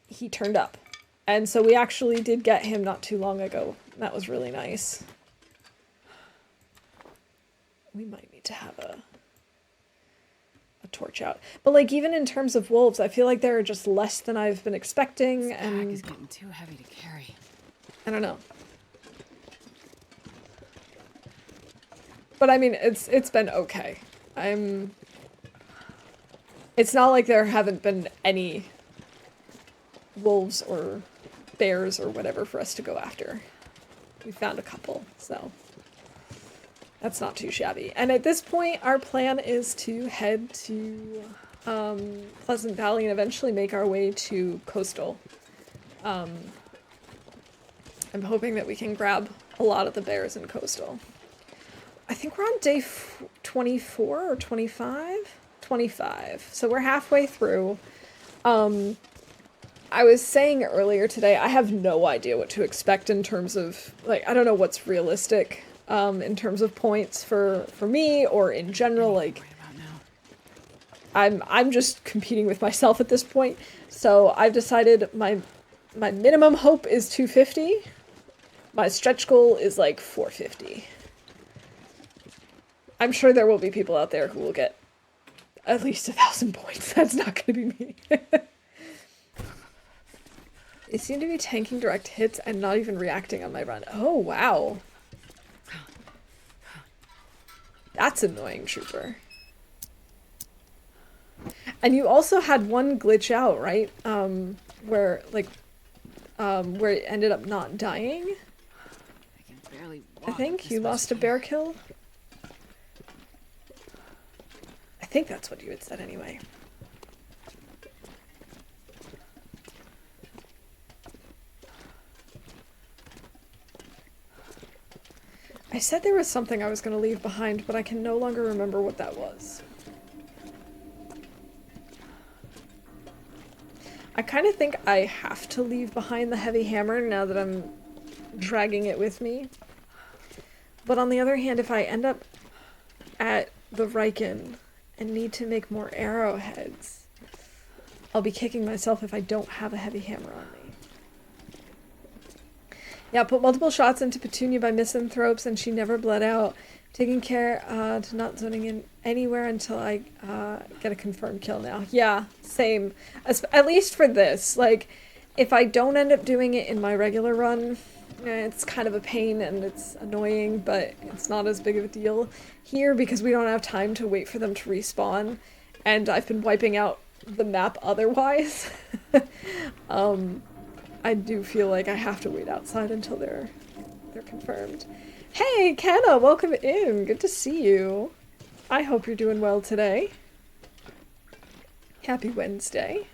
he turned up. And so we actually did get him not too long ago. That was really nice. We might need to have a torch out. But like even in terms of wolves, I feel like there are just less than I've been expecting. This and bag is getting too heavy to carry. I don't know. But I mean, it's been okay. It's not like there haven't been any wolves or bears or whatever for us to go after. We found a couple, so that's not too shabby. And at this point, our plan is to head to Pleasant Valley and eventually make our way to Coastal. I'm hoping that we can grab a lot of the bears in Coastal. I think we're on day 24 or 25? 25. So we're halfway through. I was saying earlier today, I have no idea what to expect in terms of, like, I don't know what's realistic in terms of points for me or in general. Like, I'm just competing with myself at this point. So I've decided my minimum hope is 250. My stretch goal is like 450. I'm sure there will be people out there who will get at least 1,000 points. That's not going to be me. They seem to be tanking direct hits and not even reacting on my run. Oh, wow. That's annoying, Trooper. And you also had one glitch out, right? Where it ended up not dying? I can barely walk. I think you lost a bear kill? I think that's what you had said anyway. I said there was something I was going to leave behind, but I can no longer remember what that was. I kind of think I have to leave behind the heavy hammer now that I'm dragging it with me. But on the other hand, if I end up at the Riken and need to make more arrowheads, I'll be kicking myself if I don't have a heavy hammer on me. Yeah, put multiple shots into Petunia by misanthropes and she never bled out. Taking care to not zoning in anywhere until I get a confirmed kill now. Yeah, same. At least for this. Like, if I don't end up doing it in my regular run, it's kind of a pain and it's annoying, but it's not as big of a deal here because we don't have time to wait for them to respawn, and I've been wiping out the map otherwise. I do feel like I have to wait outside until they're confirmed. Hey, Kenna, welcome in. Good to see you. I hope you're doing well today. Happy Wednesday.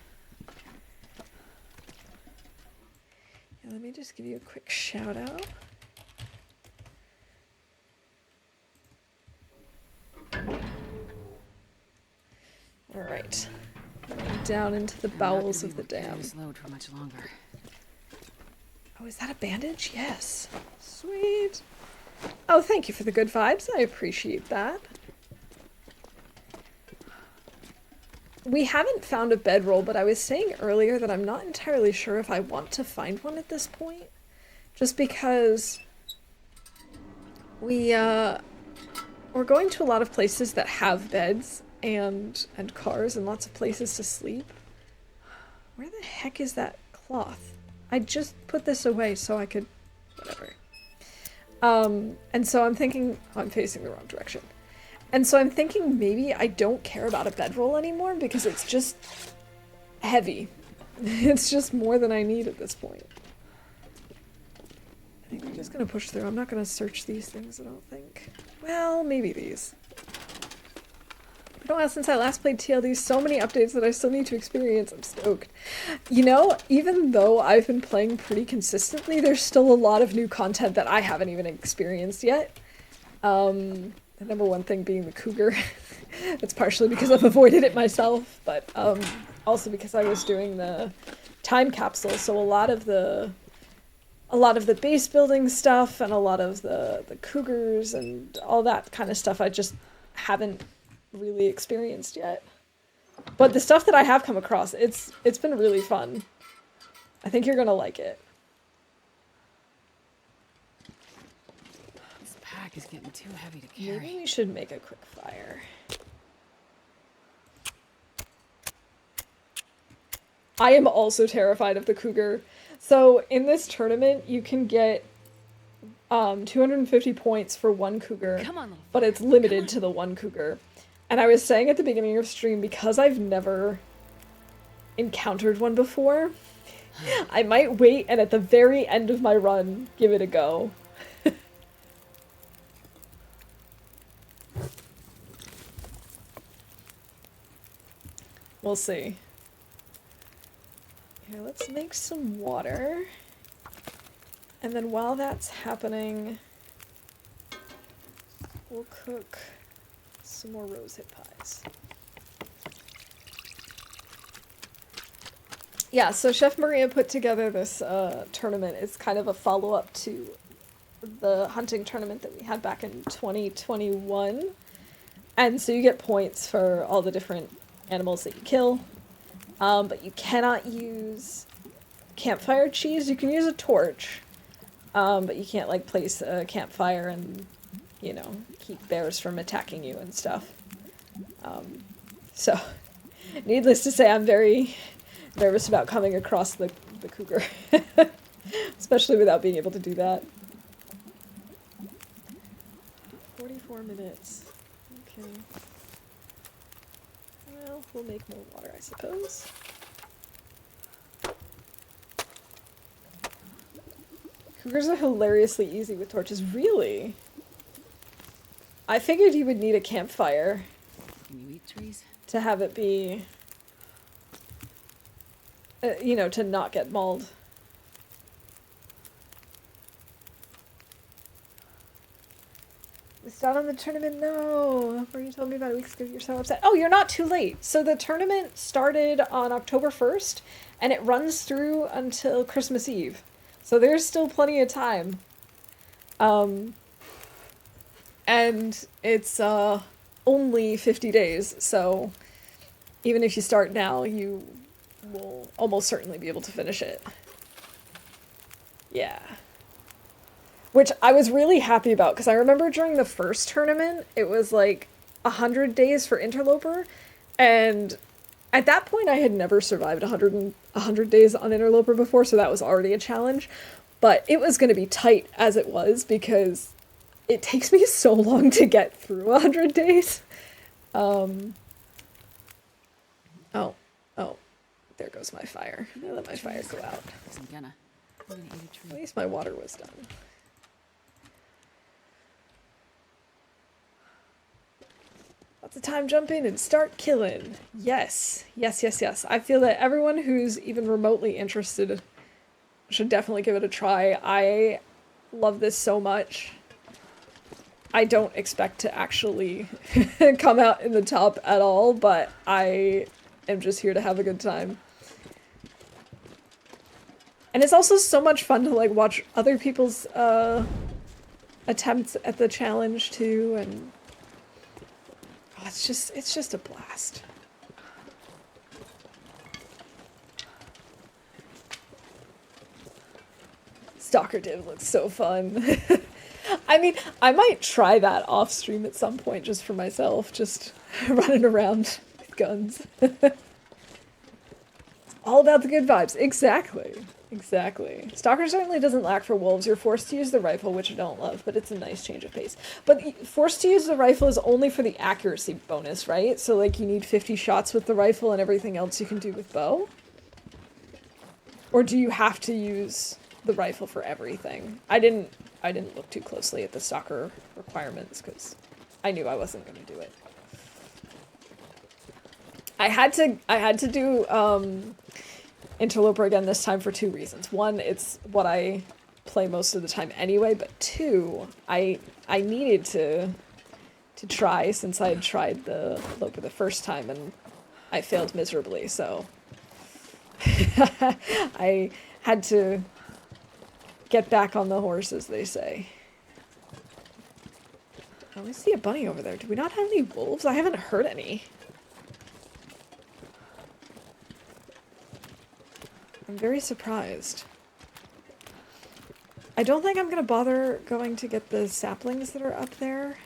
Yeah, let me just give you a quick shout out. All right. Down into the bowels of the dam. Load for much longer. Oh, is that a bandage? Yes. Sweet. Oh, thank you for the good vibes. I appreciate that. We haven't found a bedroll, but I was saying earlier that I'm not entirely sure if I want to find one at this point. Just because we're going to a lot of places that have beds and cars and lots of places to sleep. Where the heck is that cloth? I just put this away so I could... whatever. And so I'm thinking... oh, I'm facing the wrong direction. And so I'm thinking maybe I don't care about a bedroll anymore because it's just heavy. It's just more than I need at this point. I think I'm just gonna push through. I'm not gonna search these things, I don't think. Well, maybe these. Been a while since I last played TLD, so many updates that I still need to experience. I'm stoked. You know, even though I've been playing pretty consistently, there's still a lot of new content that I haven't even experienced yet. The number one thing being the cougar. That's partially because I've avoided it myself, but also because I was doing the time capsule, so a lot of the base building stuff and a lot of the cougars and all that kind of stuff I just haven't really experienced yet. But the stuff that I have come across, it's been really fun. I think you're gonna like it. This pack is getting too heavy to carry. Maybe we should make a quick fire. I am also terrified of the cougar. So in this tournament, you can get 250 points for one cougar, Come on, little but it's limited to the one cougar. And I was saying at the beginning of stream, because I've never encountered one before, I might wait and at the very end of my run, give it a go. We'll see. Here, let's make some water. And then while that's happening, we'll cook some more rosehip pies. Yeah, so Chef Maria put together this tournament. It's kind of a follow-up to the hunting tournament that we had back in 2021. And so you get points for all the different animals that you kill. But you cannot use campfire cheese. You can use a torch, but you can't, like, place a campfire and, you know, keep bears from attacking you and stuff. So, needless to say, I'm very nervous about coming across the cougar. Especially without being able to do that. 44 minutes. Okay. Well, we'll make more water, I suppose. Cougars are hilariously easy with torches. Really? I figured you would need a campfire. Can you eat trees? To have it be... you know, to not get mauled. Missed out on the tournament? No. Where you told me about a week ago, you're so upset. Oh, you're not too late. So the tournament started on October 1st, and it runs through until Christmas Eve. So there's still plenty of time. And it's only 50 days, so even if you start now, you will almost certainly be able to finish it. Yeah. Which I was really happy about, because I remember during the first tournament, it was like 100 days for Interloper, and at that point I had never survived 100 days on Interloper before, so that was already a challenge. But it was going to be tight as it was, because it takes me so long to get through 100 days. Oh, there goes my fire. I let my fire go out. I'm gonna eat a tree. At least my water was done. Lots of time jump in and start killing. Yes. Yes, yes, yes. I feel that everyone who's even remotely interested should definitely give it a try. I love this so much. I don't expect to actually come out in the top at all, but I am just here to have a good time. And it's also so much fun to, like, watch other people's attempts at the challenge too, and oh, it's just a blast. Stalker Div looks so fun. I mean, I might try that off stream at some point just for myself, just running around with guns. All about the good vibes. Exactly. Exactly. Stalker certainly doesn't lack for wolves. You're forced to use the rifle, which I don't love, but it's a nice change of pace. But forced to use the rifle is only for the accuracy bonus, right? So, like, you need 50 shots with the rifle and everything else you can do with bow? Or do you have to use the rifle for everything? I didn't look too closely at the stalker requirements because I knew I wasn't going to do it. I had to do Interloper again this time for two reasons. One, it's what I play most of the time anyway, but two, I needed to try since I had tried the Loper the first time and I failed miserably, so I had to get back on the horse, as they say. Oh, I see a bunny over there. Do we not have any wolves? I haven't heard any. I'm very surprised. I don't think I'm gonna bother going to get the saplings that are up there.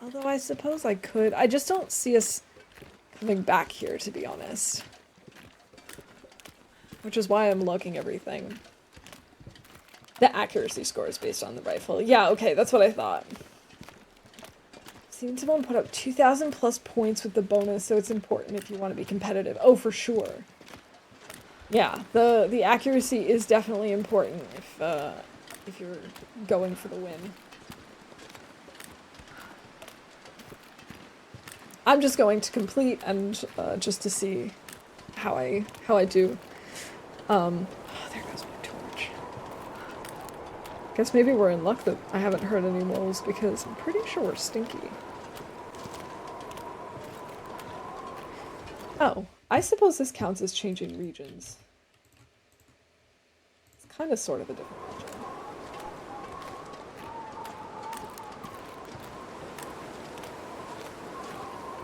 Although I suppose I could. I just don't see us coming back here, to be honest. Which is why I'm logging everything. The accuracy score is based on the rifle. Yeah, okay, that's what I thought. Seen someone put up 2,000 plus points with the bonus, so it's important if you want to be competitive. Oh, for sure. Yeah, the accuracy is definitely important if you're going for the win. I'm just going to complete and just to see how I do. Oh, there goes my torch. Guess maybe we're in luck that I haven't heard any wolves because I'm pretty sure we're stinky. Oh, I suppose this counts as changing regions. It's kind of sort of a different region.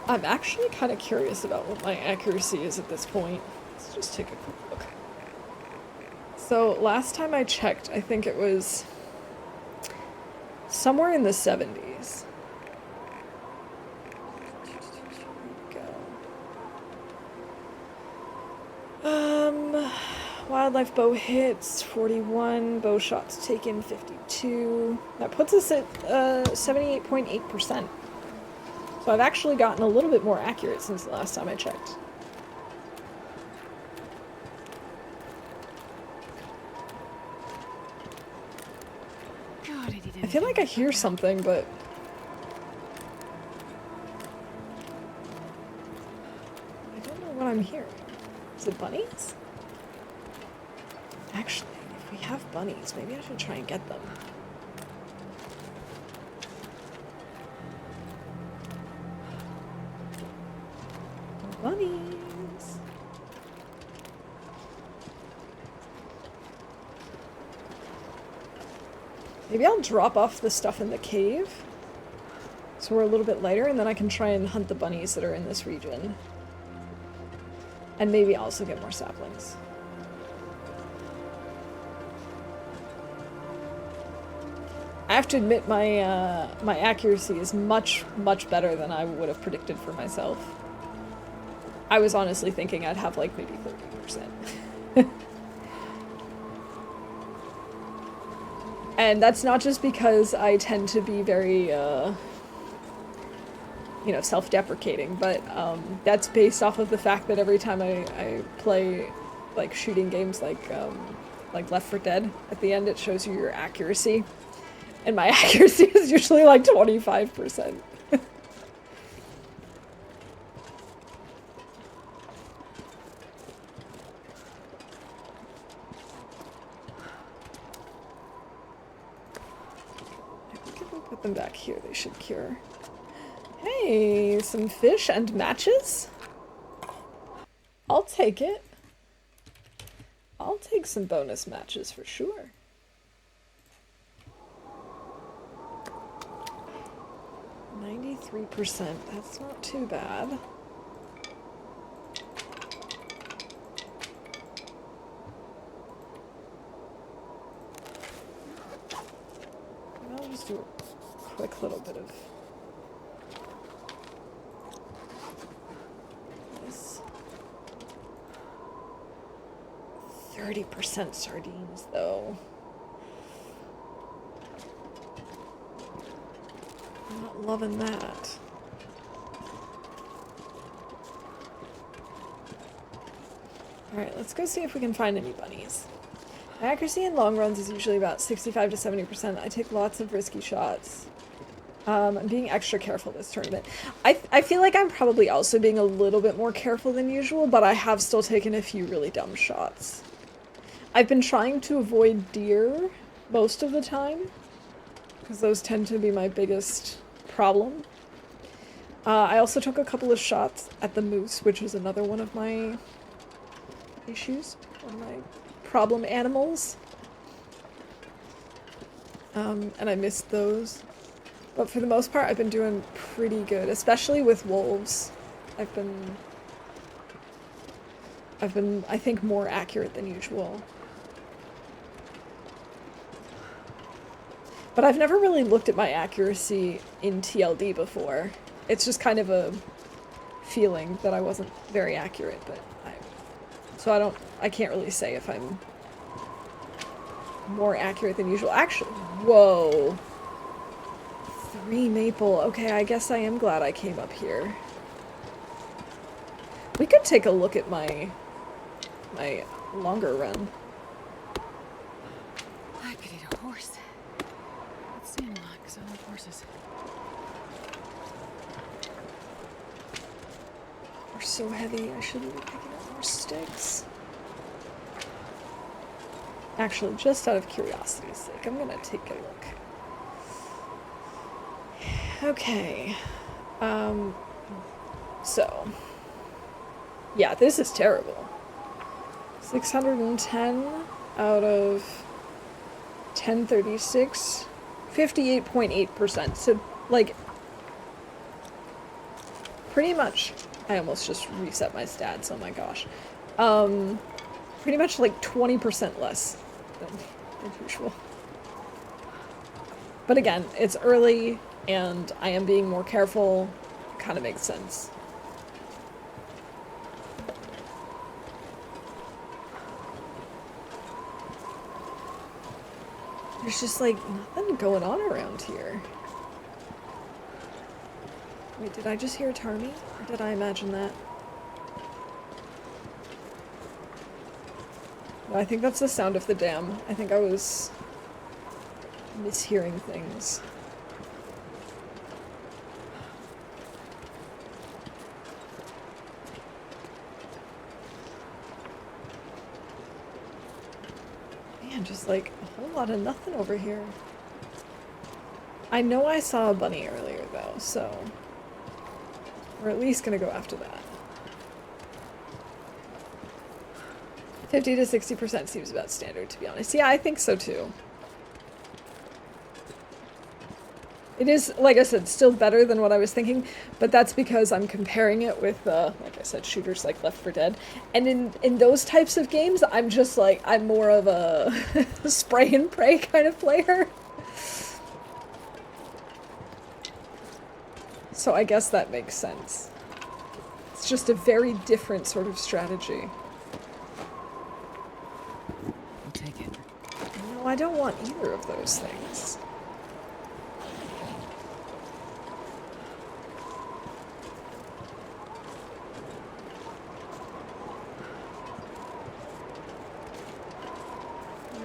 I'm actually kind of curious about what my accuracy is at this point. Let's just take a quick look. So last time I checked, I think it was somewhere in the 70s. Wildlife bow hits 41, bow shots taken 52. That puts us at 78.8%. So I've actually gotten a little bit more accurate since the last time I checked. I feel like I hear something, but I don't know what I'm hearing. Is it bunnies? Actually, if we have bunnies, maybe I should try and get them. Bunnies! Maybe I'll drop off the stuff in the cave, so we're a little bit lighter, and then I can try and hunt the bunnies that are in this region. And maybe also get more saplings. I have to admit my my accuracy is much better than I would have predicted for myself. I was honestly thinking I'd have like maybe 30%. And that's not just because I tend to be very, you know, self-deprecating, but that's based off of the fact that every time I play like shooting games like Left 4 Dead, at the end it shows you your accuracy. And my accuracy is usually like 25%. Put them back here, they should cure. Hey, some fish and matches? I'll take it. I'll take some bonus matches for sure. 93%. That's not too bad. I'll just do a quick little bit of this. 30% sardines, though. I'm not loving that. Alright, let's go see if we can find any bunnies. My accuracy in long runs is usually about 65 to 70%. I take lots of risky shots. I'm being extra careful this tournament. I feel like I'm probably also being a little bit more careful than usual, but I have still taken a few really dumb shots. I've been trying to avoid deer most of the time, because those tend to be my biggest problem. I also took a couple of shots at the moose, which is another one of my issues, one of my problem animals. And I missed those. But for the most part, I've been doing pretty good, especially with wolves. I've been, I think, more accurate than usual. But I've never really looked at my accuracy in TLD before. It's just kind of a feeling that I wasn't very accurate, but so I can't really say if I'm more accurate than usual. Actually, whoa. 3 maple. Okay, I guess I am glad I came up here. We could take a look at my longer run. I could eat a horse. Let's see a lot, because I love horses. We're so heavy, I shouldn't be picking up more sticks. Actually, just out of curiosity's sake, I'm gonna take a look. Okay. So. Yeah, this is terrible. 610 out of 1036. 58.8%. So, like, pretty much, I almost just reset my stats, oh my gosh. Pretty much like 20% less than usual. But again, it's early, and I am being more careful. Kind of makes sense. There's just like nothing going on around here. Wait, did I just hear Tourney? Or did I imagine that? No, I think that's the sound of the dam. I think I was mishearing things. Man, just like a whole lot of nothing over here. I know I saw a bunny earlier though, so we're at least gonna go after that. 50 to 60% seems about standard, to be honest. Yeah, I think so too. It is, like I said, still better than what I was thinking, but that's because I'm comparing it with, like I said, shooters like Left 4 Dead. And in those types of games, I'm just like, I'm more of a spray and pray kind of player. So I guess that makes sense. It's just a very different sort of strategy. I'll take it. No, I don't want either of those things.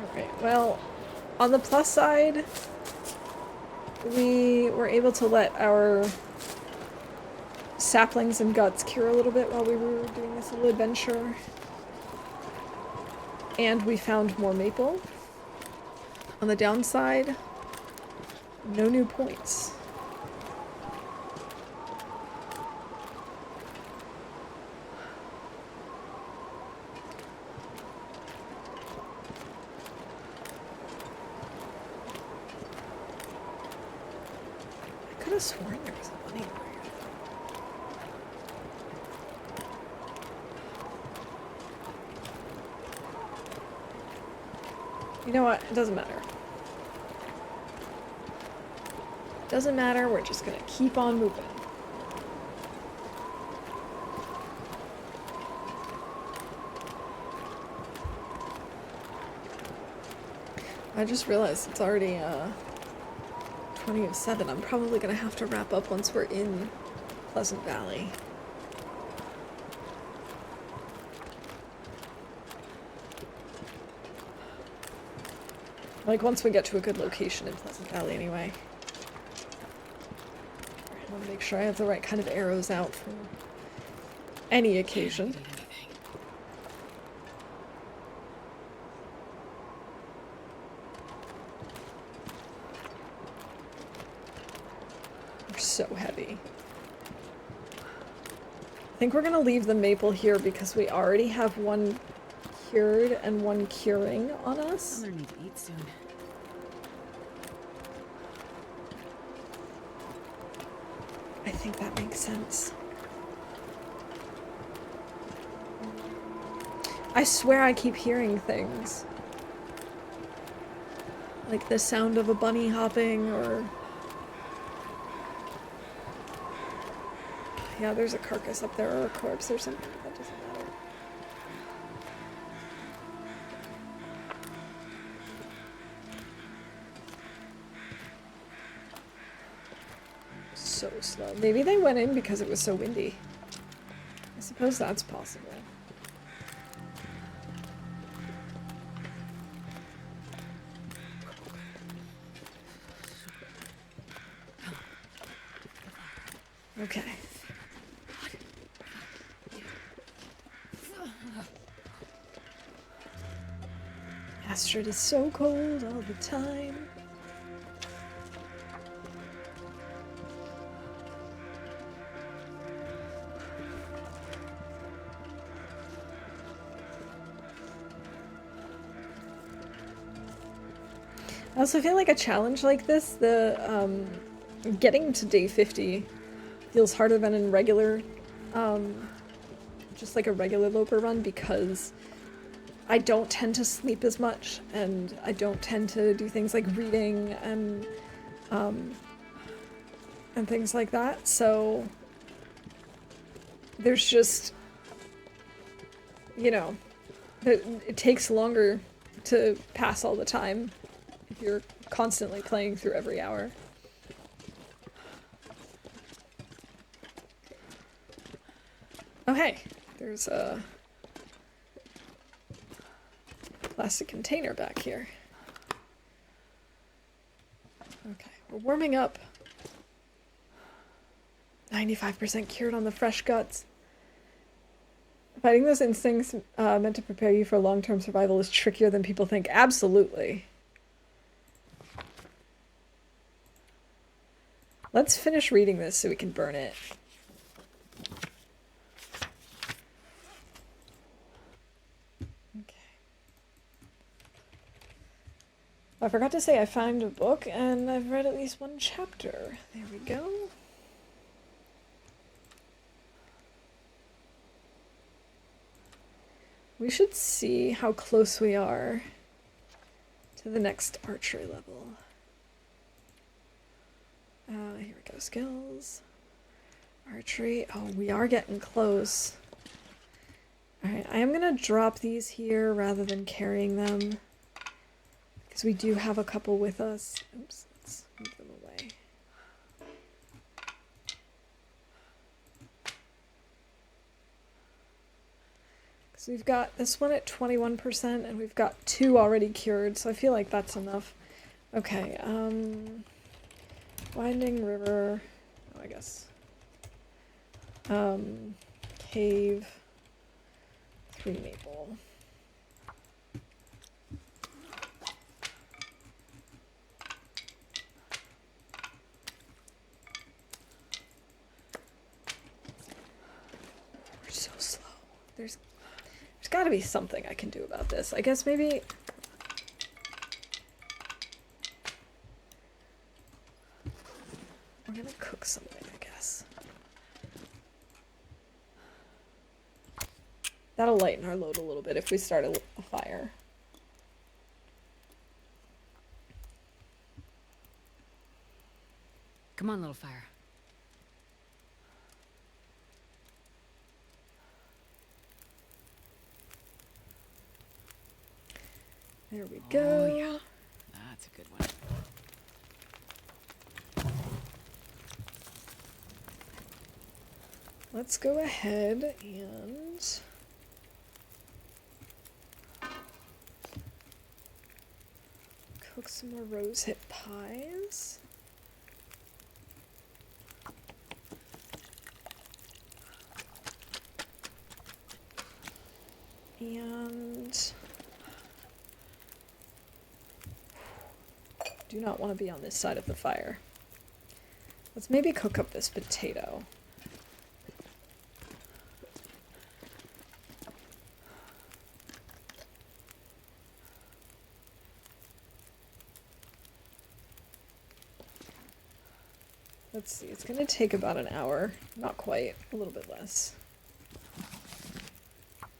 Alright, well, on the plus side, we were able to let our saplings and guts cure a little bit while we were doing this little adventure. And we found more maple. On the downside, no new points. have sworn there was a bunny over here. You know what? It doesn't matter. Doesn't matter, we're just gonna keep on moving. I just realized it's already 20:07. I'm probably gonna have to wrap up once we're in Pleasant Valley. Like, once we get to a good location in Pleasant Valley, anyway. I want to make sure I have the right kind of arrows out for any occasion. They're so heavy. I think we're going to leave the maple here because we already have one cured and one curing on us. I'm gonna need to eat soon. I think that makes sense. I swear I keep hearing things. Like the sound of a bunny hopping or... Yeah, there's a carcass up there or a corpse or something. That doesn't matter. So slow. Maybe they went in because it was so windy. I suppose that's possible. Okay. Astrid is so cold all the time. I also feel like a challenge like this, getting to day 50 feels harder than in regular, just like a regular Loper run, because I don't tend to sleep as much, and I don't tend to do things like reading and things like that, so there's just, you know, it takes longer to pass all the time if you're constantly playing through every hour. Oh hey, there's a plastic container back here. Okay, we're warming up. 95% cured on the fresh guts. Fighting those instincts meant to prepare you for long-term survival is trickier than people think. Absolutely. Let's finish reading this so we can burn it. Okay. I forgot to say I found a book and I've read at least one chapter. There we go. We should see how close we are to the next archery level. Here we go, skills. Archery, oh, we are getting close. Alright, I am gonna drop these here rather than carrying them, because we do have a couple with us. Oops, let's move them away. So we've got this one at 21%, and we've got 2 already cured, so I feel like that's enough. Okay, Winding River, oh, I guess. Cave, 3 maple. We're so slow. There's got to be something I can do about this. I guess maybe... We're gonna cook That'll lighten our load a little bit if we start a fire. Come on, little fire. There we go. Oh, yeah. That's a good one. Let's go ahead and cook some more rosehip pies. And do not want to be on this side of the fire. Let's maybe cook up this potato. Let's see, it's gonna take about an hour. Not quite, a little bit less.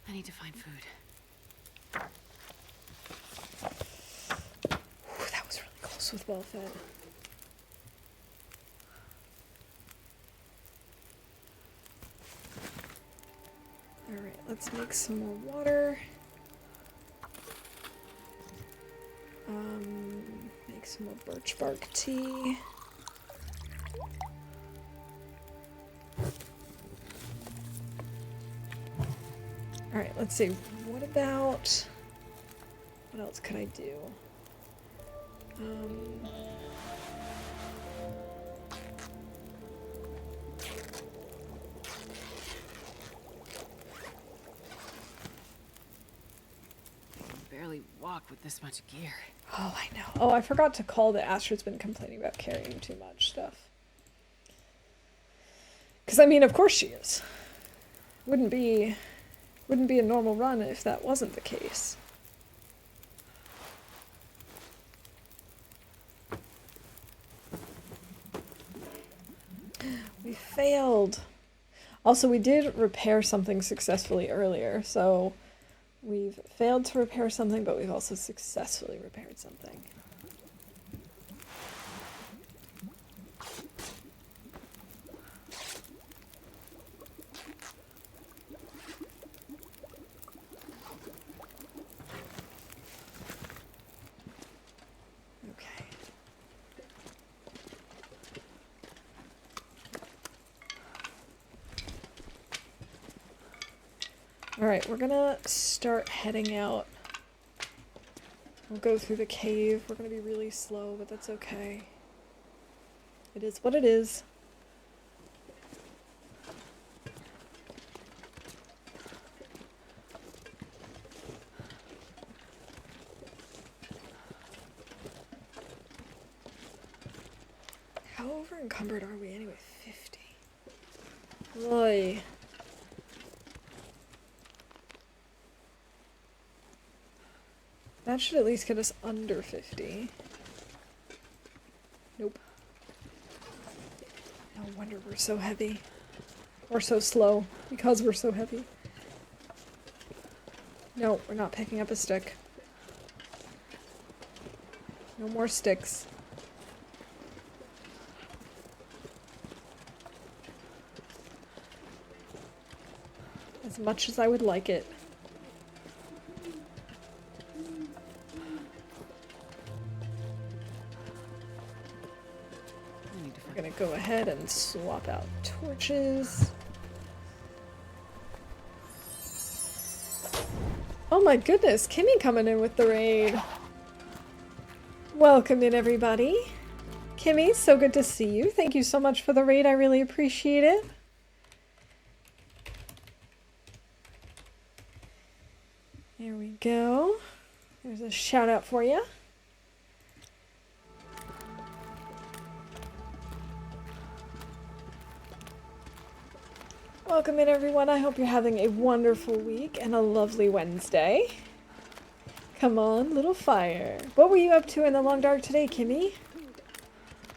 I need to find food. Whew, that was really close with well fed. Alright, let's make some more water. Make some more birch bark tea. Alright, let's see. What else could I do? Barely walk with this much gear. Oh, I know. Oh, I forgot to call that Astrid's been complaining about carrying too much stuff. Because, I mean, of course she is. Wouldn't be a normal run if that wasn't the case. We failed. Also, we did repair something successfully earlier, so we've failed to repair something, but we've also successfully repaired something. Alright, we're gonna start heading out. We'll go through the cave. We're gonna be really slow, but that's okay. It is what it is. How over encumbered are we anyway? 50. Oy. That should at least get us under 50. Nope. No wonder we're so heavy. Or so slow, because we're so heavy. No, we're not picking up a stick. No more sticks. As much as I would like it. We're gonna go ahead and swap out torches. Oh my goodness, Kimmy coming in with the raid. Welcome in, everybody. Kimmy, so good to see you. Thank you so much for the raid. I really appreciate it. There we go. There's a shout out for you. Welcome in, everyone. I hope you're having a wonderful week and a lovely Wednesday. Come on, little fire. What were you up to in the long dark today, Kimmy?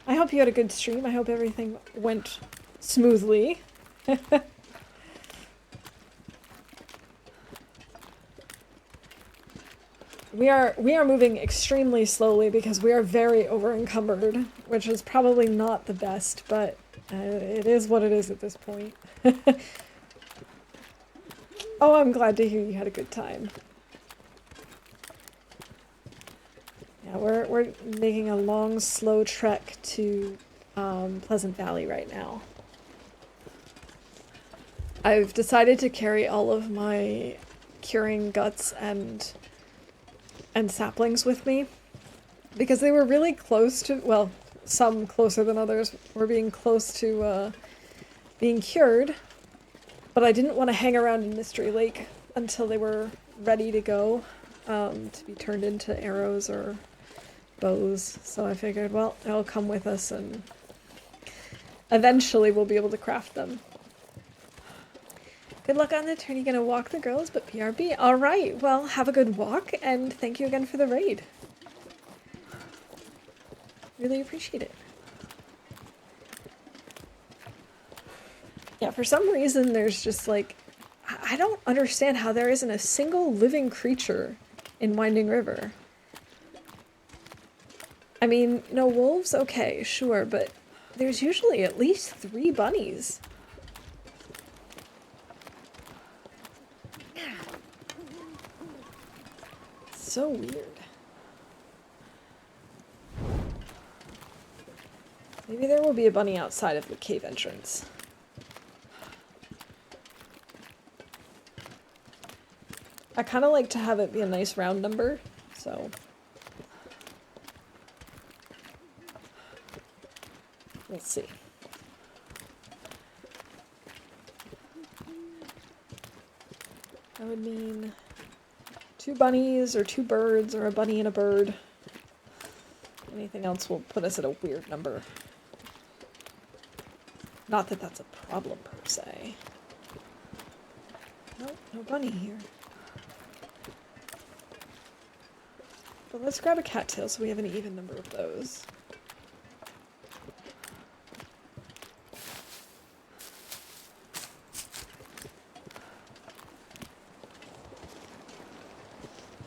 I hope you had a good stream. I hope everything went smoothly. we are moving extremely slowly because we are very over encumbered, which is probably not the best, but it is what it is at this point. Oh, I'm glad to hear you had a good time. Yeah, we're making a long, slow trek to Pleasant Valley right now. I've decided to carry all of my curing guts and saplings with me because they were really close to, well, some closer than others were being close to being cured, but I didn't want to hang around in Mystery Lake until they were ready to go to be turned into arrows or bows. So I figured, well, they'll come with us and eventually we'll be able to craft them. Good luck on the Tourney. Gonna walk the girls, but PRB. All right, well, have a good walk, and thank you again for the raid. Really appreciate it. Yeah, for some reason, there's just like, I don't understand how there isn't a single living creature in Winding River. I mean, no wolves, okay, sure, but there's usually at least 3 bunnies. So weird. Maybe there will be a bunny outside of the cave entrance. I kind of like to have it be a nice round number, so... we'll see. That would mean 2 bunnies, or 2 birds, or a bunny and a bird. Anything else will put us at a weird number. Not that that's a problem, per se. Nope, no bunny here. But let's grab a cattail so we have an even number of those.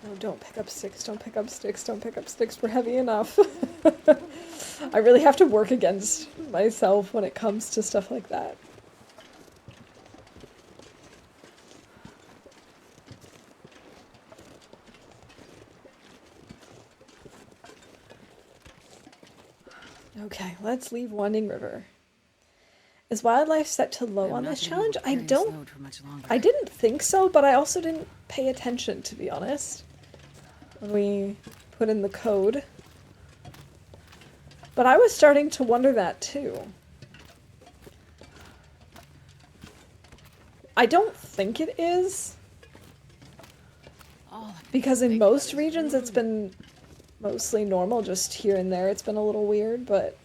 No, don't pick up sticks, don't pick up sticks, don't pick up sticks, we're heavy enough. I really have to work against myself when it comes to stuff like that. Okay, let's leave Winding River. Is wildlife set to low on this challenge? I didn't think so, but I also didn't pay attention, to be honest, when we put in the code. But I was starting to wonder that too. I don't think it is. Because in most regions it's been mostly normal, just here and there it's been a little weird, but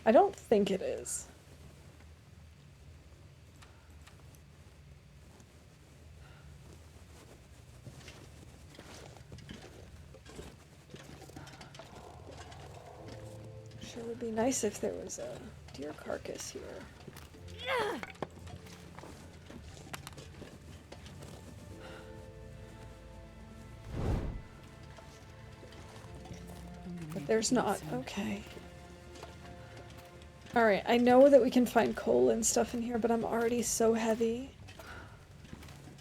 I don't think it is. Sure would be nice if there was a deer carcass here. But there's not. Okay. Alright, I know that we can find coal and stuff in here, but I'm already so heavy.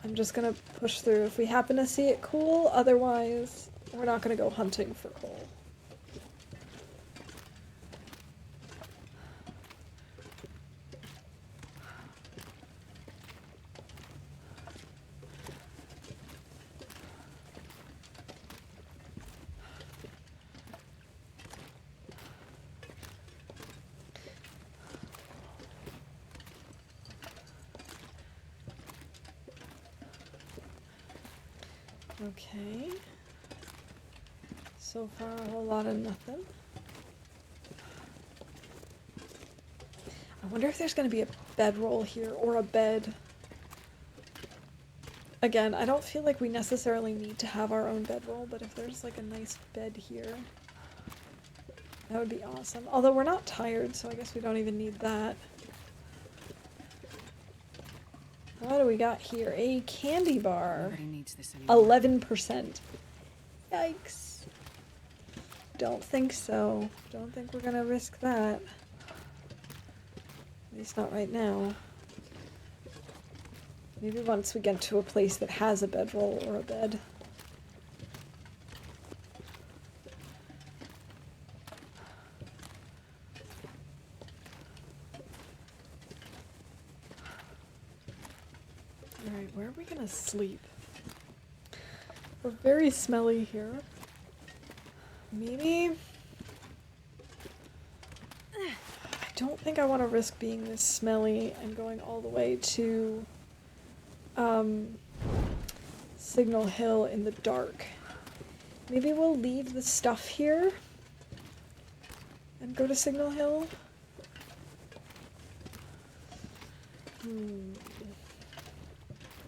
I'm just gonna push through. If we happen to see it, cool. Otherwise, we're not gonna go hunting for coal. Okay. So far, a whole lot of nothing. I wonder if there's going to be a bedroll here, or a bed. Again, I don't feel like we necessarily need to have our own bedroll, but if there's like a nice bed here, that would be awesome. Although we're not tired, so I guess we don't even need that. What do we got here? A candy bar. Nobody needs this anymore. 11%. Yikes. Don't think so. Don't think we're gonna risk that. At least not right now. Maybe once we get to a place that has a bedroll or a bed. Alright, where are we gonna sleep? We're very smelly here. Maybe... I don't think I want to risk being this smelly and going all the way to Signal Hill in the dark. Maybe we'll leave the stuff here and go to Signal Hill.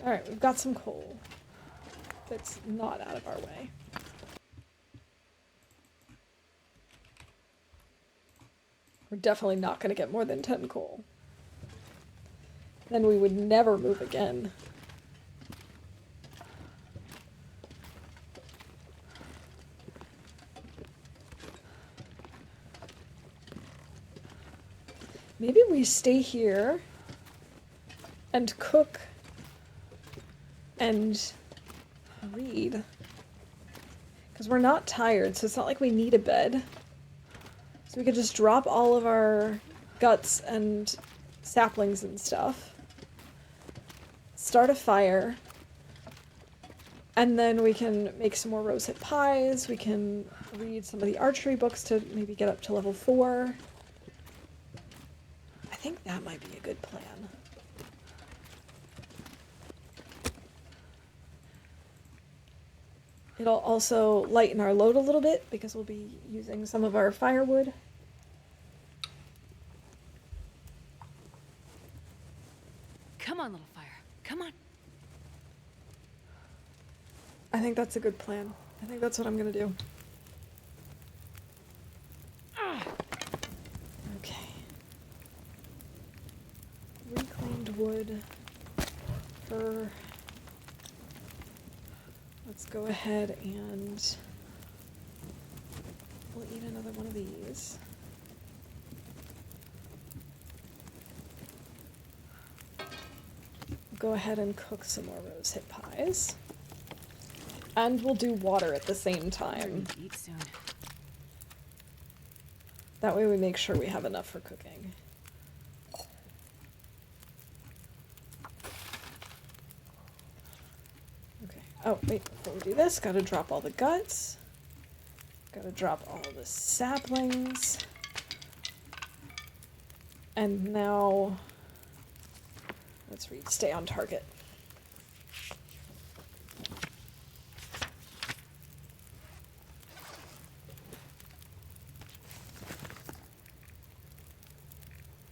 Alright, we've got some coal that's not out of our way. We're definitely not going to get more than 10 coal. Then we would never move again. Maybe we stay here and cook and read. Because we're not tired, so it's not like we need a bed. So we could just drop all of our guts and saplings and stuff. Start a fire. And then we can make some more rosehip pies. We can read some of the archery books to maybe get up to level 4. I think that might be a good plan. It'll also lighten our load a little bit because we'll be using some of our firewood. Come on, little fire. Come on. I think that's a good plan. I think that's what I'm gonna do. Okay. Reclaimed wood. Fur. Let's go ahead and we'll eat another one of these. Go ahead and cook some more rosehip pies. And we'll do water at the same time. Eat soon. That way we make sure we have enough for cooking. Okay. Oh, wait, before we do this, gotta drop all the guts. Gotta drop all the saplings. And now, let's read Stay on Target.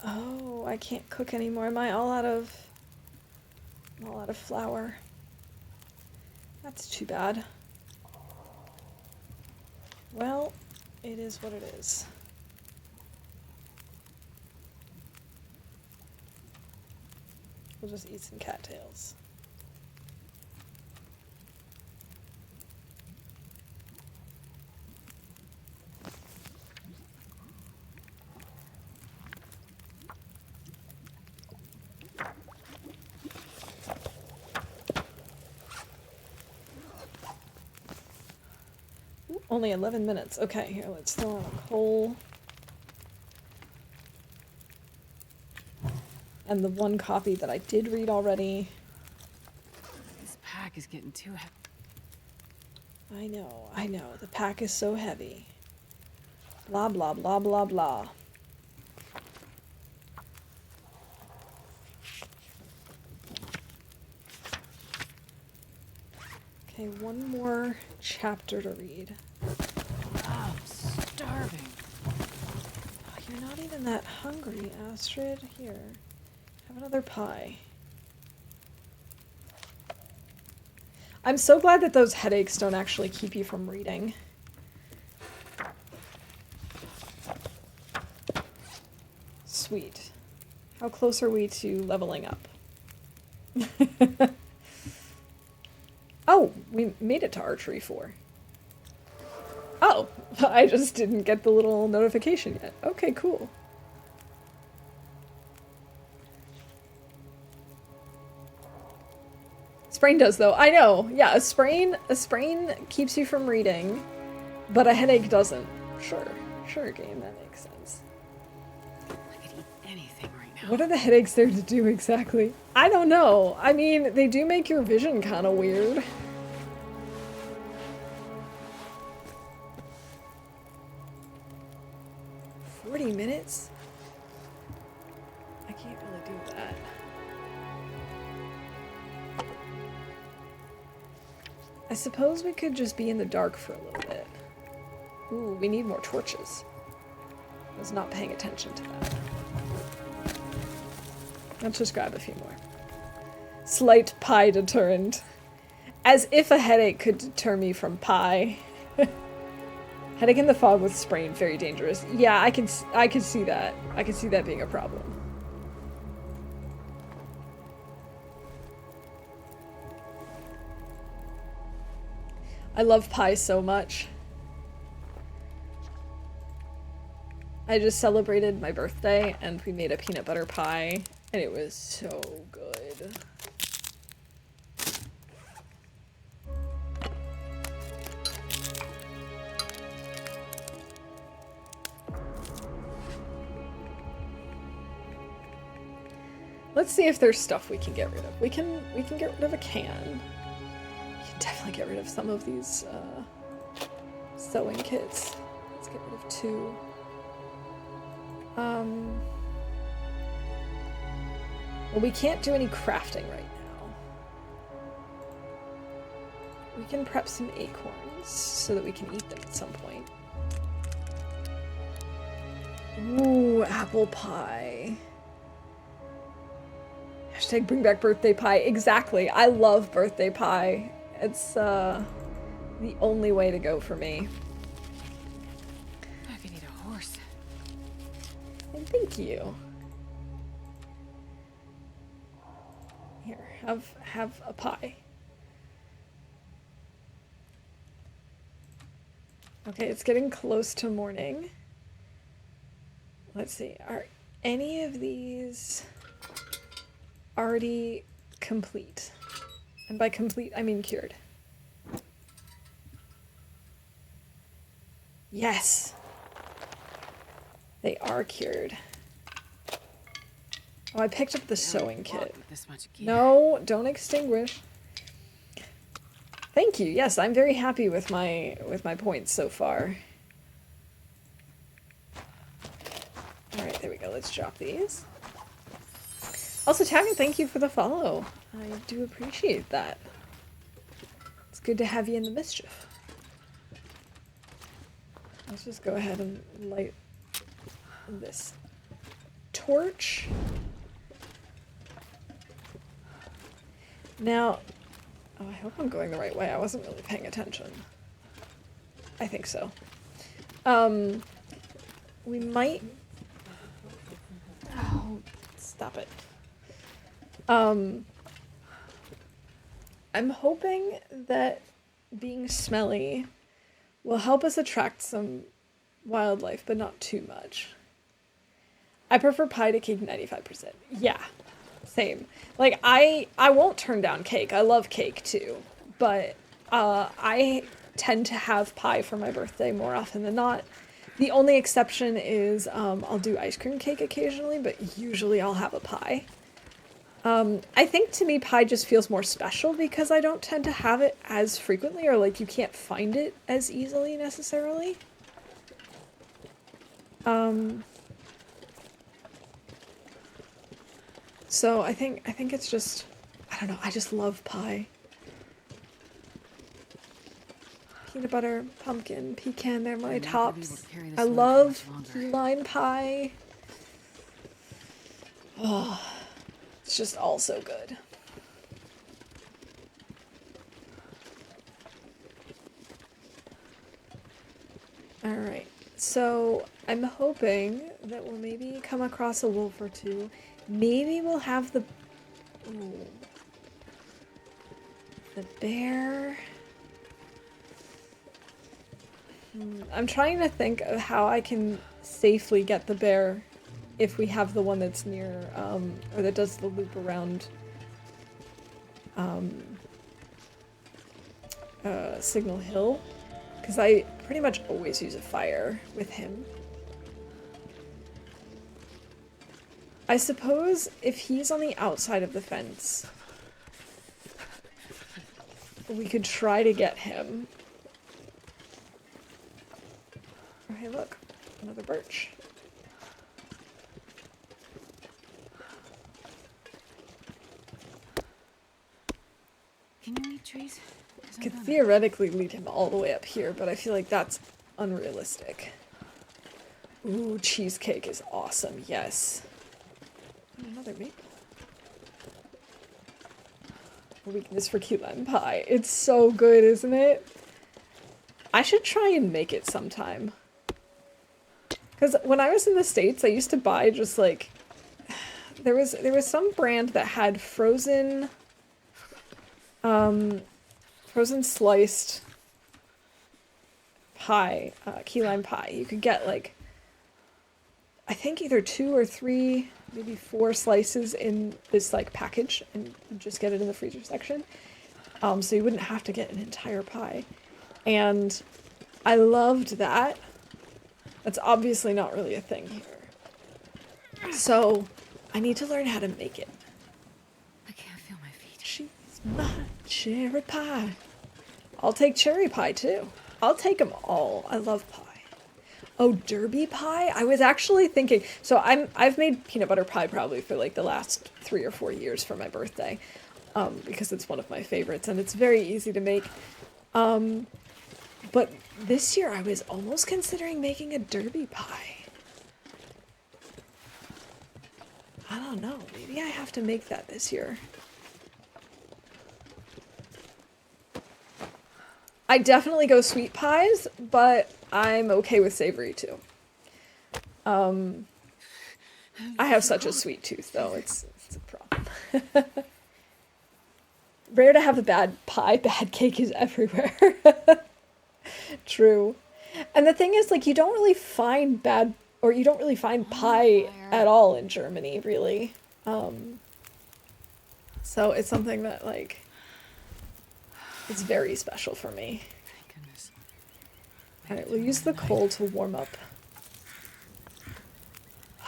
Oh, I can't cook anymore. Am I all out of... I'm all out of flour. That's too bad. Well, it is what it is. We'll just eat some cattails. Ooh, only 11 minutes. Okay, here, let's throw on a coal. And the one copy that I did read already. This pack is getting too heavy. I know. The pack is so heavy. Blah, blah, blah, blah, blah. Okay, one more chapter to read. Oh, I'm starving. Oh, you're not even that hungry, Astrid. Here, have another pie. I'm so glad that those headaches don't actually keep you from reading. Sweet. How close are we to leveling up? Oh, we made it to archery 4. Oh, I just didn't get the little notification yet. Okay, cool. Sprain does though. I know. Yeah, a sprain keeps you from reading, but a headache doesn't. Sure, game, that makes sense. I could eat anything right now. What are the headaches there to do exactly? I don't know. I mean, they do make your vision kind of weird. $40? I can't really do that. I suppose we could just be in the dark for a little bit. Ooh, we need more torches. I was not paying attention to that. Let's just grab a few more. Slight pie deterrent. As if a headache could deter me from pie. Headache in the fog with sprain, very dangerous. Yeah, I can see that. I can see that being a problem. I love pie so much. I just celebrated my birthday and we made a peanut butter pie and it was so good. Let's see if there's stuff we can get rid of. We can get rid of a can. We can definitely get rid of some of these sewing kits. Let's get rid of 2. Well, we can't do any crafting right now. We can prep some acorns so that we can eat them at some point. Ooh, apple pie. Hashtag bring back birthday pie. Exactly. I love birthday pie. It's the only way to go for me. I could eat a horse. And thank you. Here, have a pie. Okay, it's getting close to morning. Let's see. Are any of these already complete? And by complete, I mean cured. Yes. They are cured. Oh, I picked up the sewing kit. No, don't extinguish. Thank you. Yes, I'm very happy with my points so far. All right, there we go. Let's drop these. Also, Taggart, thank you for the follow. I do appreciate that. It's good to have you in the mischief. Let's just go ahead and light this torch. Now, oh, I hope I'm going the right way. I wasn't really paying attention. I think so. We might... Oh, stop it. I'm hoping that being smelly will help us attract some wildlife, but not too much. I prefer pie to cake 95%. Yeah, same. Like, I won't turn down cake. I love cake too. But I tend to have pie for my birthday more often than not. The only exception is I'll do ice cream cake occasionally, but usually I'll have a pie. I think to me pie just feels more special because I don't tend to have it as frequently, or like you can't find it as easily necessarily. So I think it's just, I don't know, I just love pie. Peanut butter, pumpkin, pecan, they're my tops. I love key lime pie. Oh, it's just all so good. Alright, so I'm hoping that we'll maybe come across a wolf or two. Maybe we'll have the... Ooh. The bear. I'm trying to think of how I can safely get the bear if we have the one that's near, or that does the loop around Signal Hill. Because I pretty much always use a fire with him. I suppose if he's on the outside of the fence, we could try to get him. Oh, hey, look. Another birch. Can you eat trees? Could theoretically lead him all the way up here, but I feel like that's unrealistic. Ooh, cheesecake is awesome, yes. Another maple. A weakness for key lime pie. It's so good, isn't it? I should try and make it sometime. Because when I was in the States, I used to buy just like... There was some brand that had frozen sliced pie, key lime pie. You could get like, I think either 2 or 3, maybe 4 slices in this like package, and you just get it in the freezer section. So you wouldn't have to get an entire pie. And I loved that. That's obviously not really a thing here. So I need to learn how to make it. I can't feel my feet. She's my cherry pie. I'll take cherry pie too. I'll take them all. I love pie. Oh, Derby pie? I was actually thinking, so I've made peanut butter pie probably for like the last 3 or 4 years for my birthday, because it's one of my favorites and it's very easy to make. But this year I was almost considering making a Derby pie. I don't know, maybe I have to make that this year. I definitely go sweet pies, but I'm okay with savory too. I have such a sweet tooth though, it's a problem. Rare to have a bad pie, bad cake is everywhere. True. And the thing is, like, you don't really find pie at all in Germany, really. So it's something that, like, it's very special for me. Thank goodness. Alright, we'll use the coal to warm up.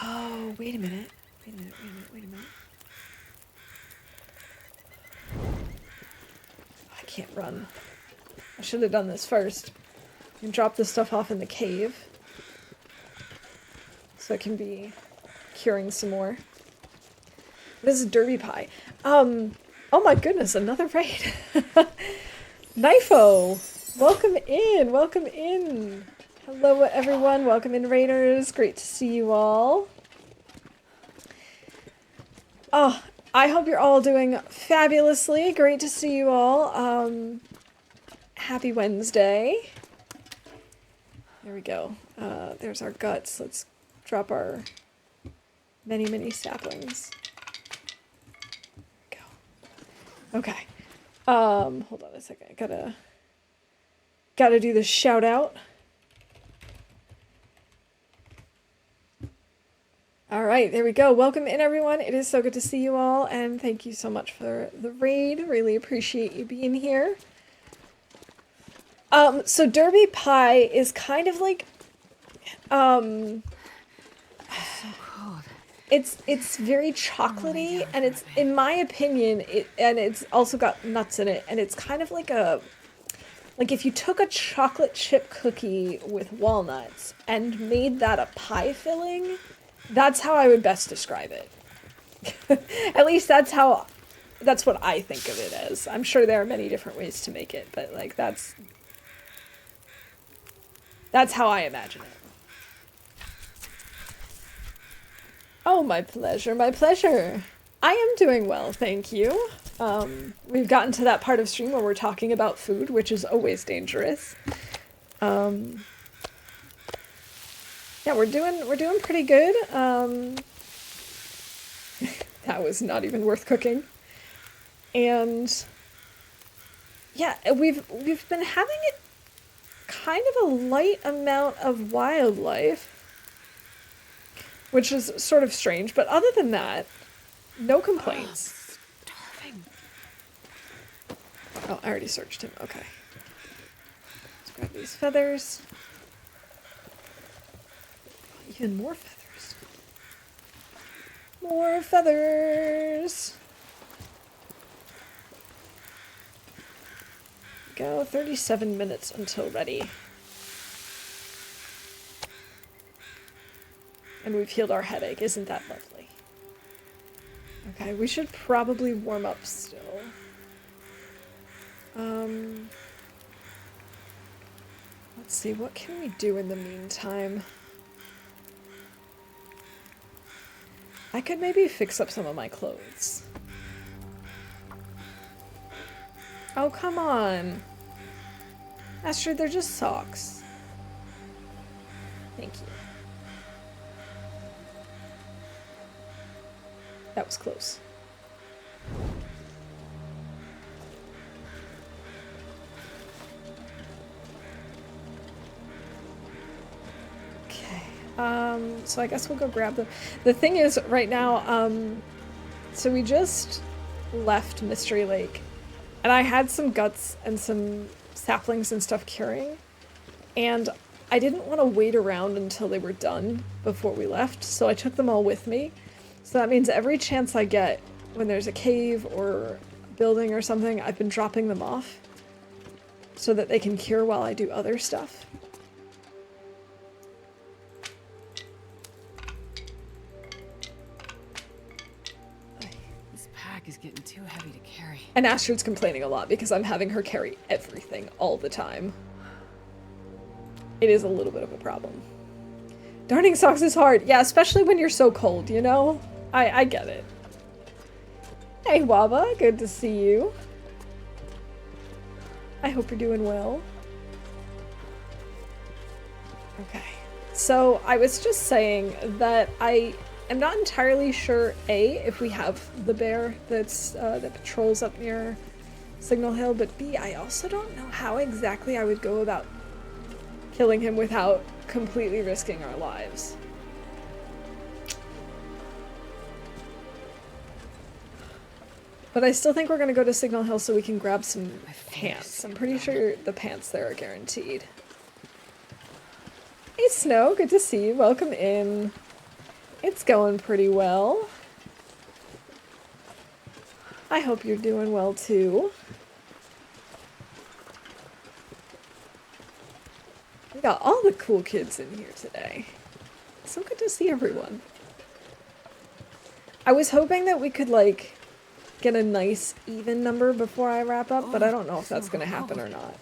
Oh, wait a minute. Wait a minute. I can't run. I should have done this first. And drop this stuff off in the cave. So I can be curing some more. This is Derby pie. Oh my goodness, another raid. Knifo! Welcome in! Hello everyone, welcome in raiders. Great to see you all. Oh, I hope you're all doing fabulously. Great to see you all. Happy Wednesday. There we go. There's our guts. Let's drop our many saplings. There we go. Okay. Hold on a second. Gotta do the shout out. All right, there we go. Welcome in, everyone. It is so good to see you all, and thank you so much for the raid. Really appreciate you being here. So Derby pie is kind of like, So cold. it's very chocolatey, and it's, in my opinion, it's also got nuts in it, and it's kind of like like if you took a chocolate chip cookie with walnuts and made that a pie filling, that's how I would best describe it. At least that's what I think of it as. I'm sure there are many different ways to make it, but like that's how I imagine it. Oh, my pleasure, my pleasure. I am doing well, thank you. We've gotten to that part of stream where we're talking about food, which is always dangerous. Yeah, we're doing pretty good. That was not even worth cooking. And Yeah, we've been having it kind of a light amount of wildlife, which is sort of strange, but other than that, no complaints. Starving. Oh, I already searched him. Okay. Let's grab these feathers. Even more feathers. More feathers. Go 37 minutes until ready. And we've healed our headache. Isn't that lovely? Okay, we should probably warm up still. Let's see, what can we do in the meantime? I could maybe fix up some of my clothes. Oh, come on. Astrid, they're just socks. Thank you. That was close. Okay. So I guess we'll go grab them. The thing is, right now, so we just left Mystery Lake, and I had some guts and some saplings and stuff curing, and I didn't want to wait around until they were done before we left, so I took them all with me. So that means every chance I get, when there's a cave or building or something, I've been dropping them off so that they can cure while I do other stuff. This pack is getting too heavy to carry. And Astrid's complaining a lot because I'm having her carry everything all the time. It is a little bit of a problem. Darning socks is hard. Yeah, especially when you're so cold, you know? I get it. Hey, Waba. Good to see you. I hope you're doing well. Okay. So, I was just saying that I am not entirely sure, A, if we have the bear that's that patrols up near Signal Hill, but B, I also don't know how exactly I would go about killing him without completely risking our lives. But I still think we're going to go to Signal Hill so we can grab some pants. I'm pretty sure the pants there are guaranteed. Hey Snow, good to see you. Welcome in. It's going pretty well. I hope you're doing well too. We got all the cool kids in here today. So good to see everyone. I was hoping that we could, like, get a nice even number before I wrap up, but I don't know if that's going to happen or not.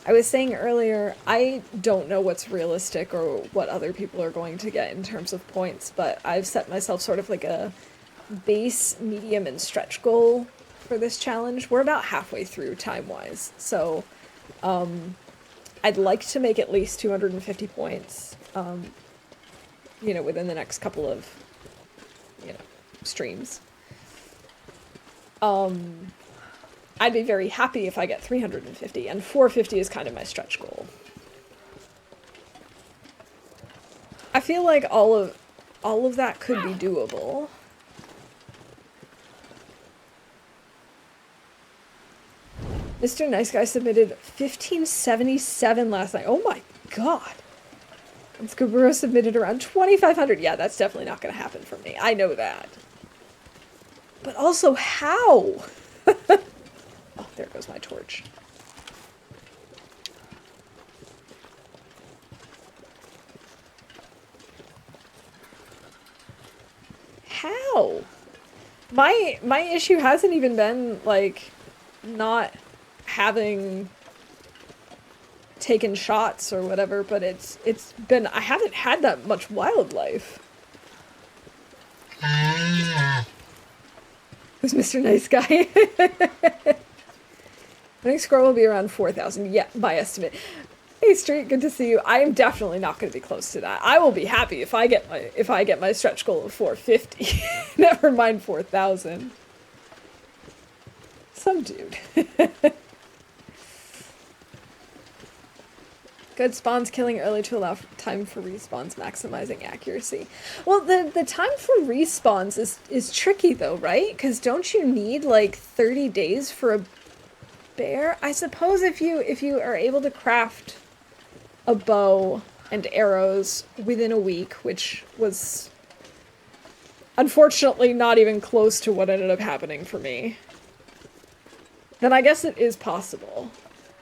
I was saying earlier, I don't know what's realistic or what other people are going to get in terms of points, but I've set myself sort of like a base, medium, and stretch goal for this challenge. We're about halfway through time-wise, so I'd like to make at least 250 points, you know, within the next couple of, you know, streams. I'd be very happy if I get 350, and 450 is kind of my stretch goal. I feel like all of that could be doable. Mr. Nice Guy submitted 1577 last night. Oh my god. And Scaburo submitted around 2500. Yeah, that's definitely not going to happen for me. I know that. But also, how? Oh, there goes my torch. How? My issue hasn't even been, like, not having taken shots or whatever, but it's been, I haven't had that much wildlife. Who's Mr. Nice Guy? I think score will be around 4,000. Yeah, by estimate. Hey Street, good to see you. I am definitely not going to be close to that. I will be happy if I get my stretch goal of 450. Never mind 4,000. Some dude. Good spawns killing early to allow time for respawns, maximizing accuracy. Well, the time for respawns is tricky though, right? Because don't you need like 30 days for a bear? I suppose if you are able to craft a bow and arrows within a week, which was unfortunately not even close to what ended up happening for me, then I guess it is possible.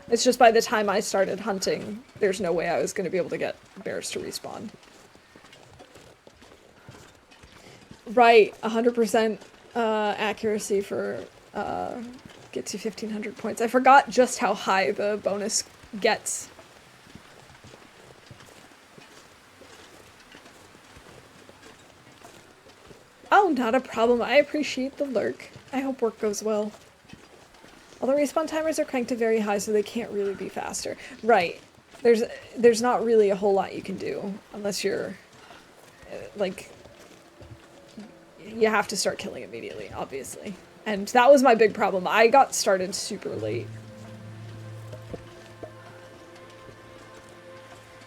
It's just by the time I started hunting, there's no way I was going to be able to get bears to respawn. Right, 100% accuracy for gets you 1,500 points. I forgot just how high the bonus gets. Oh, not a problem. I appreciate the lurk. I hope work goes well. All the respawn timers are cranked to very high, so they can't really be faster. Right. There's not really a whole lot you can do, unless you're, like, you have to start killing immediately, obviously. And that was my big problem. I got started super late.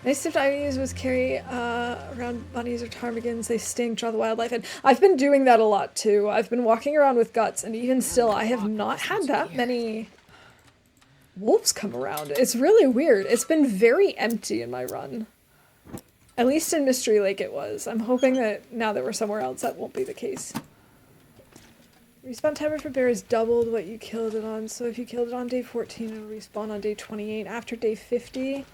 Nice tip I use was carry around bunnies or ptarmigans. They stink, draw the wildlife in. I've been doing that a lot too. I've been walking around with guts, and even still, I have not had that many wolves come around. It's really weird. It's been very empty in my run. At least in Mystery Lake it was. I'm hoping that now that we're somewhere else, that won't be the case. Respawn timer for bear is doubled what you killed it on. So if you killed it on day 14, it'll respawn on day 28. After day 50...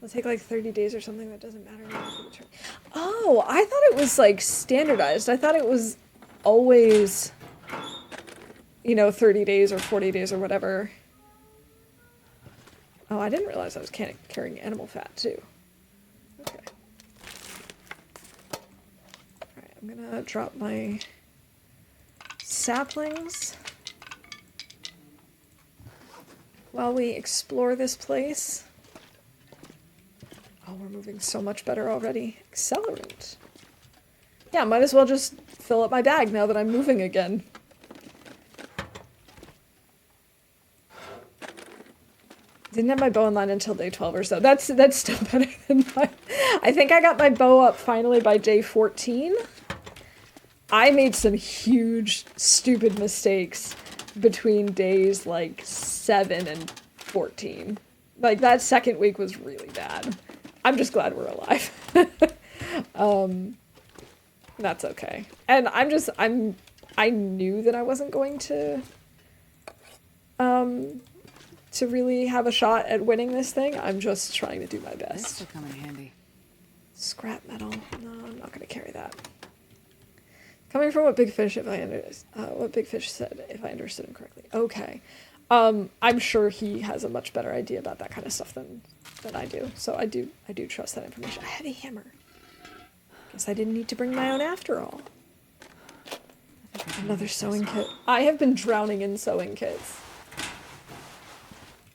it'll take like 30 days or something. That doesn't matter now for the turn. Oh, I thought it was like standardized. I thought it was always, you know, 30 days or 40 days or whatever. Oh, I didn't realize I was carrying animal fat too. Okay. Alright, I'm gonna drop my saplings while we explore this place. Oh, we're moving so much better already. Accelerant. Yeah, might as well just fill up my bag now that I'm moving again. Didn't have my bow in line until day 12 or so. That's still better than mine. I think I got my bow up finally by day 14. I made some huge, stupid mistakes between days like 7 and 14. Like, that second week was really bad. I'm just glad we're alive. That's okay. And I knew that I wasn't going to really have a shot at winning this thing. I'm just trying to do my best. This will come in handy. Scrap metal. No, I'm not going to carry that. Coming from what Big Fish, what Big Fish said, if I understood him correctly. Okay. I'm sure he has a much better idea about that kind of stuff than I do. So I do trust that information. A heavy hammer. Guess I didn't need to bring my own after all. Another sewing kit. I have been drowning in sewing kits.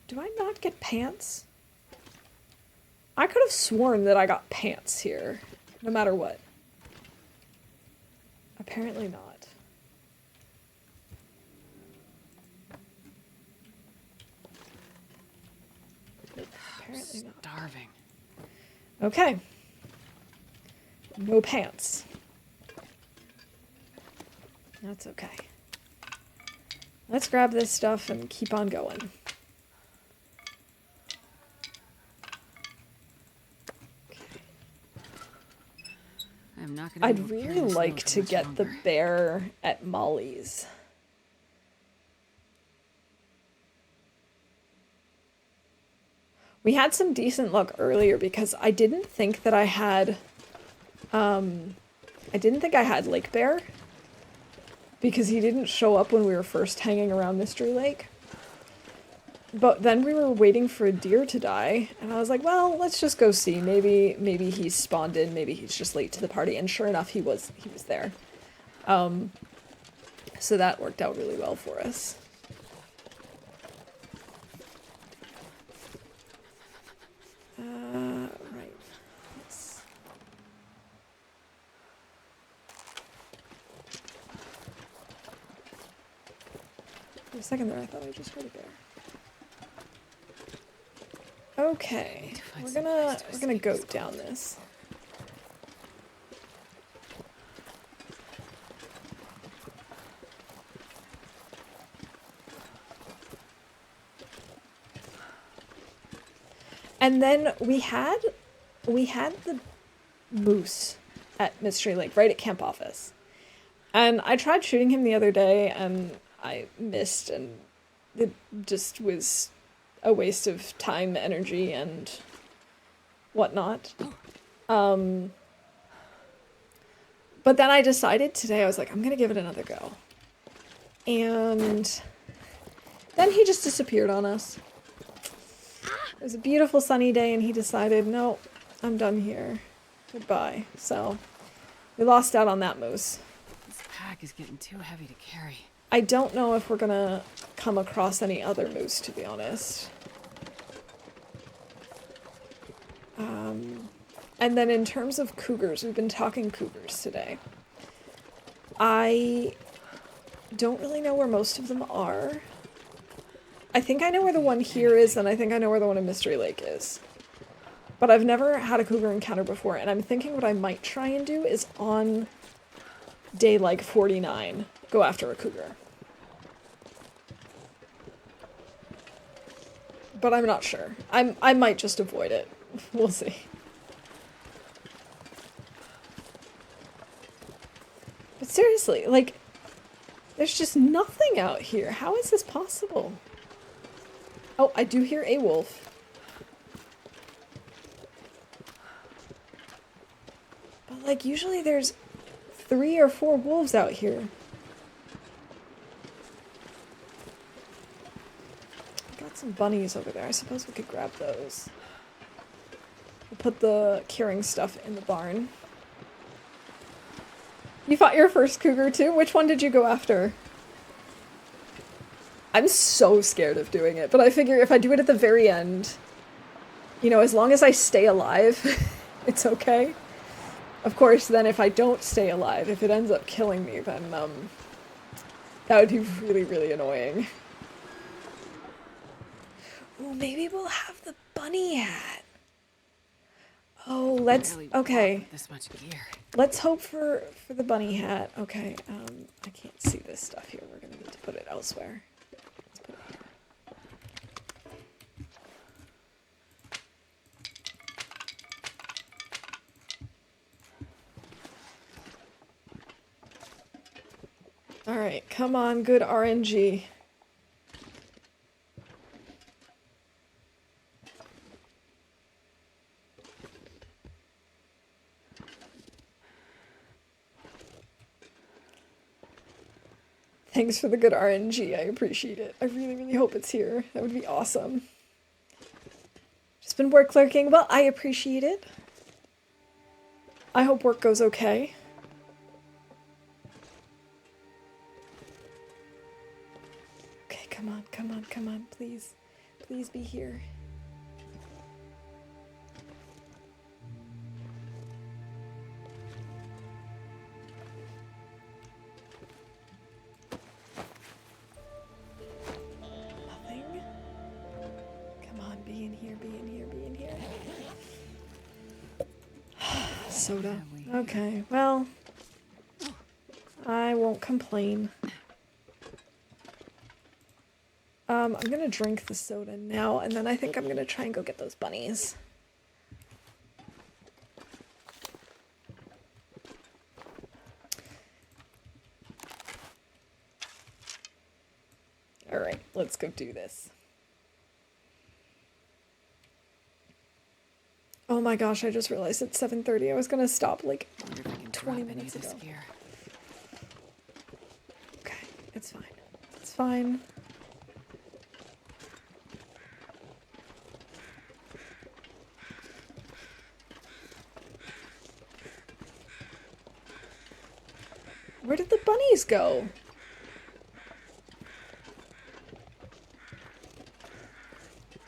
Do I not get pants? I could have sworn that I got pants here, no matter what. Apparently not. Apparently not. Starving. Okay. No pants. That's okay. Let's grab this stuff and keep on going. I'm not gonna I'd really like to get the bear at Molly's. We had some decent luck earlier because I didn't think that I had, Lake Bear because he didn't show up when we were first hanging around Mystery Lake. But then we were waiting for a deer to die, and I was like, well, let's just go see. Maybe he's spawned in, maybe he's just late to the party, and sure enough, he was there. So that worked out really well for us. Right. Yes. For a second there, I thought I just heard a bear. Okay, we're gonna goat down this. And then we had the moose at Mystery Lake, right at camp office. And I tried shooting him the other day and I missed, and it just was a waste of time, energy, and whatnot. But then I decided today, I was like, I'm gonna give it another go. And then he just disappeared on us. It was a beautiful sunny day and he decided, no, I'm done here. Goodbye. So we lost out on that moose. This pack is getting too heavy to carry. I don't know if we're gonna come across any other moose, to be honest. And then in terms of cougars, we've been talking cougars today. I don't really know where most of them are. I think I know where the one here is, and I think I know where the one in Mystery Lake is. But I've never had a cougar encounter before, and I'm thinking what I might try and do is on day like 49, go after a cougar. But I'm not sure. I might just avoid it. We'll see. But seriously, like, there's just nothing out here. How is this possible? Oh, I do hear a wolf. But, like, usually there's 3 or 4 wolves out here. Got some bunnies over there. I suppose we could grab those. We'll put the curing stuff in the barn. You fought your first cougar too? Which one did you go after? I'm so scared of doing it, but I figure if I do it at the very end, you know, as long as I stay alive, it's okay. Of course, then if I don't stay alive, if it ends up killing me, then, that would be really, really annoying. Ooh, maybe we'll have the bunny hat. Oh, let's, okay. This much gear. Let's hope for the bunny hat. Okay, I can't see this stuff here. We're gonna need to put it elsewhere. Let's put it here. Alright, come on, good RNG. Thanks for the good RNG, I appreciate it. I really, really hope it's here. That would be awesome. Just been work lurking. Well, I appreciate it. I hope work goes okay. Okay, come on, come on, come on, please. Please be here. Be in here, be in here, be in here. Soda. Okay, well, I won't complain. I'm gonna drink the soda now, and then I think I'm gonna try and go get those bunnies. Alright, let's go do this. Oh my gosh, I just realized it's 7:30. I was gonna stop like 20 minutes ago. Okay, it's fine. It's fine. Where did the bunnies go?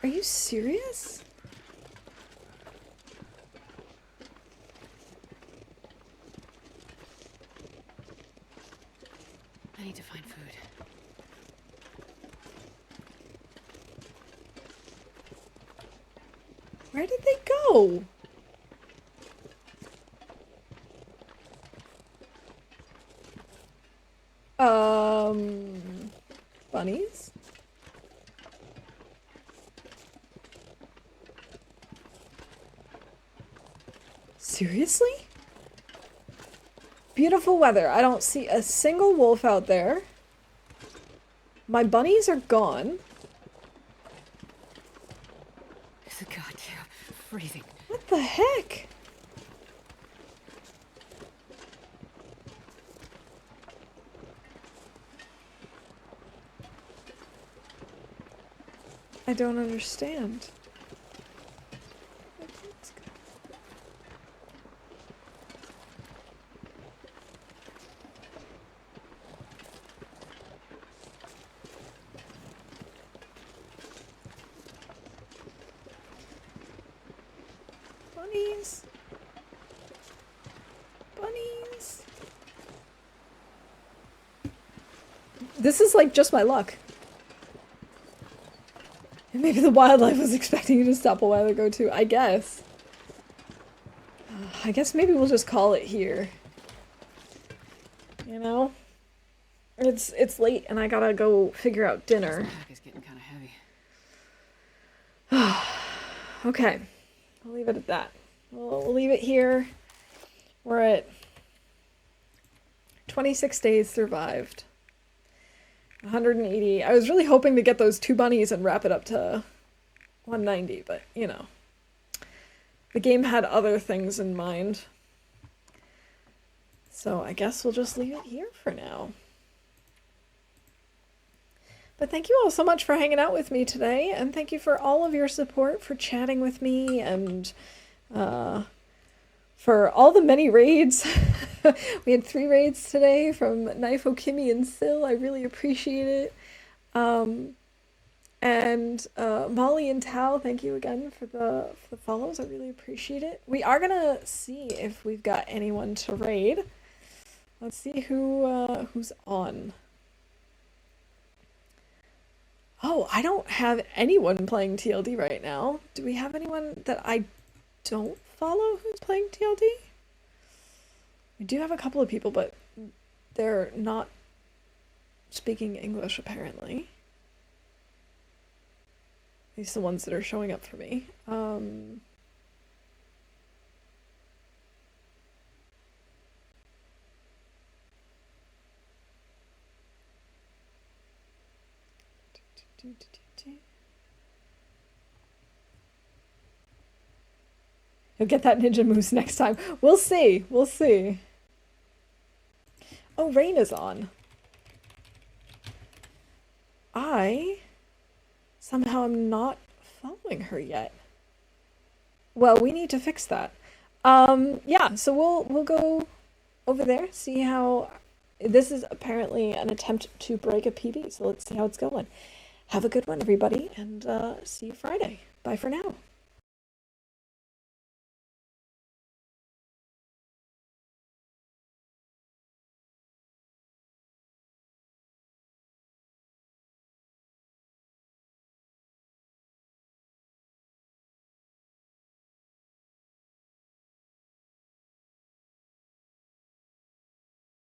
Are you serious? I need to find food. Where did they go? Bunnies? Seriously? Beautiful weather. I don't see a single wolf out there. My bunnies are gone. It's a goddamn freezing. What the heck? I don't understand. Bunnies. Bunnies. This is like just my luck. And maybe the wildlife was expecting you to stop a while ago too, I guess. I guess maybe we'll just call it here. You know? It's late and I gotta go figure out dinner. This pack is getting kind of heavy. Okay. I'll leave it at that. We'll leave it here. We're at 26 days survived. 180. I was really hoping to get those 2 bunnies and wrap it up to 190, but you know. The game had other things in mind. So I guess we'll just leave it here for now. But thank you all so much for hanging out with me today, and thank you for all of your support, for chatting with me, and for all the many raids. We had 3 raids today from Knifo, Kimmy, and Sil. I really appreciate it. And Molly and Tal, thank you again for the follows. I really appreciate it. We are gonna see if we've got anyone to raid. Let's see who's on. Oh, I don't have anyone playing TLD right now. Do we have anyone that I don't follow who's playing TLD? We do have a couple of people, but they're not speaking English apparently. At least the ones that are showing up for me. You'll get that ninja moves next time. We'll see. We'll see. Oh, Rain is on. I somehow am not following her yet. Well, we need to fix that. Yeah, so we'll go over there, see how... This is apparently an attempt to break a PB, so let's see how it's going. Have a good one, everybody, and see you Friday. Bye for now.